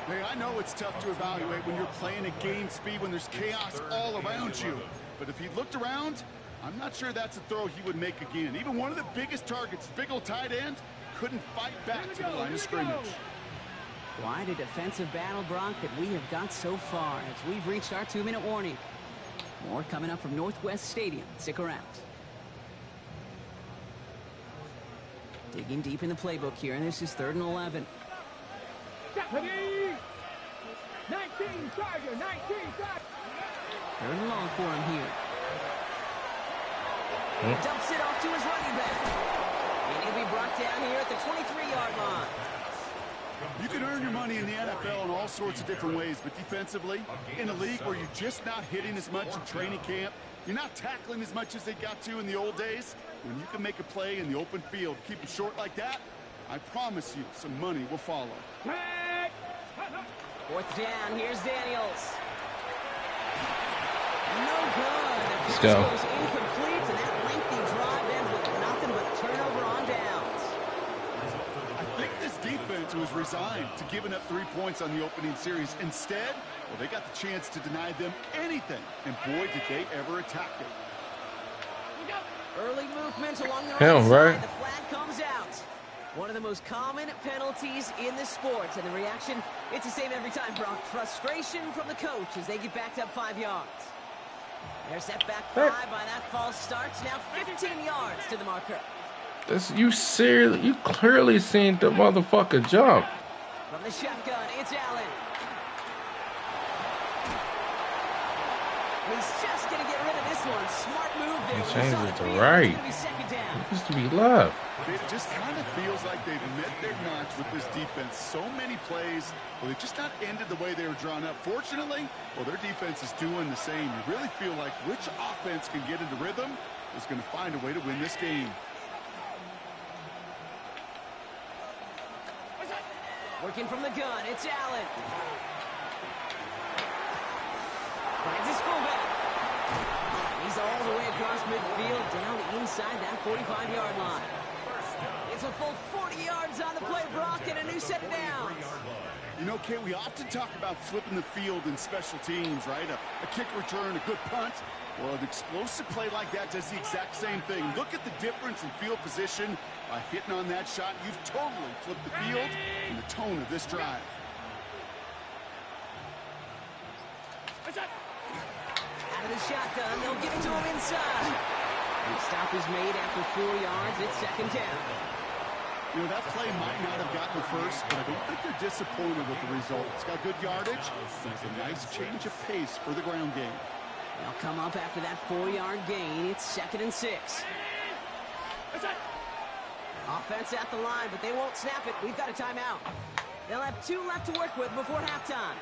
Speaker 10: Hey, I know it's tough to evaluate when you're playing at game speed, when there's chaos all around you. But if he looked around, I'm not sure that's a throw he would make again. Even one of the biggest targets, big old tight end, couldn't fight back to the line of scrimmage.
Speaker 9: Quite a defensive battle, Brock, that we have got so far as we've reached our 2-minute warning. More coming up from Northwest Stadium. Stick around. Digging deep in the playbook here, and this is 3rd and 11.
Speaker 2: Ready. 19 Charger. 19 Charger.
Speaker 9: 3rd and long for him here. Dumps it off to his running back. And he'll be brought down here at the 23-yard line.
Speaker 10: You can earn your money in the NFL in all sorts of different ways, but defensively, in a league where you're just not hitting as much in training camp, you're not tackling as much as they got to in the old days, when you can make a play in the open field, keep it short like that, I promise you some money will follow.
Speaker 9: 4th down, here's Daniels. No good.
Speaker 1: Let's
Speaker 9: The
Speaker 1: go.
Speaker 9: pass goes incomplete, and that lengthy drive ends with nothing but a turnover on downs.
Speaker 10: I think this defense was resigned to giving up 3 points on the opening series. Instead, well, they got the chance to deny them anything, and boy, did they ever attack it.
Speaker 9: Early movement along the
Speaker 1: Him,
Speaker 9: right
Speaker 1: right?
Speaker 9: side. The flag comes out. One of the most common penalties in the sports, and the reaction, it's the same every time, Brock. Frustration from the coach as they get backed up 5 yards. They're set back 5 by that false start. Now 15 yards to the marker.
Speaker 1: You clearly seen the motherfucker jump.
Speaker 9: From the shotgun, it's Allen. He's just going to get rid of this one. Smart move there.
Speaker 1: He changed it to right. It used to be left.
Speaker 10: It just kind of feels like they've met their match with this defense. So many plays, well, they've just not ended the way they were drawn up. Fortunately, well, their defense is doing the same. You really feel like which offense can get into rhythm is going to find a way to win this game.
Speaker 9: Working from the gun, it's Allen. Finds his fullback. He's all the way across midfield, down inside that 45-yard line. It's a full 40 yards on the play, Brock, and a new set of downs.
Speaker 10: You know, Kate, we often talk about flipping the field in special teams, right? A kick return, a good punt. Well, an explosive play like that does the exact same thing. Look at the difference in field position. By hitting on that shot, you've totally flipped the field and the tone of this drive.
Speaker 9: Out of the shotgun, they'll give it to him inside. And the stop is made after 4 yards. It's second down.
Speaker 10: You know, that play might not have gotten the first, but I don't think they're disappointed with the result. It's got good yardage. It's a nice change of pace for the ground game.
Speaker 9: They'll come up after that 4-yard gain. It's 2nd and 6. Offense at the line, but they won't snap it. We've got a timeout. They'll have 2 left to work with before halftime.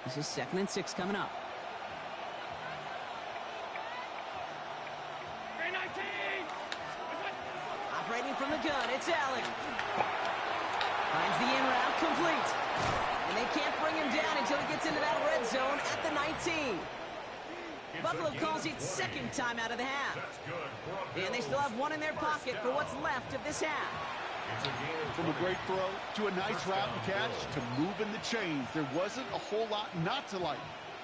Speaker 9: This is 2nd and 6 coming up. Operating from the gun, it's Allen. Finds the in route complete. And they can't bring him down until he gets into that red zone at the 19. Buffalo calls it 2nd time out of the half. And they still have 1 in their pocket for what's left of this half.
Speaker 10: From a great throw to a nice route and catch to moving the chains, there wasn't a whole lot not to like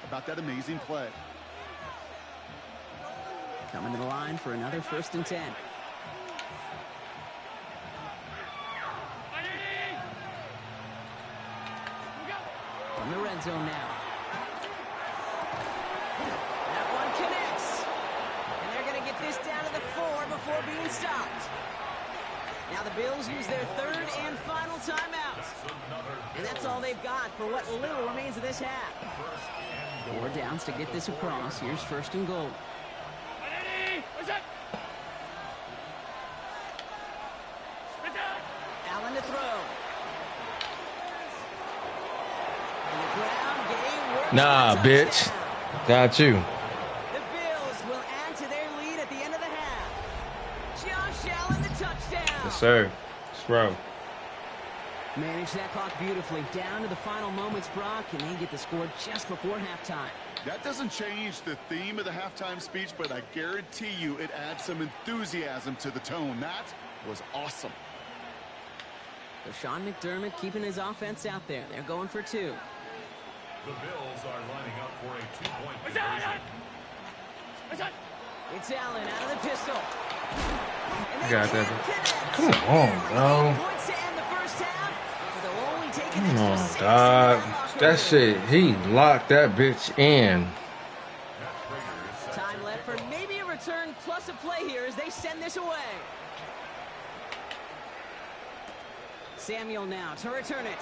Speaker 10: about that amazing play.
Speaker 9: Coming to the line for another 1st and 10. From the red zone now. That one connects. And they're going to get this down to the 4 before being stopped. Now the Bills use their 3rd and final timeout. And that's all they've got for what little remains of this half. 4 downs to get this across. Here's 1st and goal. Allen to throw. And the ground game works.
Speaker 1: Nah, bitch. Got you.
Speaker 9: The Bills will add to their lead at the end of the half. Josh Allen, the touchdown.
Speaker 1: Yes, sir. Throw.
Speaker 9: Manage that clock beautifully. Down to the final moments, Brock, and they get the score just before halftime.
Speaker 10: That doesn't change the theme of the halftime speech, but I guarantee you it adds some enthusiasm to the tone. That was awesome.
Speaker 9: So Sean McDermott keeping his offense out there. They're going for 2.
Speaker 4: The Bills are lining up for a 2-point conversion.
Speaker 9: It's Allen out of the pistol.
Speaker 1: I got that. Come on, bro. Come on, dog. That shit, he locked that bitch in.
Speaker 9: Time left for maybe a return plus a play here as they send this away. Samuel now to return it.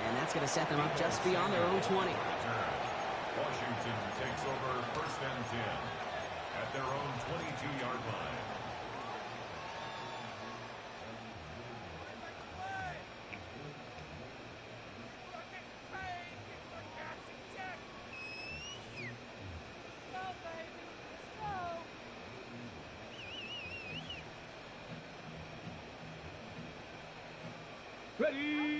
Speaker 9: And that's going to set them up just beyond their own 20.
Speaker 4: Washington takes over 1st and 10 at their own 22-yard line.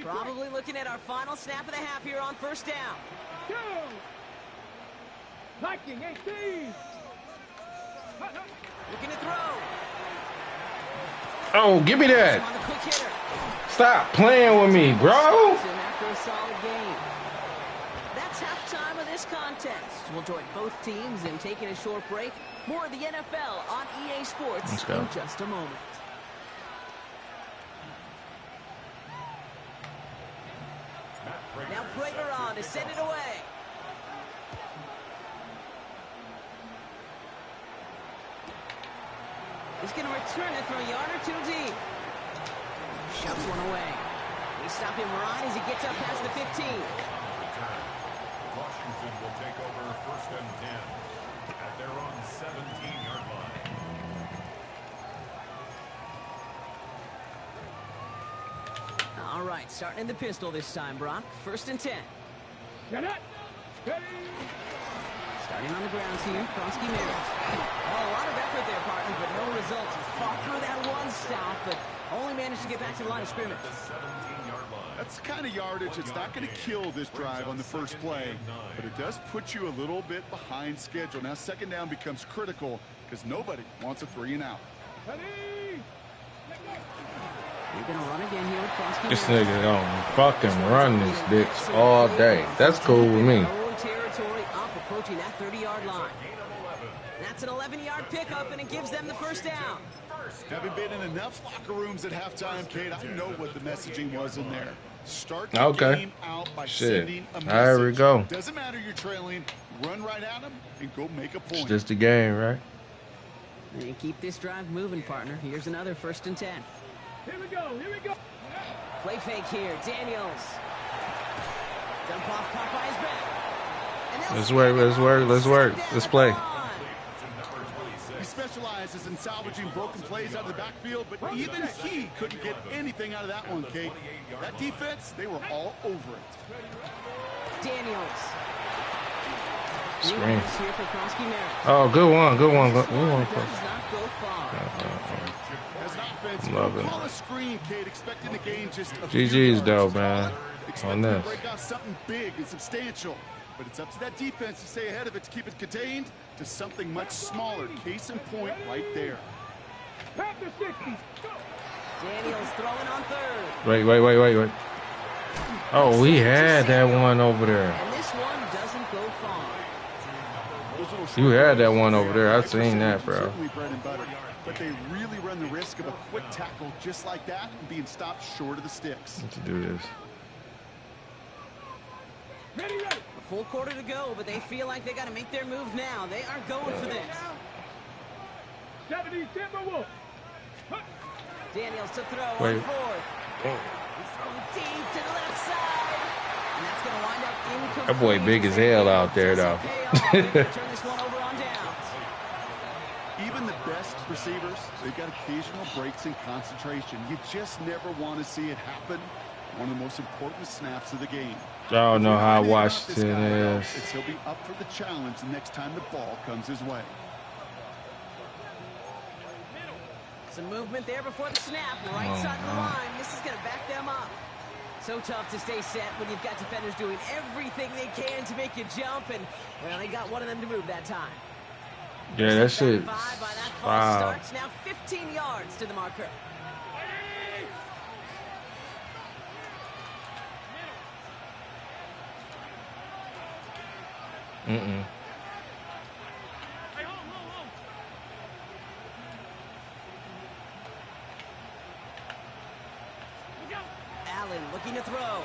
Speaker 9: Probably looking at our final snap of the half here on 1st down. Looking to throw.
Speaker 1: Oh, give me that. Stop playing with me, bro.
Speaker 9: After a solid game. That's halftime of this contest. We'll join both teams in taking a short break. More of the NFL on EA Sports in just a moment. Now Prager on to send it away. He's going to return it from a yard or two deep. Shoves one away. They stop him right as he gets up past the 15.
Speaker 4: Washington will take over 1st and 10 at their own 17-yard line.
Speaker 9: All right, starting in the pistol this time, Brock. 1st and 10. Starting on the ground here, Kronsky Merritt. Oh, a lot of effort there, partner, but no results. He fought through that one stop, but only managed to get back to the line of scrimmage.
Speaker 10: That's the kind of yardage that's not going to kill this drive on the first play, but it does put you a little bit behind schedule. Now, 2nd down becomes critical because nobody wants a 3-and-out.
Speaker 9: You're going to run again here with Kronsky.
Speaker 1: This nigga don't fucking run this bitch all day. That's cool with me.
Speaker 9: Territory up, approaching that 30-yard line. That's an 11-yard pickup, and it gives them the 1st down.
Speaker 10: Having been in enough locker rooms at halftime, Kate, I know what the messaging was in there. Start the game out by sending a message.
Speaker 1: There we go.
Speaker 10: Doesn't matter you're trailing, run right at them and go make a point.
Speaker 1: It's just a game, right?
Speaker 9: And keep this drive moving, partner. Here's another 1st and 10.
Speaker 2: Here we go.
Speaker 9: Play fake here, Daniels. Jump off Popeye's back.
Speaker 1: Let's work. Let's play.
Speaker 10: He specializes in salvaging broken plays out of the backfield, but even he couldn't get anything out of that one, Kate. That defense, they were all over it.
Speaker 9: Daniels.
Speaker 1: Screen.
Speaker 9: Here for Kronsky Merritt.
Speaker 1: Oh, good one.
Speaker 9: Does not go far.
Speaker 10: As an offense, call a screen, Kate, expecting to gain just a
Speaker 1: GG's though, man. On this.
Speaker 10: To break out something big and substantial. But it's up to that defense to stay ahead of it, to keep it contained to something much smaller. Case in point right there.
Speaker 9: Daniels throwing on 3rd.
Speaker 1: Wait. Oh, we had that one over there.
Speaker 9: And this one doesn't go far.
Speaker 1: You had that one over there. I've seen that, bro.
Speaker 10: Certainly bread and butter, but they really run the risk of a quick tackle just like that and being stopped short of the sticks.
Speaker 1: Let's do this.
Speaker 9: A full quarter to go, but they feel like they got to make their move now. They are going for this. Daniels to throw on 4th. He's throwing deep to the left side. And that's going to wind up incomplete.
Speaker 1: That boy big as hell out there, though.
Speaker 9: Turn this one over on downs.
Speaker 10: Even the best receivers, they've got occasional breaks in concentration. You just never want to see it happen. One of the most important snaps of the game.
Speaker 1: I don't know how Washington is.
Speaker 10: He'll be up for the challenge the next time the ball comes his way.
Speaker 9: Some movement there before the snap. Right side of the line. This is going to back them up. So tough to stay set when you've got defenders doing everything they can to make you jump. And, well, they got one of them to move that time.
Speaker 1: Yeah, that shit.
Speaker 9: Wow. Starts now 15 yards to the marker. Allen looking to throw.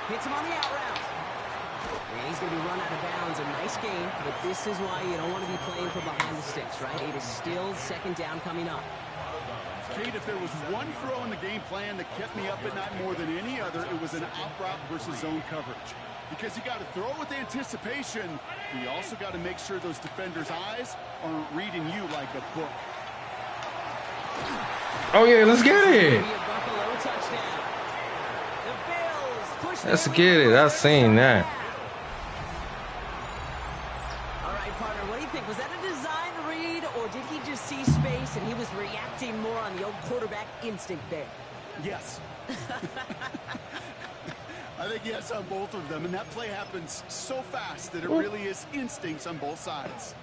Speaker 9: Hits him on the out route. And he's going to be run out of bounds. A nice game, but this is why you don't want to be playing from behind the sticks, right? It is still 2nd down coming up.
Speaker 10: Kate, if there was one throw in the game plan that kept me up at night more than any other, it was an out route versus zone coverage. Because you got to throw with anticipation, but you also got to make sure those defenders' eyes aren't reading you like a book.
Speaker 1: Oh, yeah, let's get it. Let's get it. I've seen that.
Speaker 9: All right, partner, what do you think? Was that a design read, or did he just see space and he was reacting more on the old quarterback instinct there?
Speaker 10: Yes. I think he has on both of them, and that play happens so fast that it really is instincts on both sides.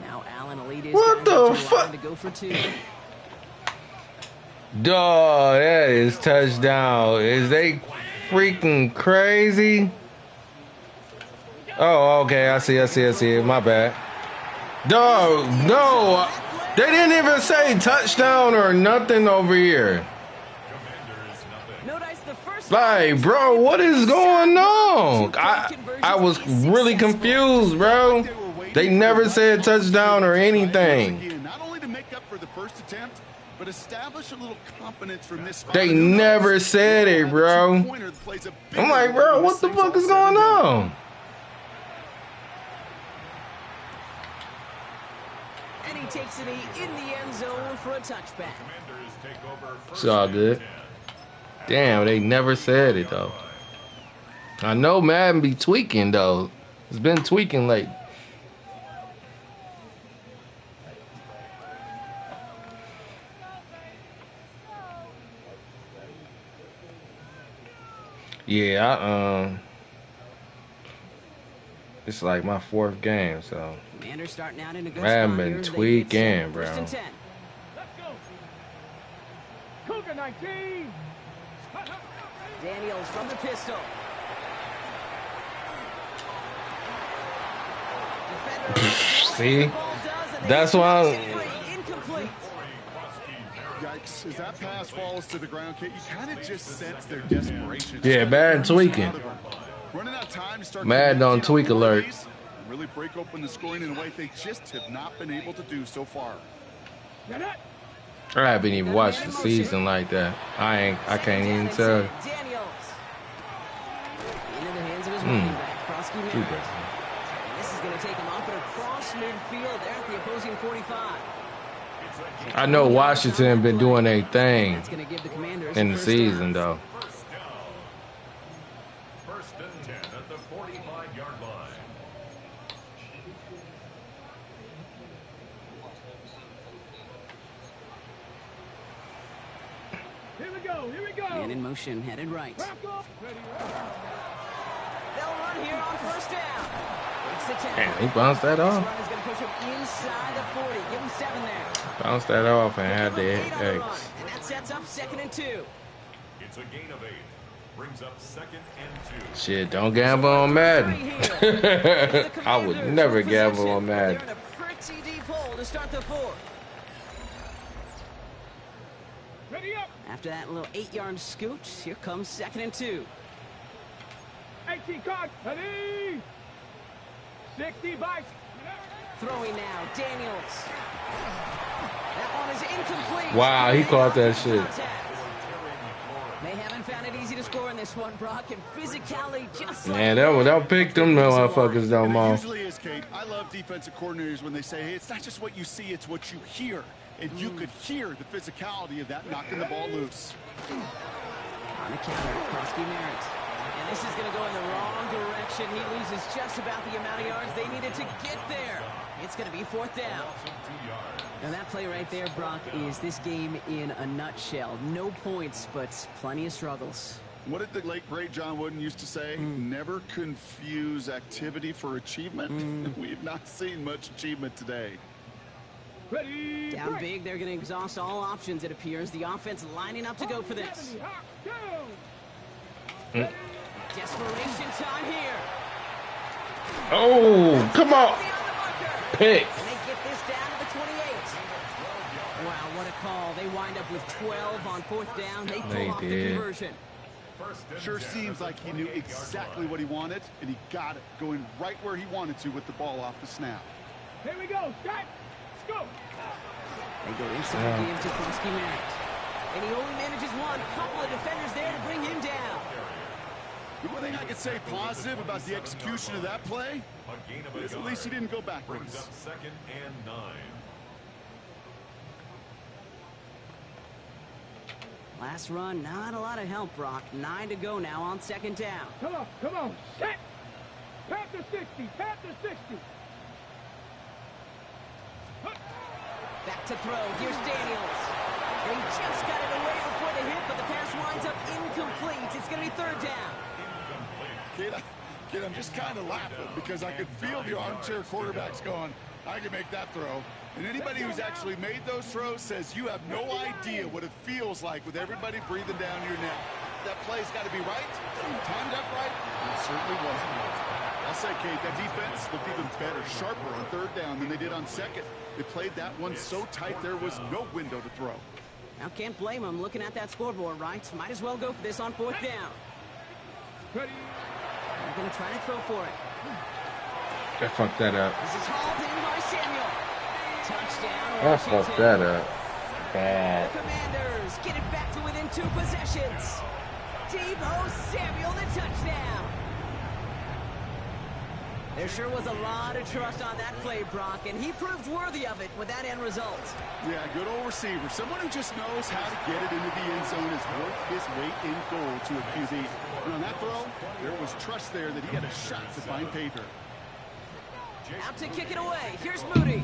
Speaker 9: Now Allen will lead his
Speaker 1: What the fuck?
Speaker 9: to go for 2.
Speaker 1: Dog, that is touchdown. Is they freaking crazy? Oh, okay. I see it. My bad. Dog, no. They didn't even say touchdown or nothing over here. Like, bro, what is going on? I was really confused, bro. They never said touchdown or anything.
Speaker 10: Not only to make up for the first attempt, but establish a little confidence from this spot.
Speaker 1: They never said it, bro. I'm like, bro, what the fuck is going on?
Speaker 9: And he takes it in the end zone for a touchback.
Speaker 1: It's all good. Damn, they never said it, though. I know Madden be tweaking, though. It's been tweaking late. Yeah, it's like my 4th game, so
Speaker 9: Starting out in a good
Speaker 1: Madden been tweaking, bro.
Speaker 2: Let's go. Cougar 19.
Speaker 9: Daniels from the pistol.
Speaker 1: See? That's why
Speaker 9: Incomplete.
Speaker 10: Yikes. As that pass falls to the ground, you kind of just sense their desperation.
Speaker 1: Yeah, Madden tweaking.
Speaker 10: Running out of time to start
Speaker 1: Madden on tweak alert.
Speaker 10: Really break open the scoring in a way they just have not been able to do so far.
Speaker 1: I haven't even watched the season like that. I can't even tell.
Speaker 9: Into the hands of his running back, Krosky Merritt. And this is going to take him up and across midfield there at the opposing 45.
Speaker 1: I know Washington been doing their thing in the season, though.
Speaker 4: First and 10 at the 45-yard line.
Speaker 2: Here we go.
Speaker 9: And in motion, headed right. They'll run here on first down.
Speaker 1: Damn, he bounced that off.
Speaker 9: This run is going to push him inside the 40. Give him 7 there.
Speaker 1: Bounced that off and had the eggs.
Speaker 9: And that sets up 2nd and 2.
Speaker 4: It's a gain of 8. Brings up 2nd and 2.
Speaker 1: Shit, don't gamble on Madden. I would never gamble on Madden.
Speaker 9: They're in a pretty deep hole to start the 4th.
Speaker 2: Ready up.
Speaker 9: After that little 8-yard scoot, here comes 2nd and 2.
Speaker 2: 18 card. Ready. 60 bikes.
Speaker 9: Throwing now, Daniels. That one is incomplete.
Speaker 1: Wow, he caught that shit.
Speaker 9: They haven't found it easy to score in this one, Brock, and physicality just like
Speaker 1: Man, don't pick them motherfuckers no more.
Speaker 10: Usually is, Kate. I love defensive coordinators when they say, hey, it's not just what you see, it's what you hear. And you could hear the physicality of that knocking the ball loose.
Speaker 9: On the counter, Krosky Merritt. And this is going to go in the wrong direction. He loses just about the amount of yards they needed to get there. It's going to be 4th down. Now that play right there, Brock, is this game in a nutshell. No points, but plenty of struggles.
Speaker 10: What did the late, great John Wooden used to say? Never confuse activity for achievement. We've not seen much achievement today.
Speaker 2: Ready.
Speaker 9: Down big, they're going to exhaust all options, it appears. The offense lining up to go for this. Desperation time here.
Speaker 1: Oh, come on. Pick.
Speaker 9: And they get this down to the 28. Wow, what a call. They wind up with 12 on 4th down. They pull off the conversion.
Speaker 10: Sure seems like he knew exactly what he wanted, and he got it, going right where he wanted to with the ball off the snap.
Speaker 2: Here we go. Start. Let's go.
Speaker 9: They go inside the game to Krosky Merritt. And he only manages one. A couple of defenders there to bring him down.
Speaker 10: The one thing I could say positive about the execution of that play is at least he didn't go backwards.
Speaker 4: 2nd and 9.
Speaker 9: Last run, not a lot of help, Brock. 9 to go now on 2nd down.
Speaker 2: Come on. Set. Panther 60.
Speaker 9: Back to throw. Here's Daniels. They just got it away before the hit, but the pass winds up incomplete. It's going to be 3rd down.
Speaker 10: Kid, I'm just kind of laughing because I could feel the armchair quarterbacks going, I can make that throw. And anybody who's actually made those throws says you have no idea what it feels like with everybody breathing down your neck. That play's got to be right, timed up right, and it certainly wasn't. I'll say, Kate, that defense looked even better, sharper on third down than they did on second. They played that one so tight there was no window to throw.
Speaker 9: Now can't blame them looking at that scoreboard, right? Might as well go for this on fourth down. They're going to try to throw for it.
Speaker 1: I fucked that up.
Speaker 9: This is hauled in by Samuel. Touchdown.
Speaker 1: I fucked that up. Bad.
Speaker 9: The Commanders get it back to within 2 possessions. Deebo Samuel, the touchdown. There sure was a lot of trust on that play, Brock, and he proved worthy of it with that end result.
Speaker 10: Yeah, good old receiver. Someone who just knows how to get it into the end zone is worth his weight in gold to a QB. And on that throw, there was trust there that he had a shot to find pay dirt.
Speaker 9: Out to kick it away. Here's Moody.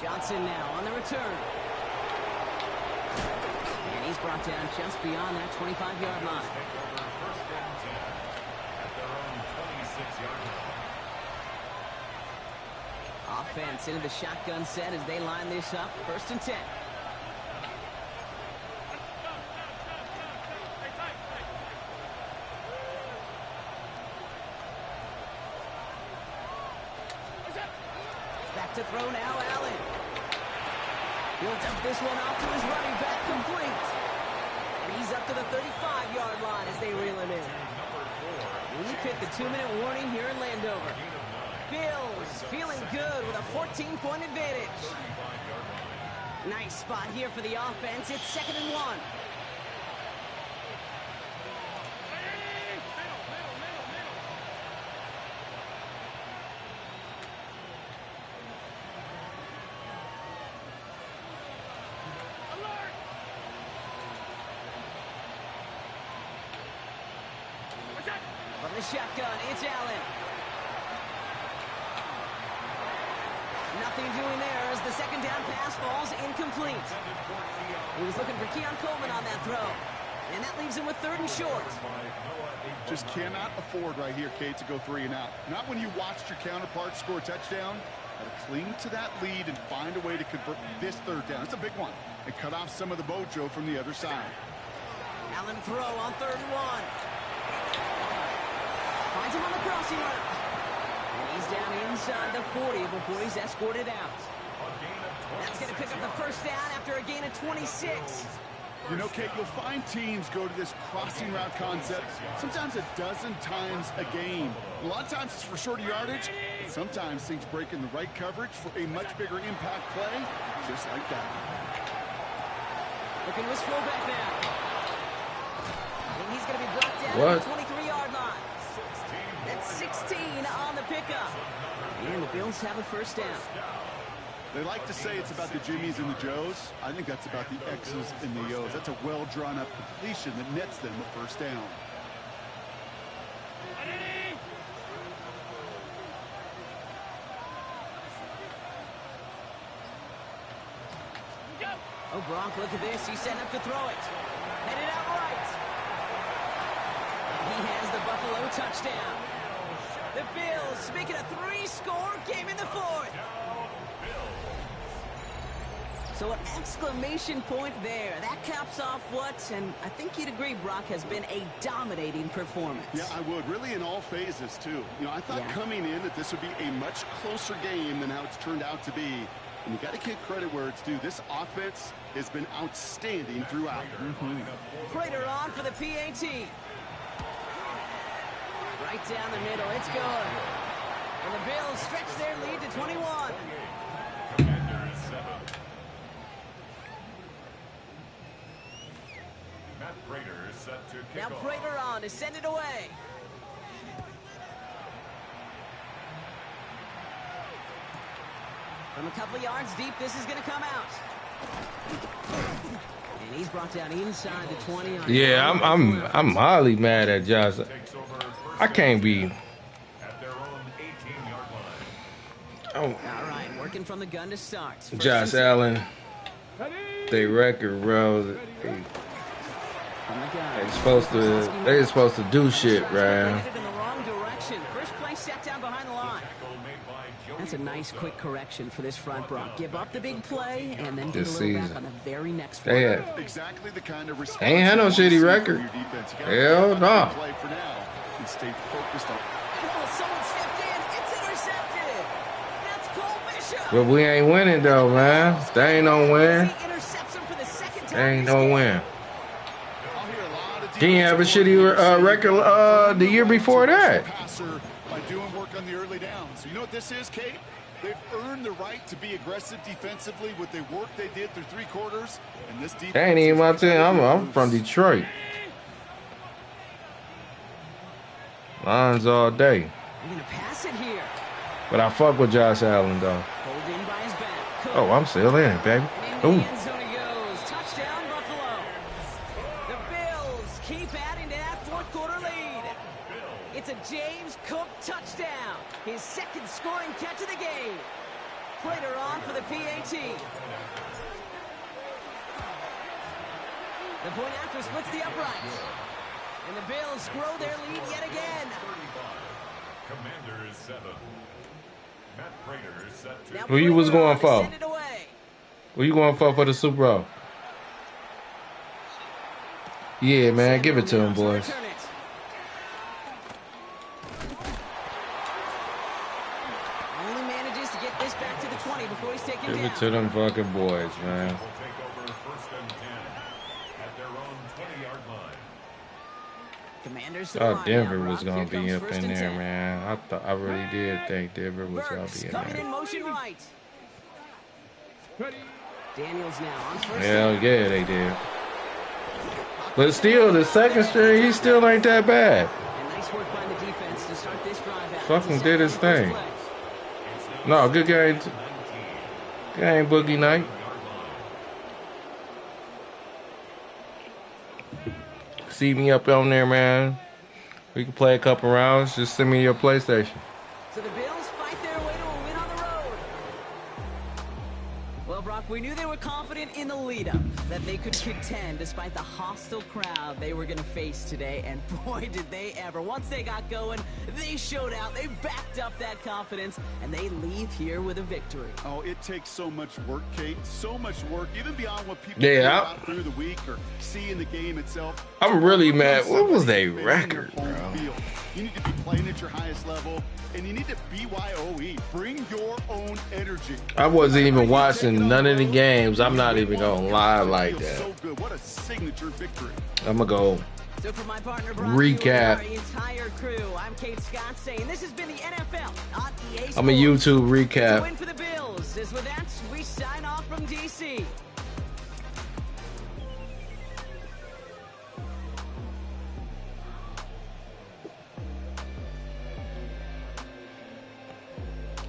Speaker 9: Johnson now on the return. And he's brought down just beyond that 25-yard line. Offense into the shotgun set as they line this up. 1st and 10. Back to throw now, Allen. He'll dump this one off to his running back, complete. And he's up to the 35-yard line as they reel him in. We've hit the 2-minute warning here in Landover. Bills feeling good with a 14-point advantage. Nice spot here for the offense. It's 2nd and 1. From the shotgun, it's Allen. Nothing doing there as the 2nd down pass falls incomplete. He was looking for Keon Coleman on that throw. And that leaves him with 3rd and short.
Speaker 10: Just cannot afford right here, Kate, to go 3 and out. Not when you watched your counterpart score a touchdown. Got to cling to that lead and find a way to convert this 3rd down. It's a big one. And cut off some of the mojo from the other side.
Speaker 9: Allen throw on 3rd and 1. Finds him on the crossing route. And he's down inside the 40 before he's escorted out. That's going to pick up the 1st down after a gain of 26.
Speaker 10: You know, Kate, you'll find teams go to this crossing route concept sometimes a dozen times a game. A lot of times it's for shorter yardage, but sometimes things break in the right coverage for a much bigger impact play, just like that.
Speaker 9: Looking to his fullback now. And he's going to be brought down at the 23-yard line. That's 16 on the pickup. And the Bills have a 1st down.
Speaker 10: They like to say it's about the Jimmies and the Joes. I think that's about the X's and the O's. That's a well-drawn-up completion that nets them a 1st down.
Speaker 9: Oh, Gronk, look at this. He's setting up to throw it. Headed out right. And he has the Buffalo touchdown. The Bills making a 3-score game in the 4th. So an exclamation point there. That caps off what, and I think you'd agree, Brock, has been a dominating performance.
Speaker 10: Yeah, I would. Really in all phases, too. You know, I thought coming in that this would be a much closer game than how it's turned out to be. And you got to give credit where it's due. This offense has been outstanding throughout.
Speaker 9: Prater on for the PAT. Right down the middle. It's good. And the Bills stretch their lead to 21. Now Prater on to send it away. From a couple of yards deep, this is going to come out. And he's brought down inside the 20.
Speaker 1: Yeah, I'm highly mad at Josh. I can't be.
Speaker 9: Oh. All right, working from the gun to start.
Speaker 1: Josh Allen, they record, bro. They supposed to do shit, man.
Speaker 9: In the wrong direction. First play set down behind the line. That's a nice quick correction for this front Brock. Give up the big play and then get a little back on the very next one.
Speaker 10: Exactly the kind of response.
Speaker 1: Ain't had no shitty record. Hell no.
Speaker 10: Stay focused on.
Speaker 9: Someone stepped in. It's intercepted. That's Cole Bishop.
Speaker 1: But we ain't winning though, man. They ain't no win. They ain't no win. He have a shitty record the year before that.
Speaker 10: By doing work on the early downs. You know what this is, Kate? They've earned the right to be aggressive defensively with the work they did through 3 quarters. And this defense
Speaker 1: ain't even my team. I'm from Detroit. Lions all day.
Speaker 9: You're gonna pass it here.
Speaker 1: But I fuck with Josh Allen though.
Speaker 9: Hold in by his back.
Speaker 1: Oh, I'm still in, baby. Ooh.
Speaker 9: Touchdown, Buffalo. The Bills keep adding to that fourth quarter lead. It's a James Cook touchdown. His second scoring catch of the game. Prater on for the PAT. The point after splits the uprights. And the Bills grow their lead yet again.
Speaker 4: Commanders 7. Matt Prater set to.
Speaker 1: Who you was going for? Who you going for the Super Bowl? Yeah, man, give it to him, boys.
Speaker 9: Only manages to get this back to the 20 before he's taken down.
Speaker 1: Give it to them fucking boys, man. Thought Denver was gonna be up in there, man. I really did think Denver was gonna be in
Speaker 9: coming
Speaker 1: there.
Speaker 9: in motion right. Daniels now on first.
Speaker 1: Hell yeah, they did. But still, the second string, he still ain't that bad.
Speaker 9: And nice work by the defense to start this drive out.
Speaker 1: Fucking did his thing. No, good game. Game Boogie Night. See me up on there, man. We can play a couple rounds. Just send me your PlayStation.
Speaker 9: So the Bills fight their way to a win on the road. Well, Brock, we knew they were confident in the lead-up, that they could contend despite the hostile crowd they were going to face today. And boy, did they ever. Once they got going, they showed out. They backed up that confidence, and they leave here with a victory.
Speaker 10: Oh, it takes so much work, Kate. So much work, even beyond what people
Speaker 1: do
Speaker 10: out through the week or see in the game itself.
Speaker 1: I'm really mad. What was their record, bro?
Speaker 10: You need to be playing at your highest level, and you need to BYOE. Bring your own energy.
Speaker 1: I wasn't even watching none of the games. I'm not even gonna lie like that.
Speaker 10: So good. What a signature victory.
Speaker 1: I'm gonna go
Speaker 9: So for my partner, Brock,
Speaker 1: recap.
Speaker 9: our entire crew, I'm Kate Scott saying this has been the NFL on EA Sports.
Speaker 1: I'm a YouTube
Speaker 9: It's a
Speaker 1: recap.
Speaker 9: win for the Bills. As with that, we sign off from DC.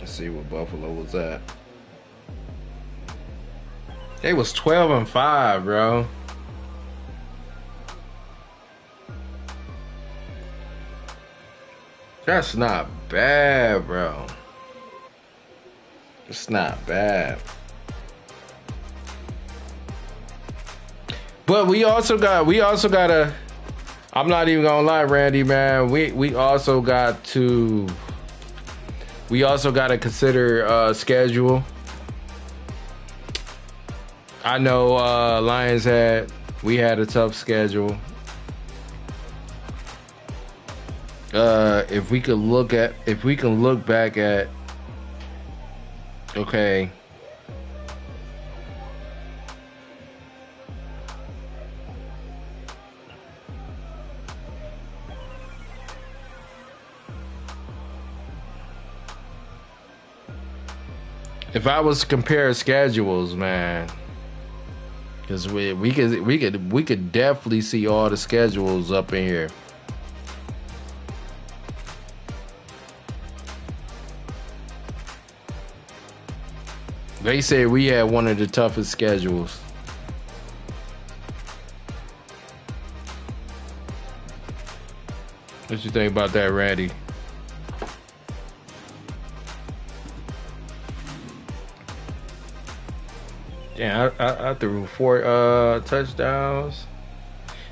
Speaker 1: Let's see what Buffalo was at. They was 12-5, bro. That's not bad, bro. It's not bad. But we also gotta, I'm not even gonna lie, Randy, man. We also gotta consider schedule. I know Lions we had a tough schedule. If we can look back at, okay. If I was to compare schedules, man, because we could definitely see all the schedules up in here. They said we had one of the toughest schedules. What you think about that, Randy? Yeah, I threw 4 touchdowns.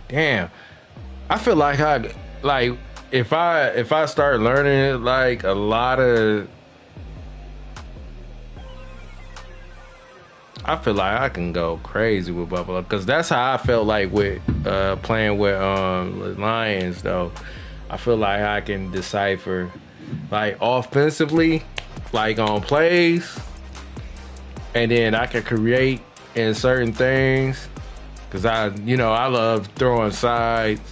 Speaker 1: damn. I feel like if I start learning it, like a lot of, I feel like I can go crazy with Buffalo because that's how I felt like with playing with Lions though. I feel like I can decipher like offensively, like on plays, and then I can create in certain things because I love throwing sides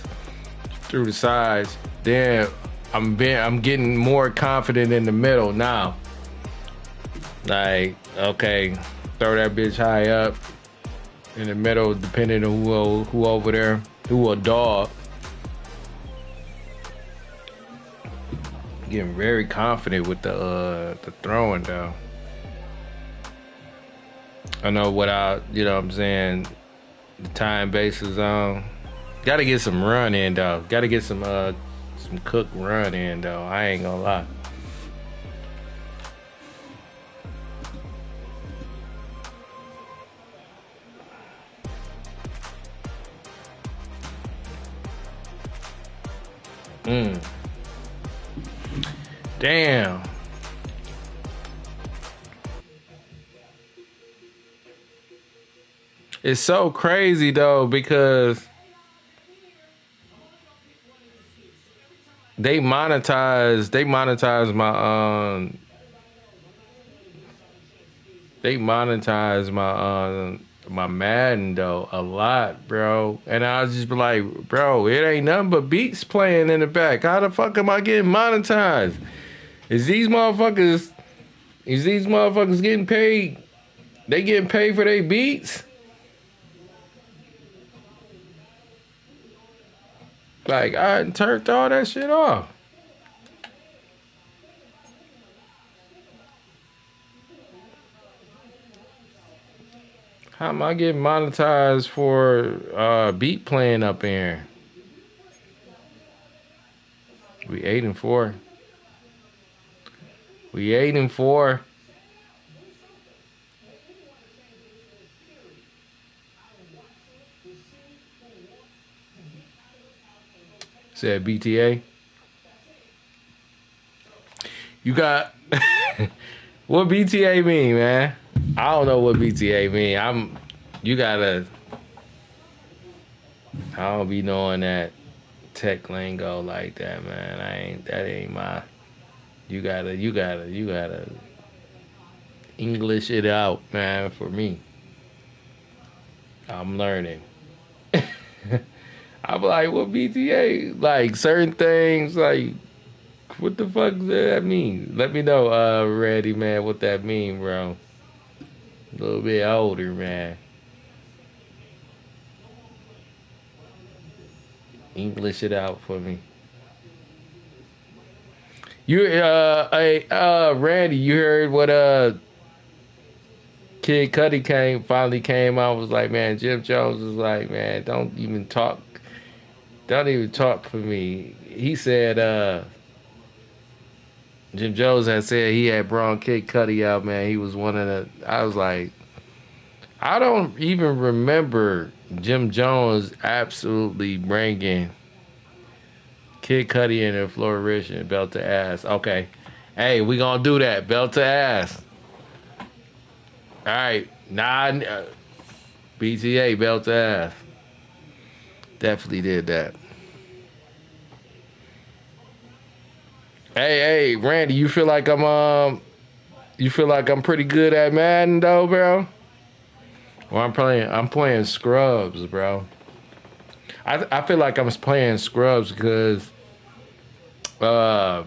Speaker 1: through the sides. Then I'm getting more confident in the middle now. Like, okay, throw that bitch high up in the middle, depending on who over there, who a dog. Getting very confident with the throwing though. I know you know what I'm saying, the time bases on. Gotta get some run in though. Gotta get some cook run in though. I ain't gonna lie. Damn. It's so crazy though because they monetize my Madden though a lot, bro. And I was just be like, bro, it ain't nothing but beats playing in the back. How the fuck am I getting monetized? Is these motherfuckers getting paid? They getting paid for their beats? Like, I turned all that shit off. How am I getting monetized for beat playing up here? We 8-4. We 8-4. Said BTA. You got what BTA mean, man? I don't know what BTA mean. I don't be knowing that tech lingo like that, man. That ain't my. You gotta English it out, man, for me. I'm learning. I'm like, what BTA? Like certain things, like what the fuck does that mean? Let me know, Reddy, man, what that mean, bro. A little bit older, man. English it out for me. Randy, you heard what Kid Cudi finally came out, was like, man, Jim Jones was like, man, don't even talk for me. He said Jim Jones had said he had brought Kid Cudi out, man. He was one of the. I was like, I don't even remember Jim Jones absolutely bringing Kid Cudi in a Flourish belt to ass. Okay. Hey, we gonna do that. Belt to ass. All right. BTA, belt to ass. Definitely did that. Hey, Randy, you feel like I'm pretty good at Madden though, bro? Well, I'm playing scrubs, bro. I feel like I'm playing scrubs because motherfuckers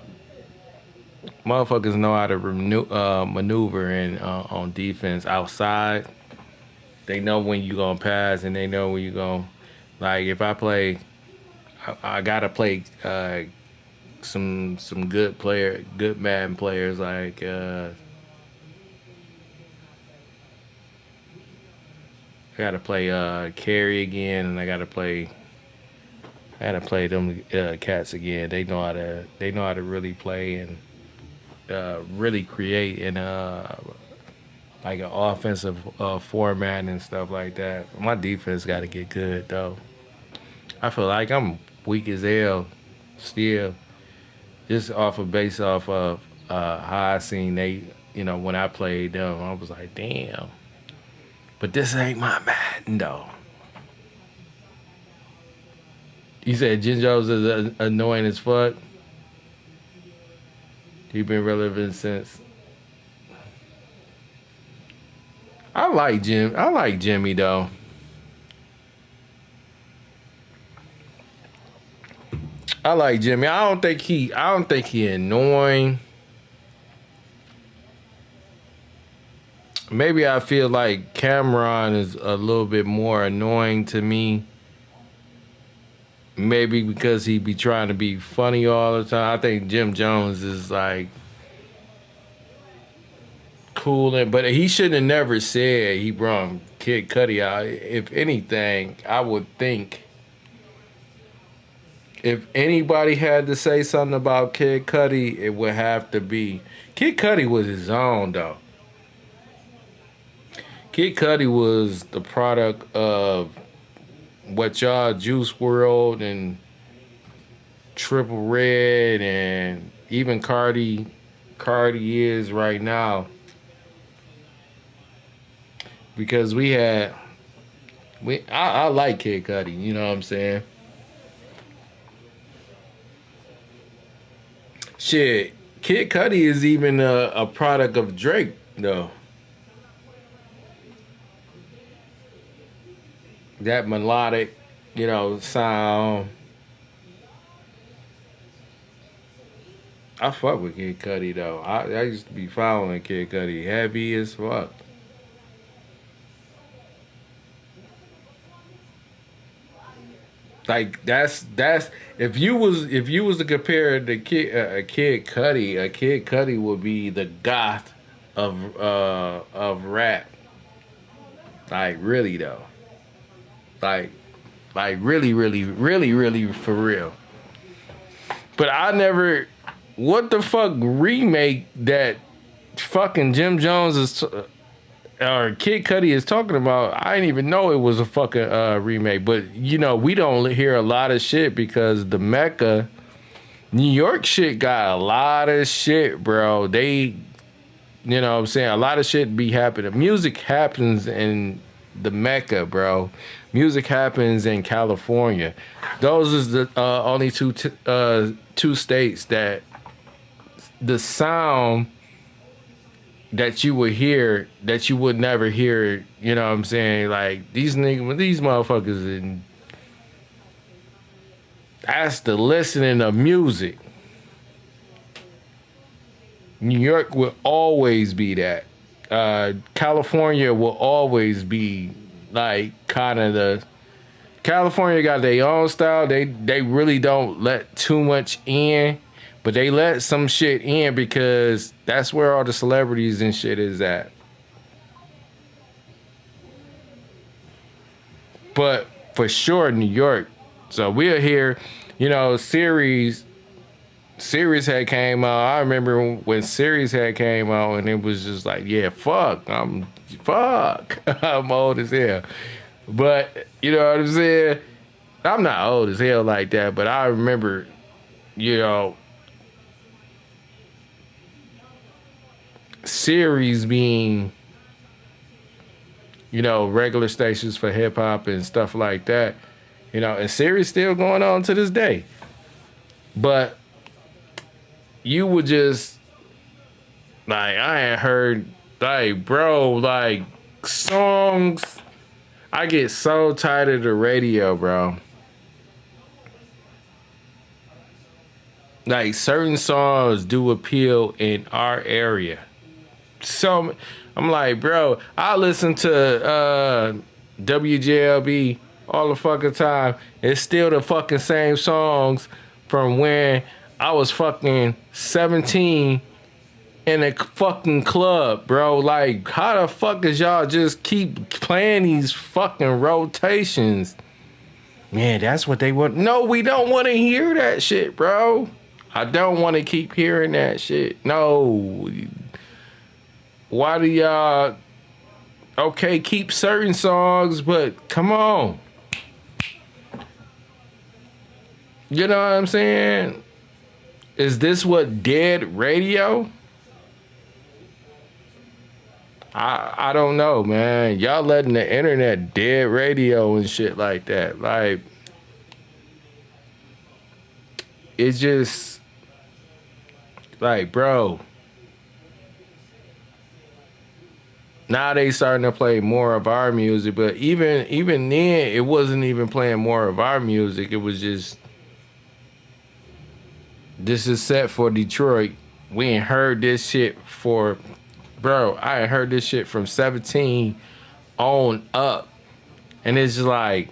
Speaker 1: know how to maneuver on defense outside. They know when you gonna pass and they know when you gonna, like, if I play, I gotta play some good Madden players like I gotta play Carey again, and I gotta play them cats again. They know how to really play and really create in like an offensive format and stuff like that. My defense got to get good though. I feel like I'm weak as hell still. Just based off of how I seen they, when I played them, I was like, damn. But this ain't my Madden though. You said Jinjo's is annoying as fuck. He been relevant since. I like Jim. I like Jimmy though. I like Jimmy. I don't think he annoying. Maybe I feel like Cameron is a little bit more annoying to me. Maybe because he be trying to be funny all the time. I think Jim Jones is like cool, but he shouldn't have never said he brought Kid Cudi out. If anything, I would think if anybody had to say something about Kid Cudi, it would have to be Kid Cudi was his own though. Kid Cudi was the product of what y'all Juice World and Triple Red and even Cardi is right now. Because I like Kid Cudi, you know what I'm saying? Shit, Kid Cudi is even a product of Drake though. That melodic, sound. I fuck with Kid Cudi though. I used to be following Kid Cudi heavy as fuck. Like that's if you was to compare the Kid Cudi, a Kid Cudi would be the goth of rap. Like really though. Like really, really, really, really for real. But I never. What the fuck remake that fucking Jim Jones is or Kid Cudi is talking about? I didn't even know it was a fucking remake. But we don't hear a lot of shit because the Mecca, New York shit got a lot of shit, bro. They, what I'm saying, a lot of shit be happening. Music happens in the Mecca, bro. Music happens in California. Those is the only two states that the sound that you would hear that you would never hear. You know what I'm saying? Like these motherfuckers, and that's the listening of music. New York will always be that. California will always be like kind of the. California got their own style. They really don't let too much in, but they let some shit in because that's where all the celebrities and shit is at. But for sure, New York. So we're here, series had came out. I remember when series had came out, and it was just like, yeah, I'm old as hell. But you know what I'm saying? I'm not old as hell like that, but I remember, series being, regular stations for hip hop and stuff like that. And series still going on to this day. But you would just like I ain't heard like bro, like songs. I get so tired of the radio, bro. Like certain songs do appeal in our area. So I'm like, bro, I listen to WJLB all the fucking time. It's still the fucking same songs from when I was fucking 17 in a fucking club, bro. Like, how the fuck is y'all just keep playing these fucking rotations? Man, that's what they want. No, we don't want to hear that shit, bro. I don't want to keep hearing that shit. No. Why do y'all... Okay, keep certain songs, but come on. You know what I'm saying? Is this what dead radio? I don't know, man. Y'all letting the internet dead radio and shit like that. Like, it's just like, bro. Now they starting to play more of our music, but even then, it wasn't even playing more of our music. It was just, this is set for Detroit. We ain't heard this shit for, bro. I ain't heard this shit from 17 on up, and it's just like,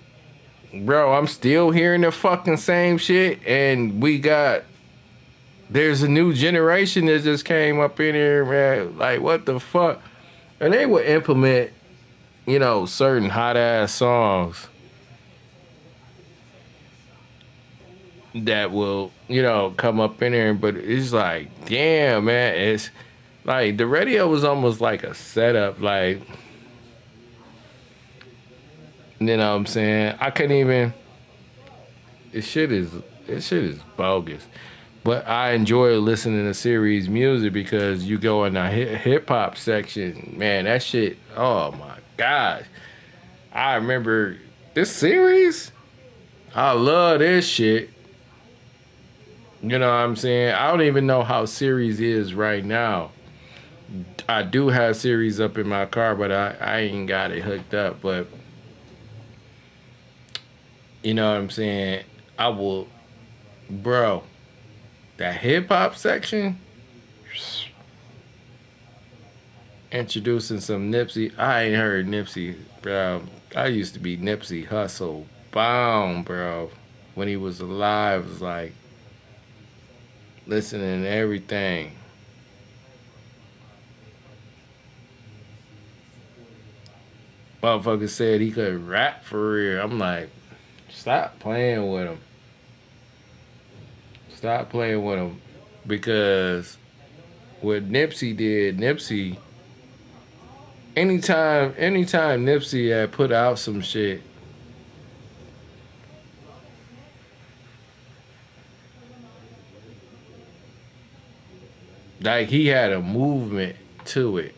Speaker 1: bro, I'm still hearing the fucking same shit, and there's a new generation that just came up in here, man. Like, what the fuck? And they would implement, certain hot ass songs that will, come up in there, but it's like, damn, man, it's like the radio was almost like a setup, like, you know what I'm saying? I couldn't even, this shit is bogus. But I enjoy listening to series music because you go in the hip hop section, man, that shit, oh my gosh. I remember this series. I love this shit. You know what I'm saying? I don't even know how series is right now. I do have series up in my car, but I ain't got it hooked up. But you know what I'm saying? I will, bro, that hip hop section, introducing some Nipsey. I ain't heard Nipsey, bro. I used to be Nipsey Hustle bound, bro. When he was alive, it was like listening to everything. Motherfucker said he could rap for real. I'm like, stop playing with him. Stop playing with him. Because what Nipsey did, anytime Nipsey had put out some shit, like he had a movement to it.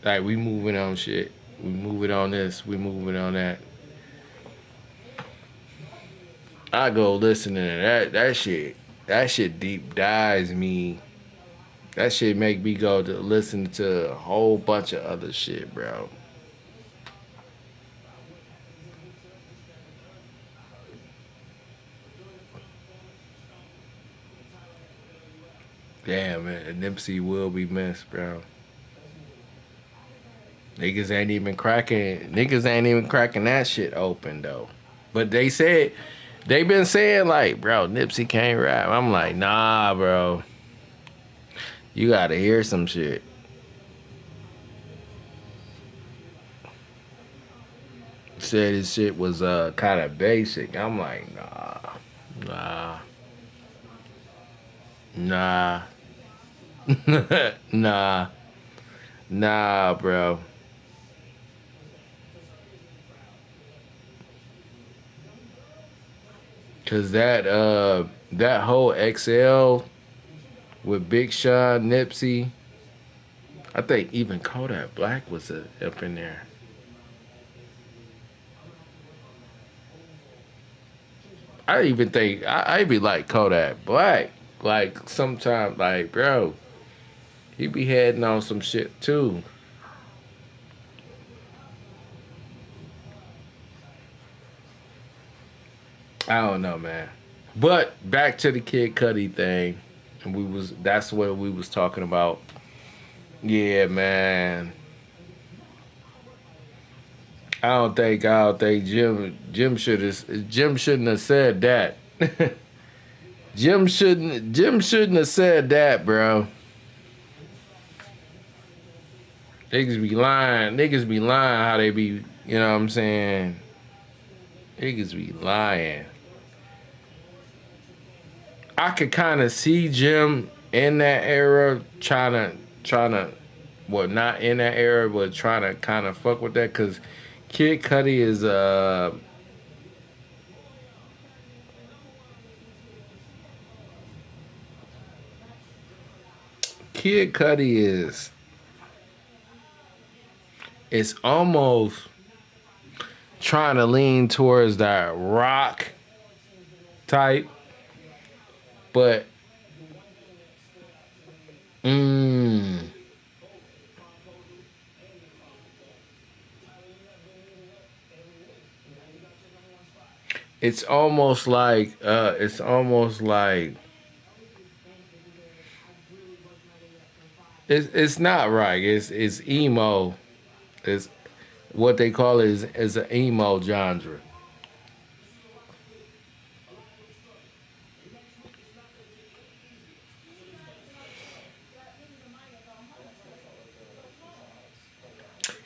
Speaker 1: Like we moving on shit. We moving on this. We moving on that. I go listening to that shit. That shit deep dives me. That shit make me go to listen to a whole bunch of other shit, bro. Damn, man, Nipsey will be missed, bro. Niggas ain't even cracking that shit open though. But they been saying like, bro, Nipsey can't rap. I'm like, nah, bro. You gotta hear some shit. Said his shit was kind of basic. I'm like, nah, nah, nah, nah, bro. Cause that whole XL with Big Sean, Nipsey, I think even Kodak Black was up in there. I even think I be like Kodak Black. Like sometimes, like bro, he be heading on some shit too. I don't know, man. But back to the Kid Cudi thing, and that's what we was talking about. Yeah, man. I don't think Jim shouldn't have said that. Jim shouldn't have said that, bro. Niggas be lying how they be, you know what I'm saying? Niggas be lying. I could kind of see Jim in that era trying to, well, not in that era, but trying to kind of fuck with that, because Kid Cudi is Kid Cudi is, it's almost trying to lean towards that rock type, but it's almost like it's not right. It's emo. It's what they call is an emo genre.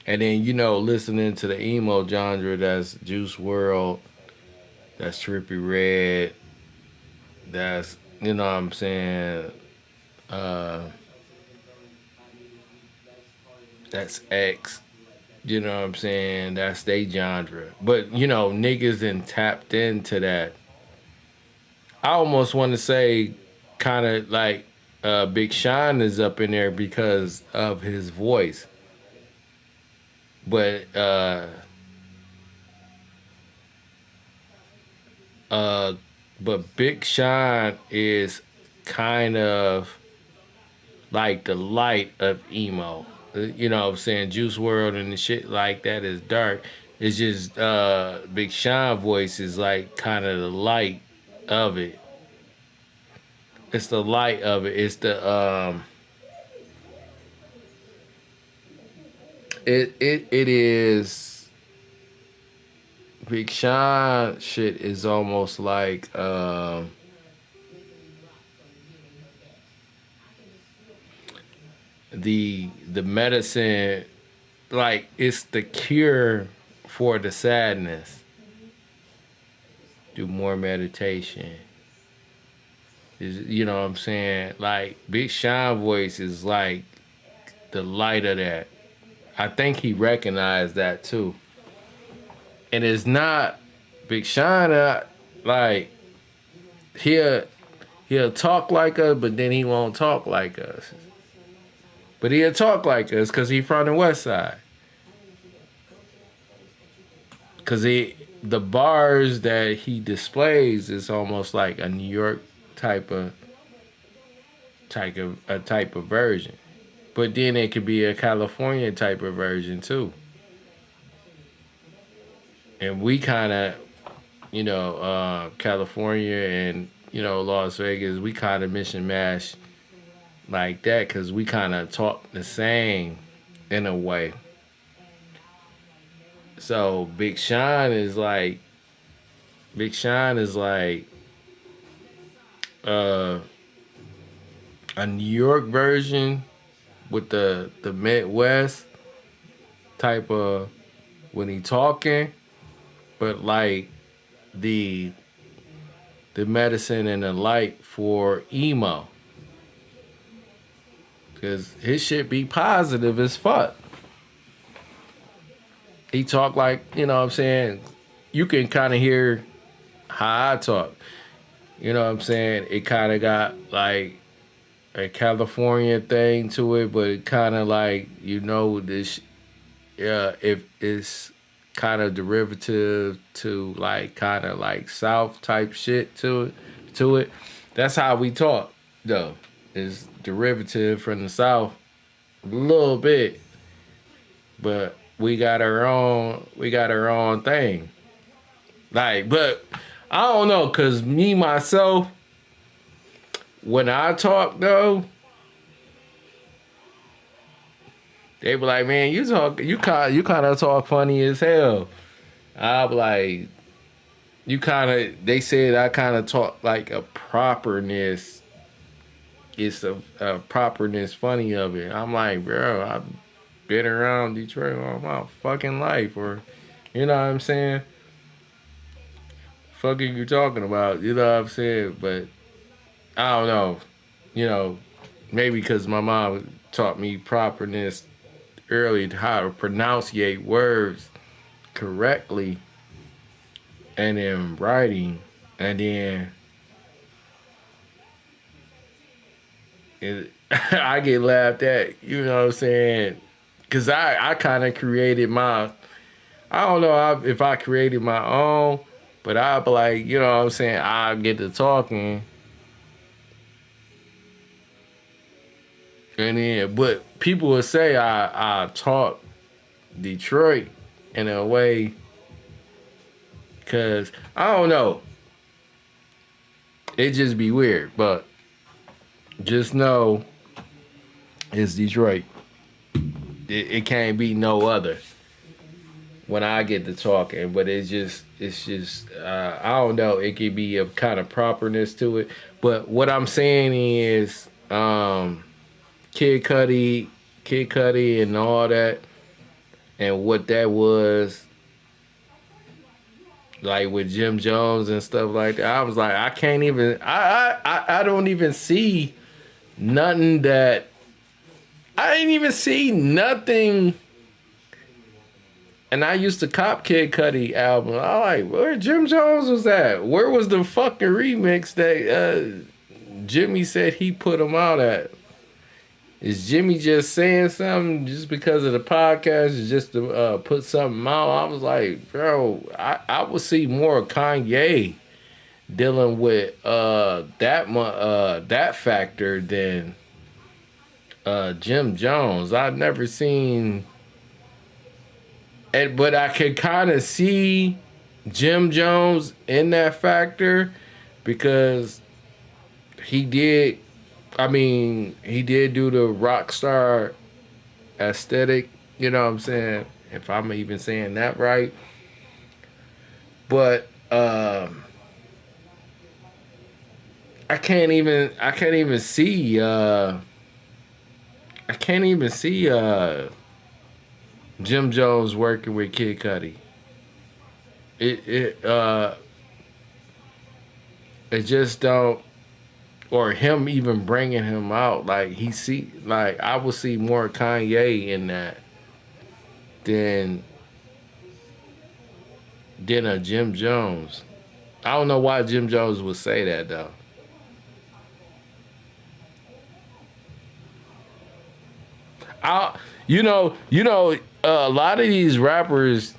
Speaker 1: And then listening to the emo genre, that's Juice World, that's Trippie Redd, that's what I'm saying, uh, that's X. You know what I'm saying? That's they genre. But niggas then tapped into that. I almost want to say, kind of like Big Sean is up in there because of his voice. But uh, Big Sean is kind of like the light of emo. You know what I'm saying? Juice World and the shit like that is dark. It's just Big Sean voice is like kind of the light of it. It's the light of it. It's the it is Big Sean shit is almost like the medicine, like it's the cure for the sadness. Do more meditation. You know what I'm saying? Like Big Sean voice is like the light of that. I think he recognized that too. And it's not Big Sean, like he'll he'll talk like us, but then he won't talk like us. But he'll talk like us because he from the West Side. Because the bars that he displays is almost like a New York type of version. But then it could be a California type of version too. And we kind of, California and Las Vegas, we kind of mission mash like that because we kind of talk the same in a way. So Big Sean is like uh, a New York version with the Midwest type of when he talking, but like the medicine and the light for emo, because his shit be positive as fuck. He talk like, what I'm saying, you can kind of hear how I talk. You know what I'm saying? It kind of got like a California thing to it, but it kind of like, this, if it's kind of derivative to like kind of like South type shit to it. That's how we talk though. It's derivative from the South a little bit, but we got our own thing. Like, but I don't know, cause me myself, when I talk though, they be like, man, you kind of talk funny as hell. I be like, they said I kind of talk like a properness. It's a properness funny of it. I'm like, bro, I've been around Detroit all my fucking life, or you know what I'm saying? Fucking you talking about, you know what I'm saying? But I don't know, maybe because my mom taught me properness early, how to pronunciate words correctly, and then writing, and then I get laughed at, you know what I'm saying? Because I kind of created my, I don't know if I created my own, but I'll be like, you know what I'm saying? I get to talking. And then, but people will say I taught Detroit in a way, because I don't know. It just be weird, but just know it's Detroit. It can't be no other when I get to talking, but it's just I don't know. It could be a kind of properness to it, but what I'm saying is, Kid Cudi, Kid Cudi, and all that, and what that was like with Jim Jones and stuff like that. I was like, I can't even. I don't even see nothing that. I didn't even see nothing. And I used to cop Kid Cudi album. I like, where Jim Jones was at? Where was the fucking remix that Jimmy said he put him out at? Is Jimmy just saying something just because of the podcast, just to put something out? I was like, bro, I would see more Kanye dealing with that factor than Jim Jones. I've never seen, but I could kind of see Jim Jones in that factor because he did. I mean, he did do the rock star aesthetic. You know what I'm saying? If I'm even saying that right, but I can't even see. I can't even see Jim Jones working with Kid Cudi. It just don't, or him even bringing him out. Like I would see more Kanye in that than a Jim Jones. I don't know why Jim Jones would say that though. A lot of these rappers.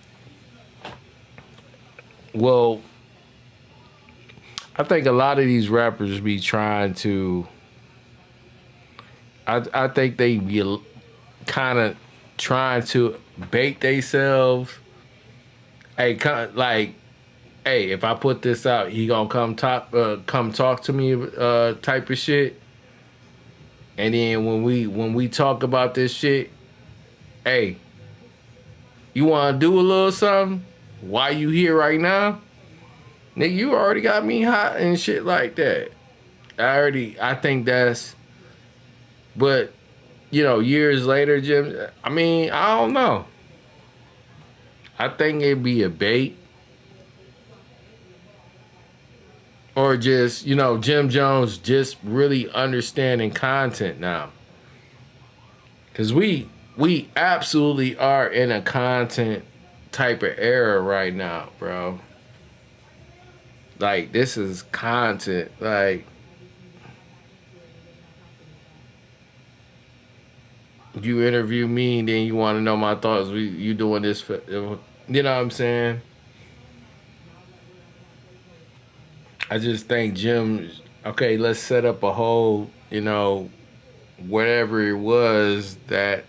Speaker 1: Well, I think a lot of these rappers be trying to. I think they be kind of trying to bait themselves. Hey, hey, if I put this out, he gonna come talk to me, type of shit. And then when we talk about this shit, hey, you wanna do a little something? Why you here right now? Nigga, you already got me hot and shit like that. I think that's, but years later, Jim, I mean, I don't know. I think it'd be a bait. Or just, Jim Jones just really understanding content now. Because we absolutely are in a content type of era right now, bro. Like, this is content. Like, you interview me and then you want to know my thoughts. You doing this for, you know what I'm saying? I just think Jim, okay, let's set up a whole, whatever it was that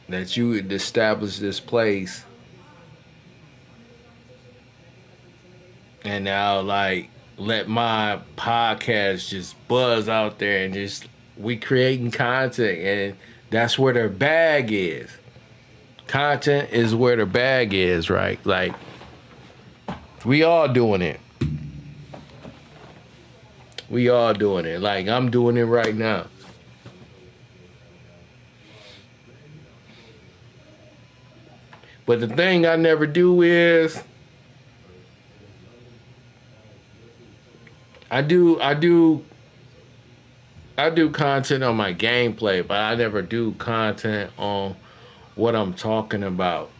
Speaker 1: you had established this place. And now, like, let my podcast just buzz out there and just, we creating content, and that's where their bag is. Content is where the bag is, right? Like, we all doing it. We all doing it. Like, I'm doing it right now. But the thing I never do is I do content on my gameplay, but I never do content on what I'm talking about.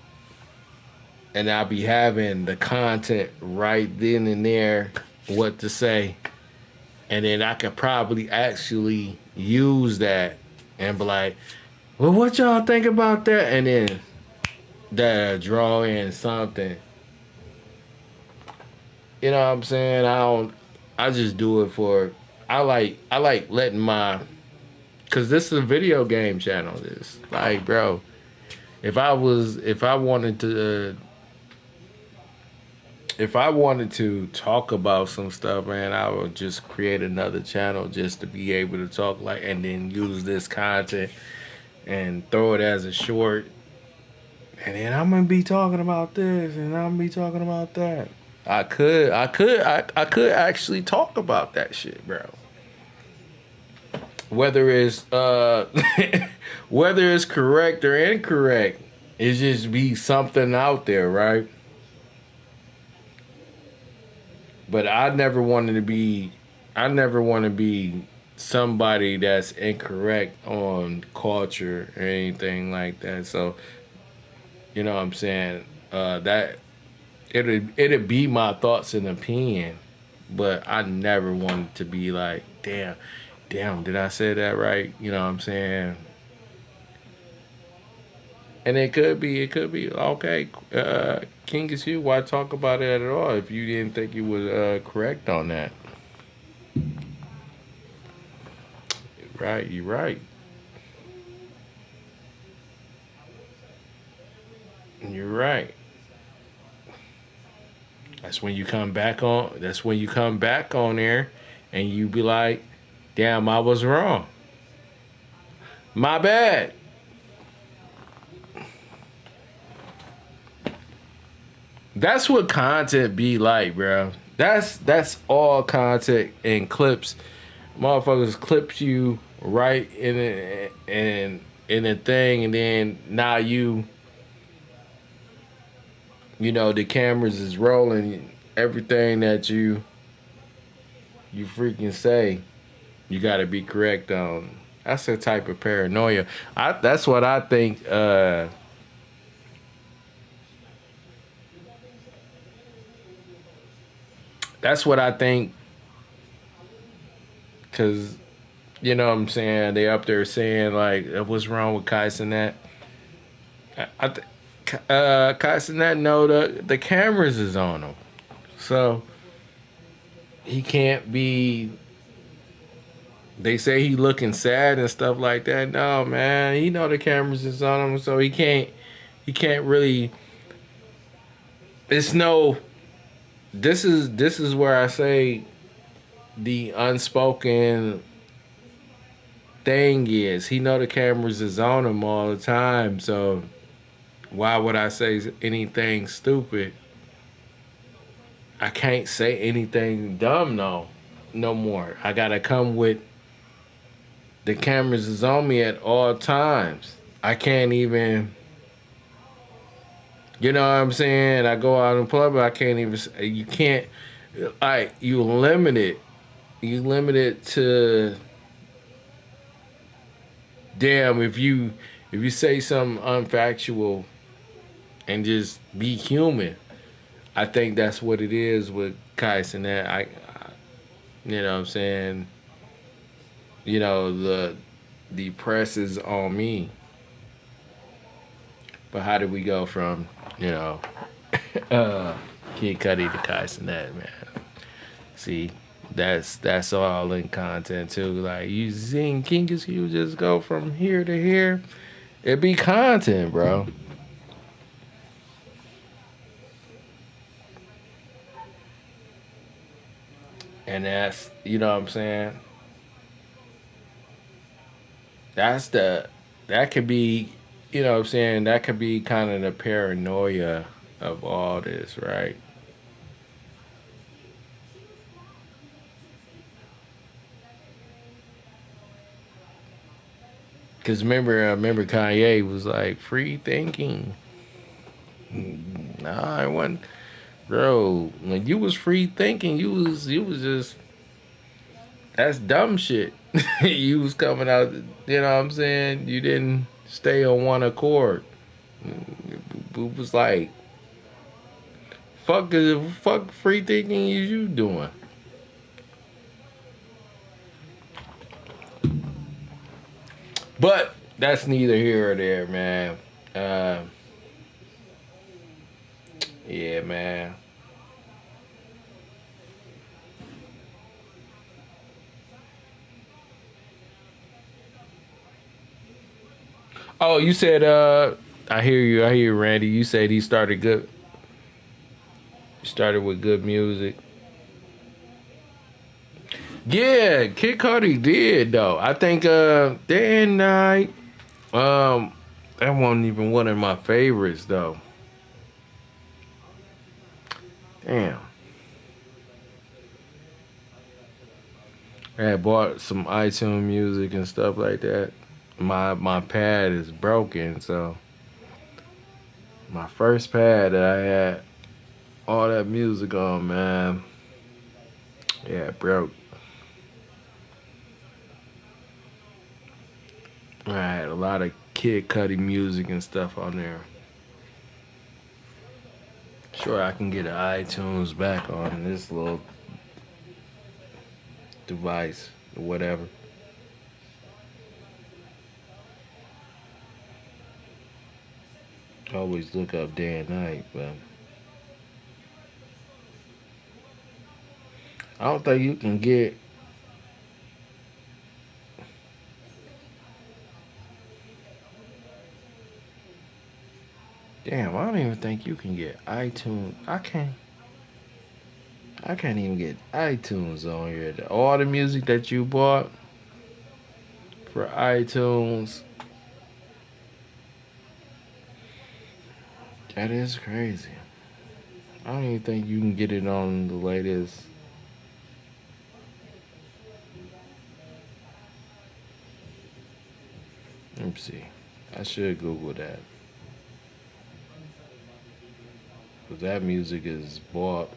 Speaker 1: And I'll be having the content right then and there, what to say. And then I could probably actually use that and be like, well, what y'all think about that? And then that draw in something. You know what I'm saying? I just do it for, I like letting my, cause this is a video game channel. This, like, bro, if I wanted to talk about some stuff, man, I would just create another channel just to be able to talk, like, and then use this content and throw it as a short. And then I'm gonna be talking about this, and I'm gonna be talking about that. I could actually talk about that shit, bro. Whether it's whether it's correct or incorrect, it just be something out there, right? But I never want to be somebody that's incorrect on culture or anything like that. So, you know what I'm saying? That it'd be my thoughts and opinion, but I never wanted to be like, damn, did I say that right? You know what I'm saying? And it could be okay. KingisQ, why talk about it at all if you didn't think you was correct on that? Right, you're right. You're right. That's when you come back on. That's when you come back on there, and you be like, "Damn, I was wrong. My bad." That's what content be like, bro. That's all content and clips. Motherfuckers clips you right in a thing, and then now you know the cameras is rolling. Everything that you freaking say, you got to be correct on. That's a type of paranoia. That's what I think. That's what I think. Cause you know what I'm saying. They up there saying like, "What's wrong with Kyson?" That Kyson that know the cameras is on him, so he can't be. They say he looking sad and stuff like that. No, man, he know the cameras is on him, so he can't. He can't really. It's no. This is where I say the unspoken thing is he know the cameras is on him all the time, so why would I say anything stupid? I can't say anything dumb no more. I gotta come with the cameras is on me at all times. I can't even, you know what I'm saying? I go out in public, I can't even, you can't, like, you limit it. You limit it to, damn, if you say something unfactual and just be human. I think that's what it is with Kyson. That you know what I'm saying, you know, the press is on me. But how did we go from, you know, uh, Kid Cudi to Kyson that, man? See, that's all in content too. Like you seen KingisQ just go from here to here. It be content, bro. And that's, you know what I'm saying? That's the, that could be, you know what I'm saying? That could be kind of the paranoia of all this, right? Because remember Kanye was like, free thinking. Nah, I wasn't. Bro, when you was free thinking, you was just, that's dumb shit. You was coming out, you know what I'm saying? You didn't stay on one accord. It was like, fuck free thinking is you doing? that's neither here or there, man. Uh, yeah, man. Oh, you said I hear you. I hear you, Randy. You said he started good. Started with good music. Yeah, Kid Cudi did though. I think Day and Night. Um, that wasn't even one of my favorites though. Damn. I had bought some iTunes music and stuff like that. My pad is broken, so my first pad that I had all that music on, man. Yeah, it broke. I had a lot of Kid Cudi music and stuff on there. Sure, I can get an iTunes back on this little device or whatever. Always look up day and night, but I don't think you can get. Damn, I don't even think you can get iTunes. I can't even get iTunes on here. All the music that you bought for iTunes, that is crazy. I don't even think you can get it on the latest. Let me see. I should Google that. Because that music is bought.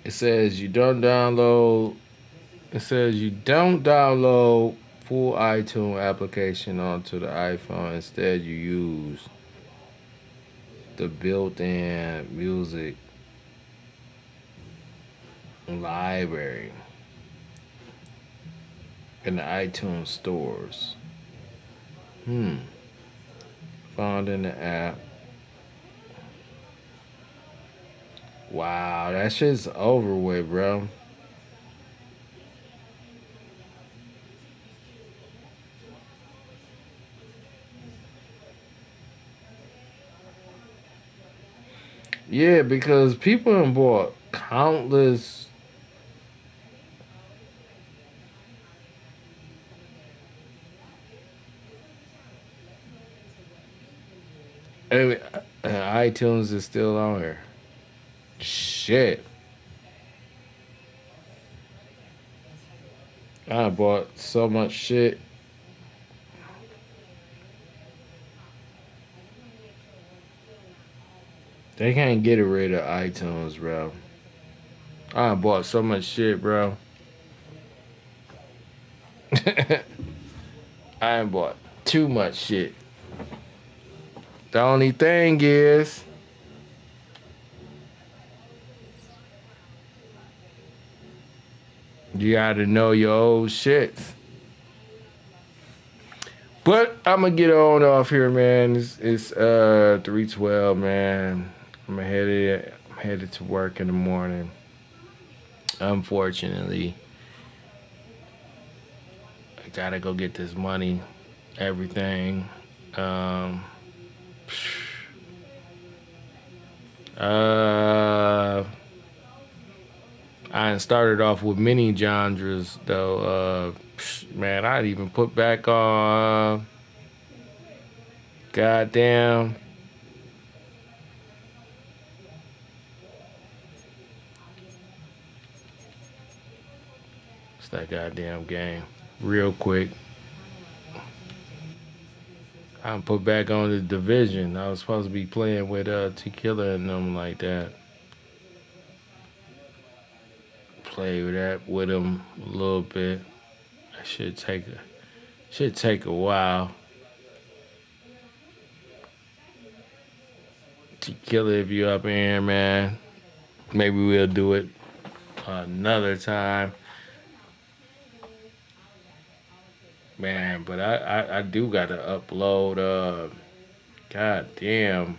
Speaker 1: It says you don't download. It says you don't download full iTunes application onto the iPhone. Instead, you use the built-in music library in the iTunes stores. Hmm. Found in the app. Wow, that shit's over with, bro. Yeah, because people have bought countless. And iTunes is still on here. Shit. I bought so much shit. They can't get rid of iTunes, bro. I bought so much shit, bro. I bought too much shit. The only thing is, you gotta know your old shits. But I'm gonna get on off here, man. It's 3:12, man. I'm headed to work in the morning. Unfortunately, I gotta go get this money, everything. Um, uh, I started off with many genres though. Man, I'd even put back on. Goddamn, it's that goddamn game. Real quick. I'm put back on the division. I was supposed to be playing with Tequila and them like that. Play with that with him a little bit. That should take a while. Tequila, if you up in here, man, maybe we'll do it another time, man. But I do gotta upload. God damn,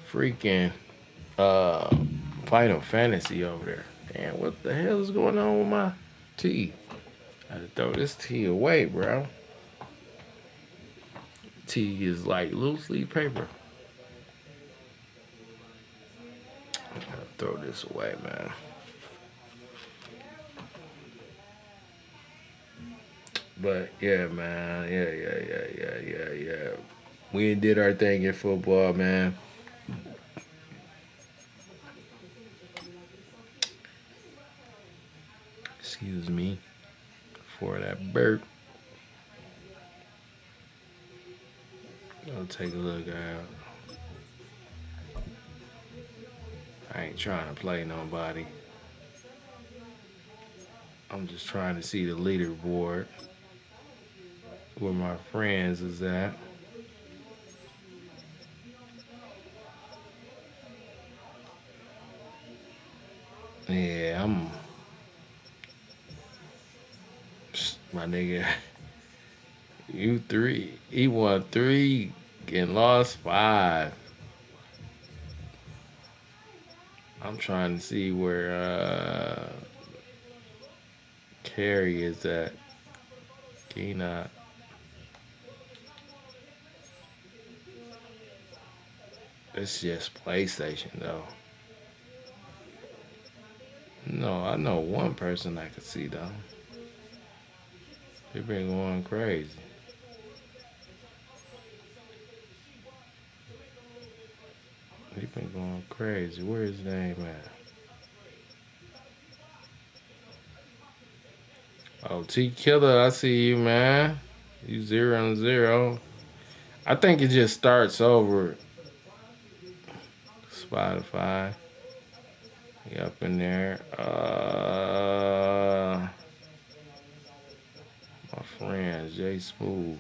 Speaker 1: freaking uh, Final Fantasy over there. Damn, what the hell is going on with my tea? I had to throw this tea away, bro. Tea is like loose leaf paper. I gotta throw this away, man. But yeah, man. Yeah. We did our thing in football, man. Excuse me for that burp. I'll take a look out. I ain't trying to play nobody. I'm just trying to see the leaderboard where my friends is at. Yeah, my nigga. You three. He won 3 and lost 5. I'm trying to see where Carrie is at. He not. It's just PlayStation though. No, I know one person I could see though. They been going crazy. He been going crazy. Where his name at? Oh, T Killer, I see you, man. You 0-0. I think it just starts over. Spotify. He up in there. My friend Jay Smooth.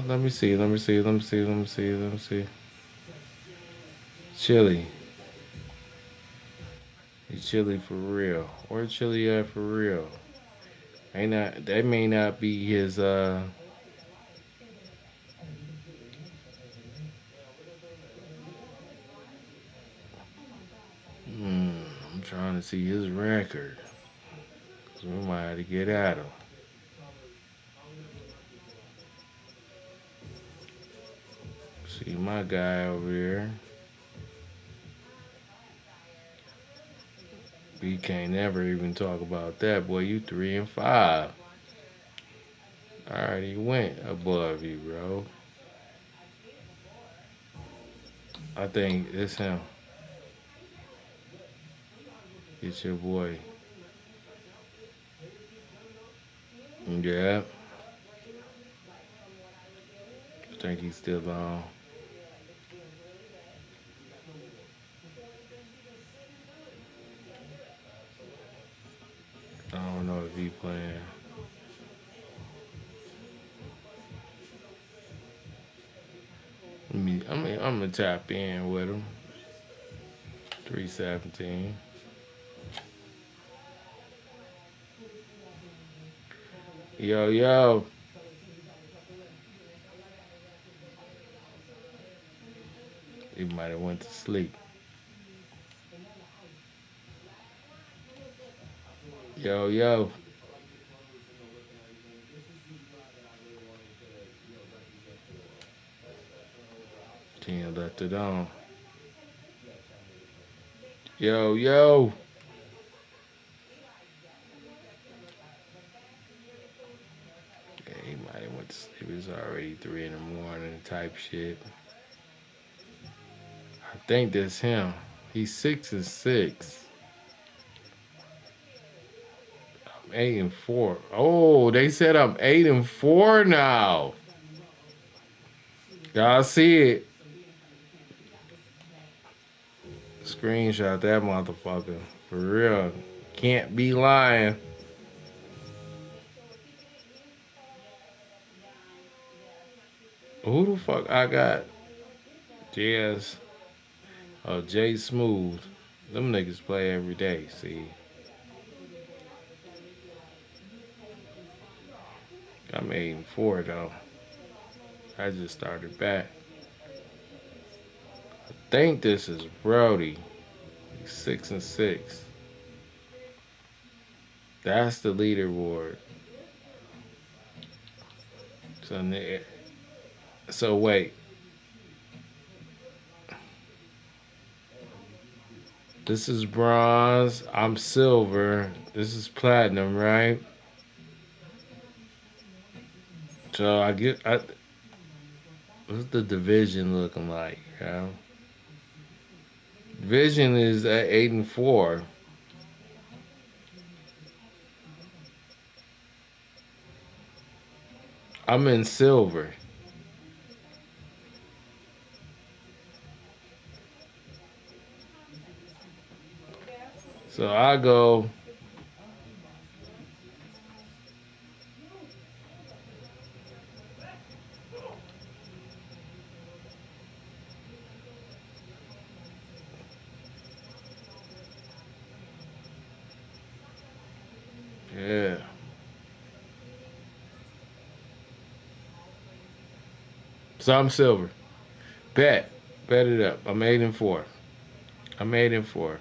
Speaker 1: Let me see. Chili. He chili for real. Where Chili at for real? Ain't not that may not be his I'm trying to see his record. So we might have to get at him. See my guy over here. We can't never even talk about that, boy. You 3-5. I already went above you, bro. I think it's him. It's your boy. Yeah. I think he's still on. I don't know if he playing. I'm gonna tap in with him. 317. Yo. He might have went to sleep. Yo. 10 left it on. Yo. Yeah, he might have went to sleep. It was already 3 in the morning type shit. I think that's him. He's 6-6. 8-4. Oh, they said I'm 8-4 now. Y'all see it? Screenshot that motherfucker. For real. Can't be lying. Who the fuck I got? JS. Oh, Jay Smooth. Them niggas play every day, see. I'm 8-4 though. I just started back. I think this is Brody. 6-6. That's the leaderboard. So wait. This is bronze. I'm silver. This is platinum, right? So what's the division looking like? Division is at 8-4. I'm in silver. So I go. Yeah. So I'm silver. Bet. Bet it up. I'm 8-4. I'm 8-4.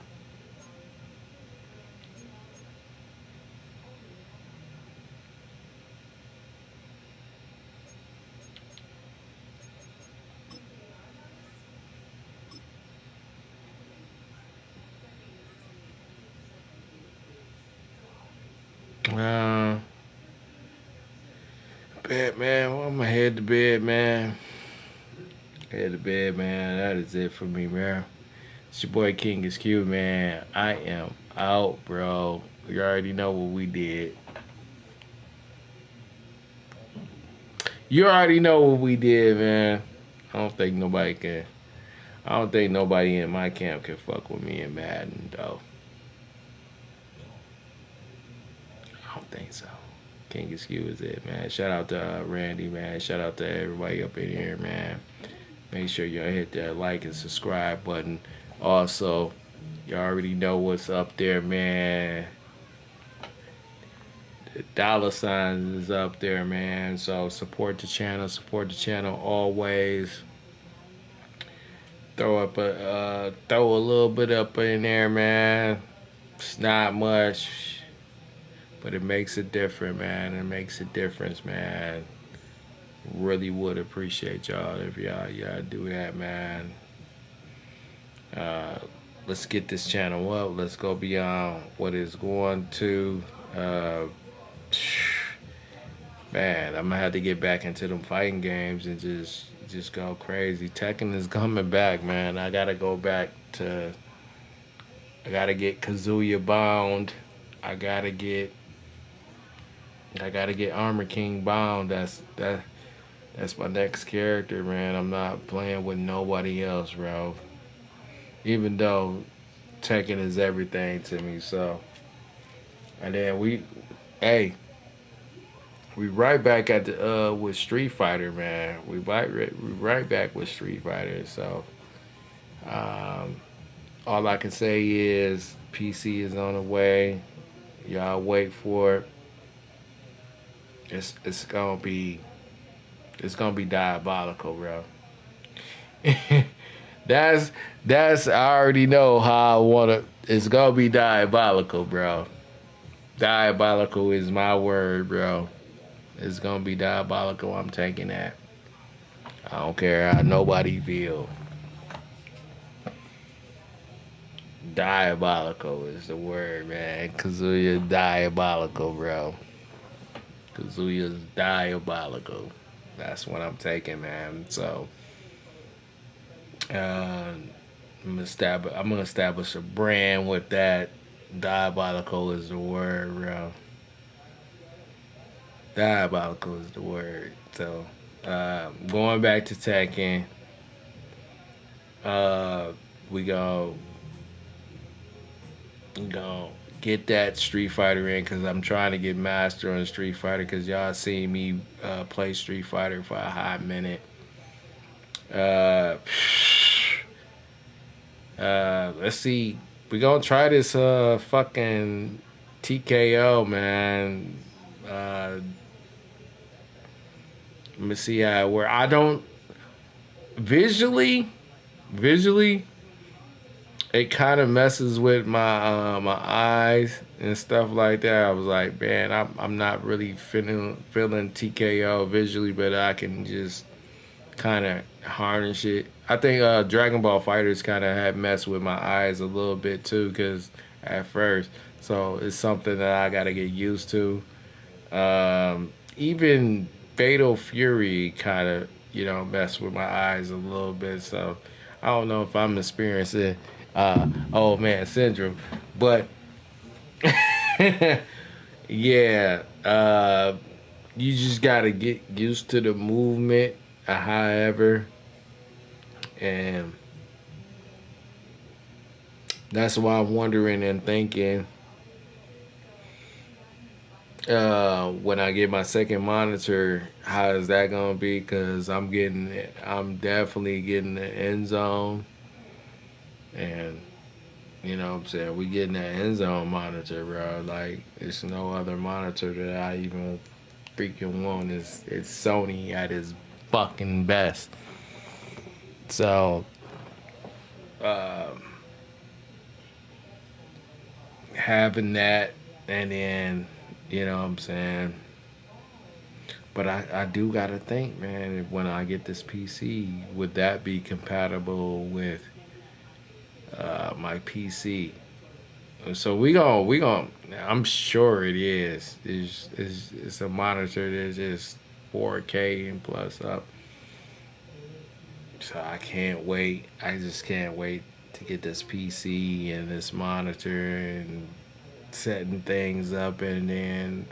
Speaker 1: Bet, man. Well, I'm gonna head to bed, man. Head to bed, man. That is it for me, man. It's your boy KingisQ, man. I am out, bro. You already know what we did. You already know what we did, man. I don't think nobody can. I don't think nobody in my camp can fuck with me in Madden, though. I don't think so. KingisQ is it, man. Shout out to Randy, man. Shout out to everybody up in here, man. Make sure y'all hit that like and subscribe button. Also, you already know what's up there, man. The dollar signs is up there, man. So support the channel. Support the channel always. Throw a little bit up in there, man. It's not much, but it makes a difference, man. It makes a difference, man. Really would appreciate y'all if y'all do that, man. Uh, let's get this channel up. Let's go beyond what is going to. Uh, Man, I'm gonna have to get back into them fighting games and just go crazy. Tekken is coming back, man. I gotta go back to. I gotta get Kazuya bound. I gotta get. I gotta get Armor King bound. That's my next character, man. I'm not playing with nobody else, bro. Even though Tekken is everything to me, so. And then we right back at the with Street Fighter, man. We right back with Street Fighter. So um, all I can say is PC is on the way. Y'all wait for it. It's gonna be diabolical, bro. that's that's I already know how I wanna. It's gonna be diabolical, bro. Diabolical is my word, bro. It's gonna be diabolical. I'm taking that. I don't care how nobody feel. Diabolical is the word, man. Kazuya diabolical, bro. Kazuya's diabolical. That's what I'm taking, man. So, I'm gonna establish a brand with that. Diabolical is the word, bro. Diabolical is the word. So, going back to Tekken, uh, we go get that Street Fighter in because I'm trying to get master on Street Fighter because y'all seen me play Street Fighter for a hot minute. Uh, let's see. We gonna try this fucking TKO, man. Uh, let me see how where I don't visually it kind of messes with my eyes and stuff like that. I was like, man, I'm not really feeling TKO visually, but I can just kind of harness it. I think Dragon Ball Fighters kind of had messed with my eyes a little bit too, cause at first, so it's something that I got to get used to. Even Fatal Fury kind of messed with my eyes a little bit, so I don't know if I'm experiencing old man syndrome, but yeah, you just gotta get used to the movement, however, and that's why I'm wondering and thinking when I get my second monitor, how is that gonna be? Cause I'm definitely getting the end zone, and you know what I'm saying, we getting that end zone monitor, bro. Like, it's no other monitor that I even freaking want. It's Sony at its fucking best. So, um, having that, and then what I'm saying. But I do gotta think, man, if when I get this PC, would that be compatible with my PC? So we gon' I'm sure it is. It's a monitor that's just 4K and plus up. So I can't wait. I just can't wait to get this PC and this monitor and setting things up, and then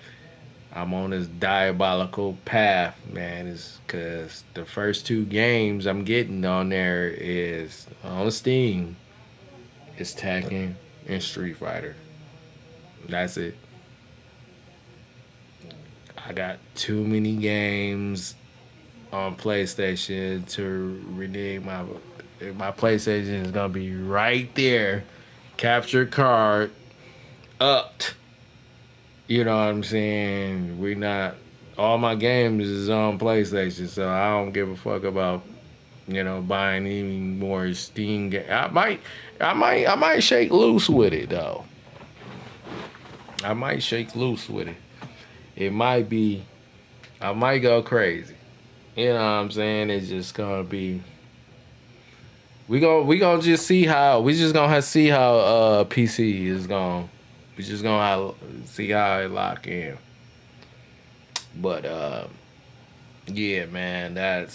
Speaker 1: I'm on this diabolical path, man. Is because the first two games I'm getting on there is on Steam. It's Tekken and Street Fighter. That's it. I got too many games on PlayStation to redeem my PlayStation is gonna be right there. Capture card up. You know what I'm saying? We not all my games is on PlayStation, so I don't give a fuck about buying any more Steam game. I might shake loose with it though. I might shake loose with it. It might be. I might go crazy. You know what I'm saying? It's just gonna be. We gonna just see how we just gonna have to see how PC is going. We just gonna see how it lock in. But yeah, man, that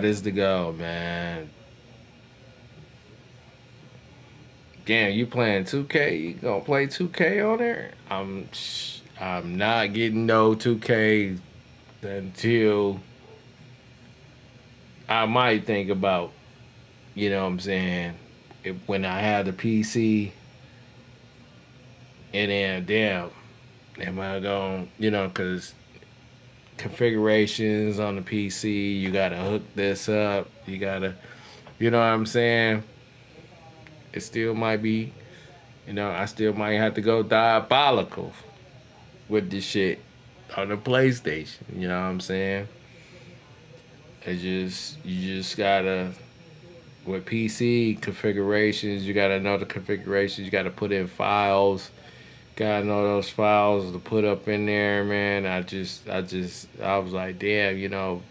Speaker 1: is the go, man. Damn, you playing 2K? You gonna play 2K on there? I'm not getting no 2K until I might think about, what I'm saying, when I have the PC, and then damn, am I going, because configurations on the PC, you gotta hook this up, you gotta, you know what I'm saying? It still might be, I still might have to go diabolical with this shit on the PlayStation. You know what I'm saying? You just gotta with PC configurations. You gotta know the configurations. You gotta put in files. Gotta know those files to put up in there, man. I was like, damn,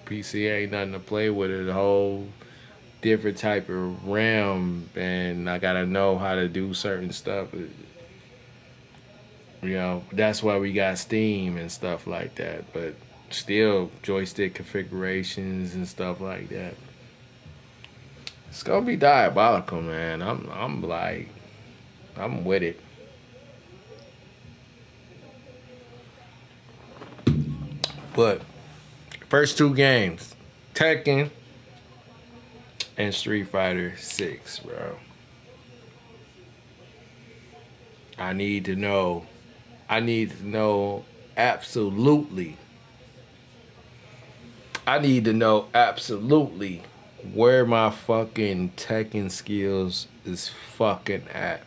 Speaker 1: PC ain't nothing to play with. It a whole different type of realm, and I gotta know how to do certain stuff. That's why we got Steam and stuff like that. But still, joystick configurations and stuff like that. It's gonna be diabolical, man. I'm like, I'm with it. But first two games, Tekken and Street Fighter 6, bro. I need to know absolutely. I need to know absolutely where my fucking Tekken skills is fucking at.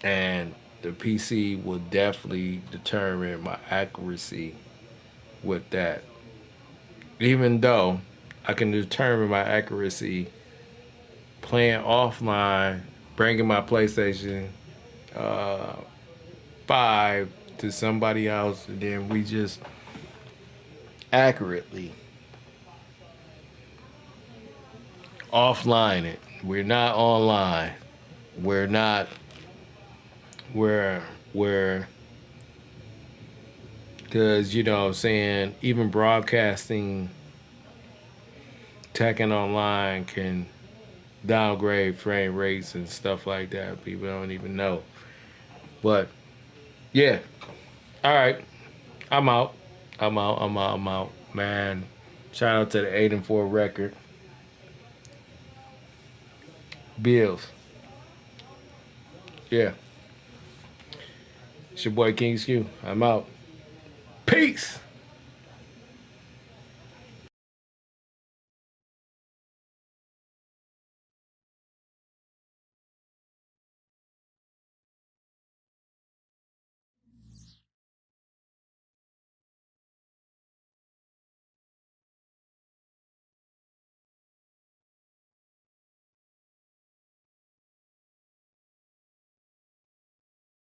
Speaker 1: And the PC will definitely determine my accuracy with that. Even though I can determine my accuracy playing offline, bringing my PlayStation 5 to somebody else, and then we just accurately offline it. We're not online. We're not. We're because you know what I'm saying, even broadcasting Tekken online can downgrade frame rates and stuff like that. People don't even know. But yeah. All right. I'm out. I'm out. Man. Shout out to the 8-4 record. Bills. Yeah. It's your boy KingisQ. I'm out. Peace.